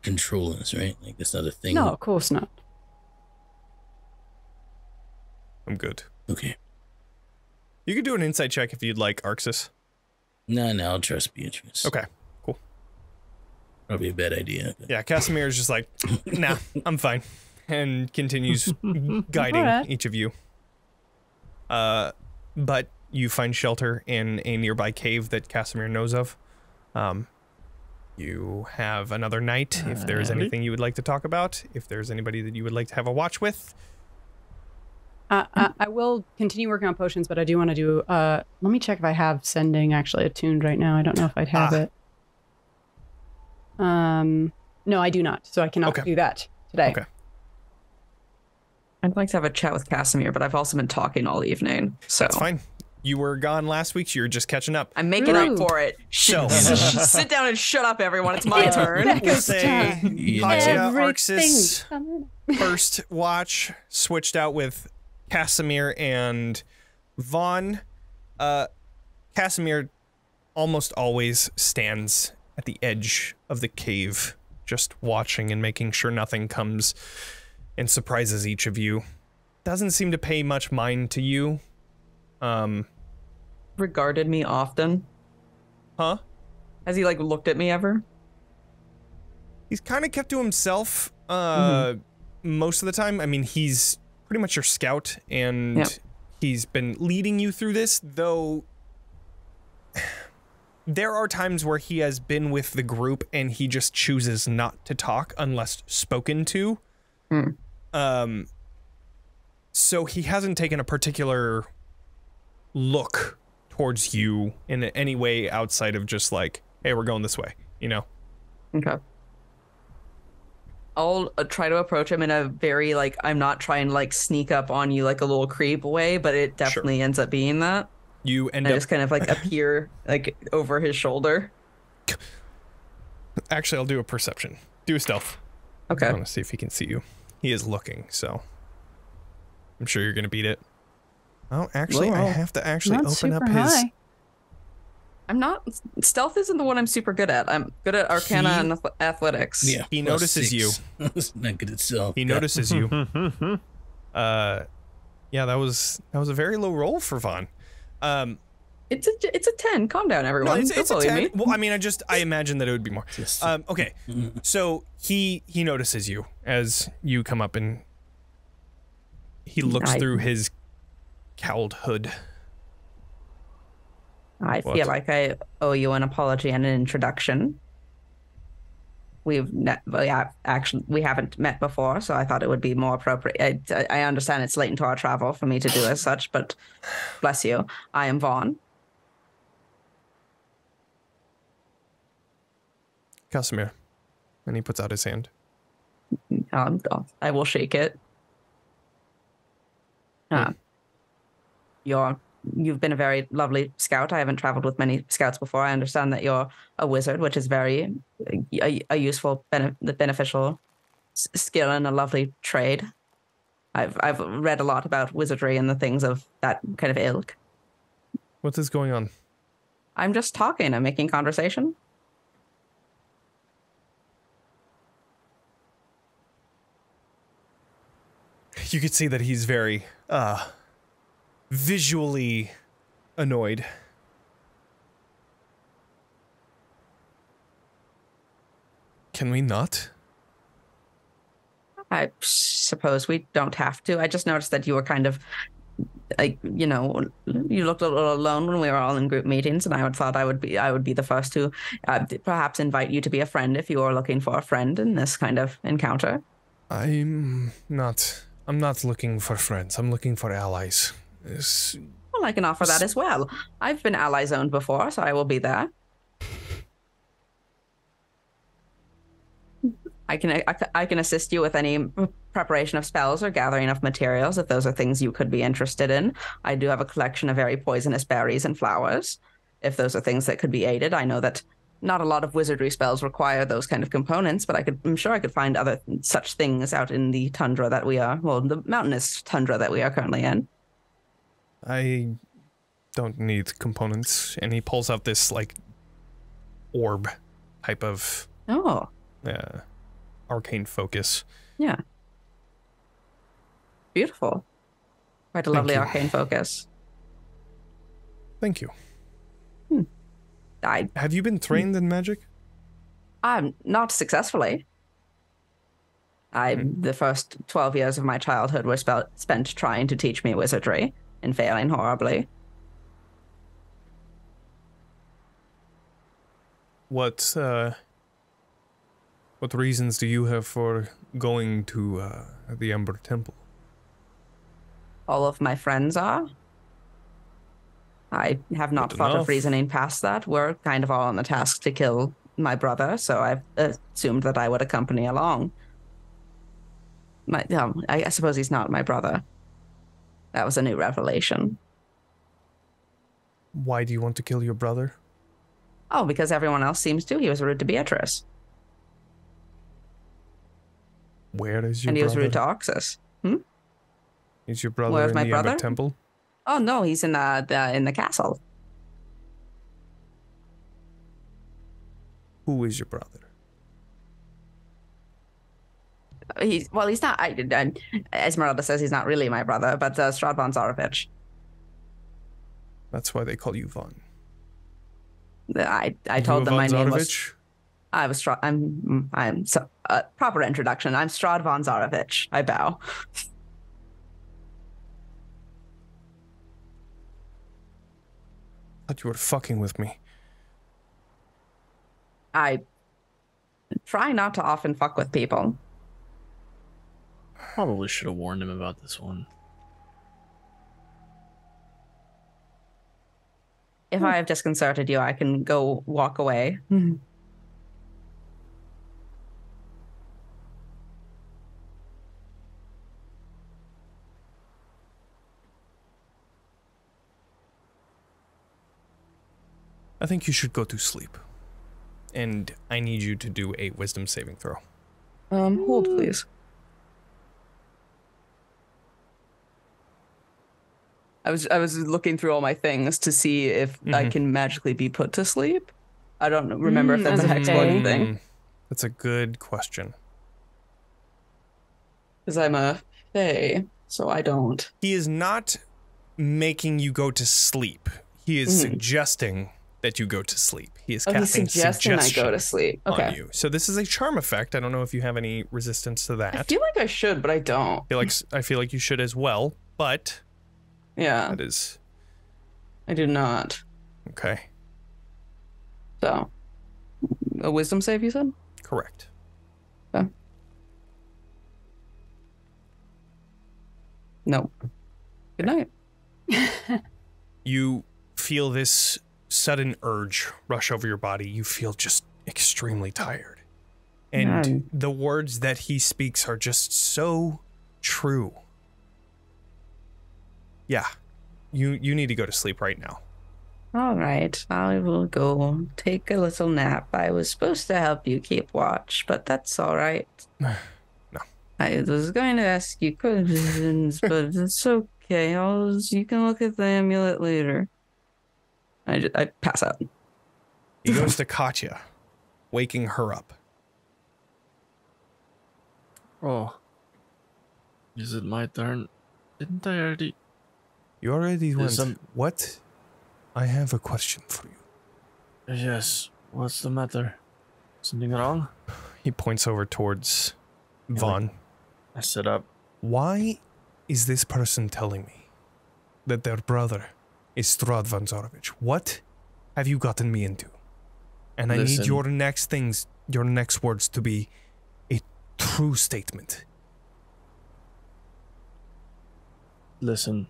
control us, right? Like, that's not a thing. No, of course not. I'm good. Okay. You could do an insight check if you'd like, Arxes. No, I'll trust Beatrice. Okay, cool. Probably a bad idea. Yeah, Casimir is just like, nah, I'm fine. And continues guiding each of you. But you find shelter in a nearby cave that Casimir knows of. You have another night if there's anything you would like to talk about. If there's anybody that you would like to have a watch with. I will continue working on potions, but I do want to do, let me check if I have sending actually attuned right now. I don't know if I'd have it. No, I do not. So I cannot do that today. Okay. I'd like to have a chat with Casimir, but I've also been talking all evening. So that's fine. You were gone last week, so you're just catching up. I'm making up for it. So sit down and shut up, everyone. It's my turn. We'll say Katya, Arxes, first watch, switched out with Casimir and Vaughn. Casimir almost always stands at the edge of the cave, just watching and making sure nothing comes and surprises each of you. Doesn't seem to pay much mind to you. Regarded me often. Huh? Has he, like, looked at me ever? He's kind of kept to himself most of the time. I mean, he's pretty much your scout, and he's been leading you through this, though there are times where he has been with the group and he just chooses not to talk unless spoken to. So he hasn't taken a particular look towards you in any way outside of just like, hey, we're going this way, you know? Okay. I'll try to approach him in a very, like, I'm not trying to, like, sneak up on you like a little creep way, but it definitely ends up being that. You end up just kind of, like, appear, like, over his shoulder. Actually, I'll do a perception. Do a stealth. Okay. I want to see if he can see you. He is looking, so. I'm sure you're gonna beat it. Oh, actually, Well, I have to actually Not open up super his. high. I'm not. Stealth isn't the one I'm super good at. I'm good at Arcana and Athletics. Yeah, He plus notices 6. you. It's not good itself. He notices you. Yeah, that was a very low roll for Vaughn. It's a 10. Calm down, everyone. No, it's Don't a bully 10. me. Well, I mean, I imagine that it would be more. Okay, so he notices you as you come up, and he looks through his cowled hood. I feel like I owe you an apology and an introduction. We haven't met before, so I thought it would be more appropriate. I understand it's late into our travel for me to do as such, but bless you. I am Vaughn. Casimir. And he puts out his hand. I will shake it. You've been a very lovely scout. I haven't traveled with many scouts before. I understand that you're a wizard, which is very a useful, beneficial skill and a lovely trade. I've read a lot about wizardry and the things of that kind of ilk. What is going on? I'm just talking. I'm making conversation. You could see that he's very visually annoyed. Can we not? I suppose we don't have to. I just noticed that you were kind of, like, you looked a little alone when we were all in group meetings, and I thought I would be the first to perhaps invite you to be a friend if you are looking for a friend in this kind of encounter. I'm not looking for friends. I'm looking for allies. Well, I can offer that as well. I've been ally zoned before, so I will be there. I can assist you with any preparation of spells or gathering of materials if those are things you could be interested in. I do have a collection of very poisonous berries and flowers. If those are things that could be aided, I know that not a lot of wizardry spells require those kind of components, but I'm sure I could find other such things out in the tundra that we are, well, the mountainous tundra that we are currently in. I don't need components. And he pulls out this, like, orb type of arcane focus. Yeah. Beautiful. Quite a lovely arcane focus. Thank you. Have you been trained in magic? Not successfully. The first 12 years of my childhood were spent trying to teach me wizardry and failing horribly. What reasons do you have for going to the Ember Temple? All of my friends are. I have not thought of reasoning past that. We're kind of all on the task to kill my brother, so I've assumed that I would accompany along. I suppose he's not my brother. That was a new revelation. Why do you want to kill your brother? Oh, because everyone else seems to. He was rude to Beatrice. Where is your brother? And he was rude to Arxes. Is your brother in the Ember Temple? Oh no, he's in the castle. Who is your brother? He's not. Esmeralda says he's not really my brother, but Stradvan Zarovich. That's why they call you Vaughn. I told them my name was. I was proper introduction. I'm Stradvan Zarovich. I bow. I thought you were fucking with me. I try not to often fuck with people. Probably should have warned him about this one. If I have disconcerted you, I can go walk away. I think you should go to sleep. And I need you to do a wisdom saving throw. Hold please. I was looking through all my things to see if I can magically be put to sleep. I don't remember if that's a hexblood thing. That's a good question. Because I'm a fae, so I don't. He is not making you go to sleep. He is suggesting that you go to sleep. He is casting suggesting I go to sleep. Okay. On you. So this is a charm effect. I don't know if you have any resistance to that. I feel like I should, but I don't. I feel like you should as well, but yeah, that is. I do not. Okay. So, a wisdom save, you said? Correct. Okay. No. Good night. You feel this sudden urge rush over your body. You feel just extremely tired. And the words that he speaks are just so true. Yeah. You need to go to sleep right now. All right. I will go take a little nap. I was supposed to help you keep watch, but that's all right. No. I was going to ask you questions, but it's okay. You can look at the amulet later. I pass out. He goes to Katya, waking her up. Oh. Is it my turn? Didn't I already? You already went. What? I have a question for you. Yes. What's the matter? Something wrong? He points over towards Vaughn. I sit up. Why is this person telling me that their brother is Strahd von Zarovich? What have you gotten me into? And I need your next words to be a true statement. Listen,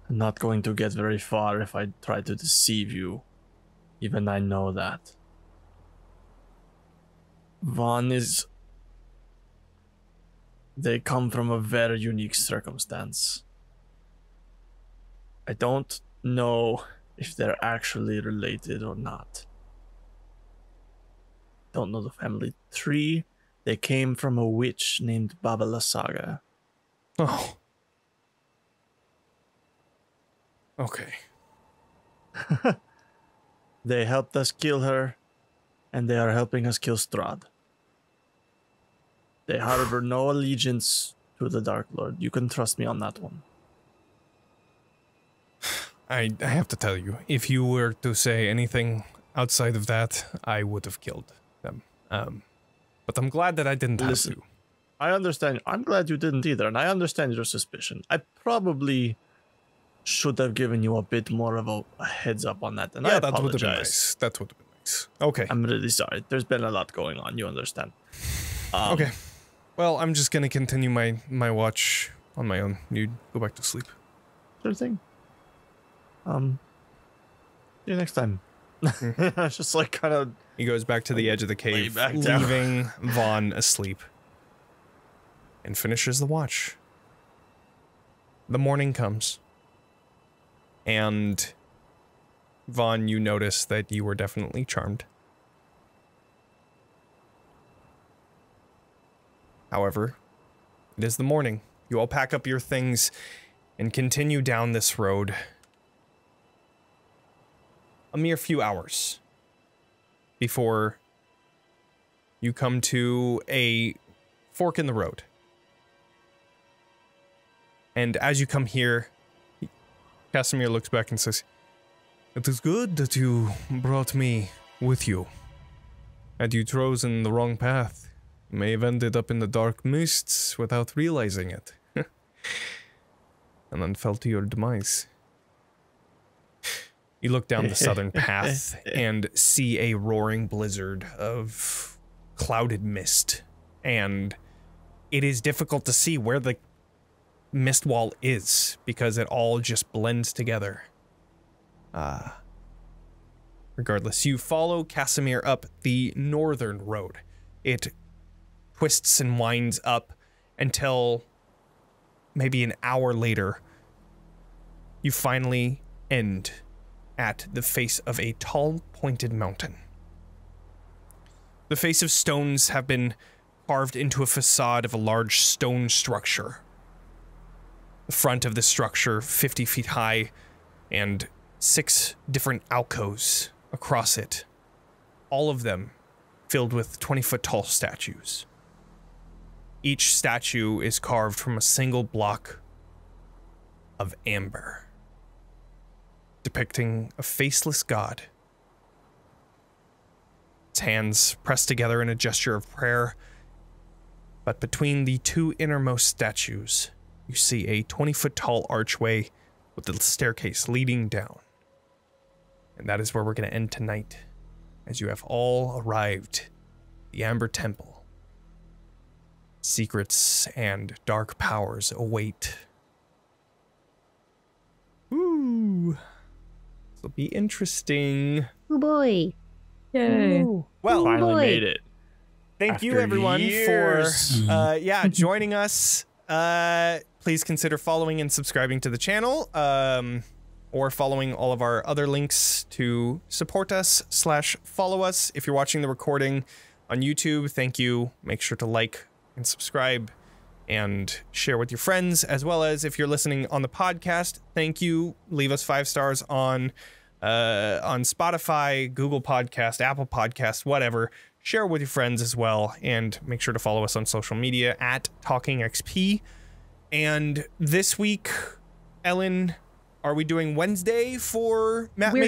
I'm not going to get very far if I try to deceive you. Even I know that. Vaughn is... They come from a very unique circumstance. I don't know if they're actually related or not. Don't know the family tree. They came from a witch named Baba Lysaga. Oh. Okay. They helped us kill her, and they are helping us kill Strahd. They harbor no allegiance to the Dark Lord. You can trust me on that one. I have to tell you, if you were to say anything outside of that, I would have killed them. But I'm glad that I didn't have to. I understand. I'm glad you didn't either, and I understand your suspicion. I probably should have given you a bit more of a heads up on that, and I apologize. That would have been nice. That would have been nice. Okay. I'm really sorry. There's been a lot going on. You understand. Okay. Well, I'm just gonna continue my watch on my own. You go back to sleep. Sure thing. See you next time. Just like kind of. He goes back to the edge of the cave, leaving Vaughn asleep, and finishes the watch. The morning comes, and Vaughn, you notice that you were definitely charmed. However, it is the morning. You all pack up your things and continue down this road. A mere few hours before you come to a fork in the road. And as you come here, Casimir looks back and says, "It is good that you brought me with you. Had you chosen the wrong path, you may have ended up in the dark mists without realizing it. And then fell to your demise." You look down the southern path and see a roaring blizzard of clouded mist. And it is difficult to see where the mist wall is because it all just blends together. Regardless, you follow Casimir up the northern road. It twists and winds up until maybe an hour later, you finally end at the face of a tall, pointed mountain. The face of stones have been carved into a facade of a large stone structure. front of the structure, 50 feet high, and 6 different alcoves across it. All of them filled with 20-foot-tall statues. Each statue is carved from a single block of amber, depicting a faceless god. Its hands pressed together in a gesture of prayer, but between the 2 innermost statues, you see a 20-foot-tall archway with a staircase leading down. And that is where we're going to end tonight, as you have all arrived at the Amber Temple. Secrets and dark powers await. Ooh. This will be interesting. Oh boy. Yay. Ooh. Well, Finally made it. Thank After you everyone years. for joining us. Please consider following and subscribing to the channel, or following all of our other links to support us / follow us. If you're watching the recording on YouTube, thank you. Make sure to like and subscribe and share with your friends, as well as if you're listening on the podcast, thank you. Leave us 5 stars on Spotify, Google Podcast, Apple Podcast, whatever. Share with your friends as well, and make sure to follow us on social media at TalkingXP. And this week, Ellen, are we doing Wednesday for Matt Maven?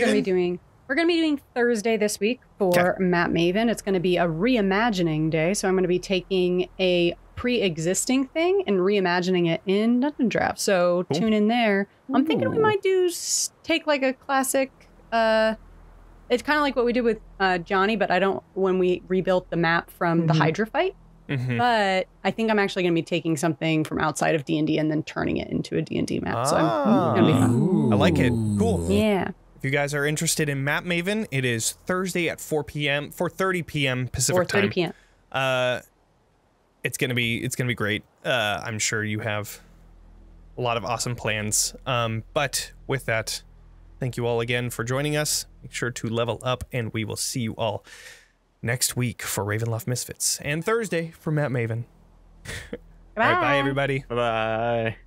We're going to be doing Thursday this week for Matt Maven. It's going to be a reimagining day, so I'm going to be taking a pre-existing thing and reimagining it in Dungeon Draft. So tune in there. I'm thinking we might take like a classic. It's kind of like what we did with Jonny, but when we rebuilt the map from the Hydra fight. But I think I'm actually going to be taking something from outside of D&D and then turning it into a D&D map. So I'm going to be fun. I like it. Cool. Yeah. If you guys are interested in Map Maven, it is Thursday at 4:30 p.m. Pacific time. 4:30 p.m. It's gonna be great. I'm sure you have a lot of awesome plans. But with that, thank you all again for joining us. Make sure to level up, and we will see you all next week for Ravenloft Misfits, and Thursday for Matt Maven. All right, bye everybody. Bye-bye.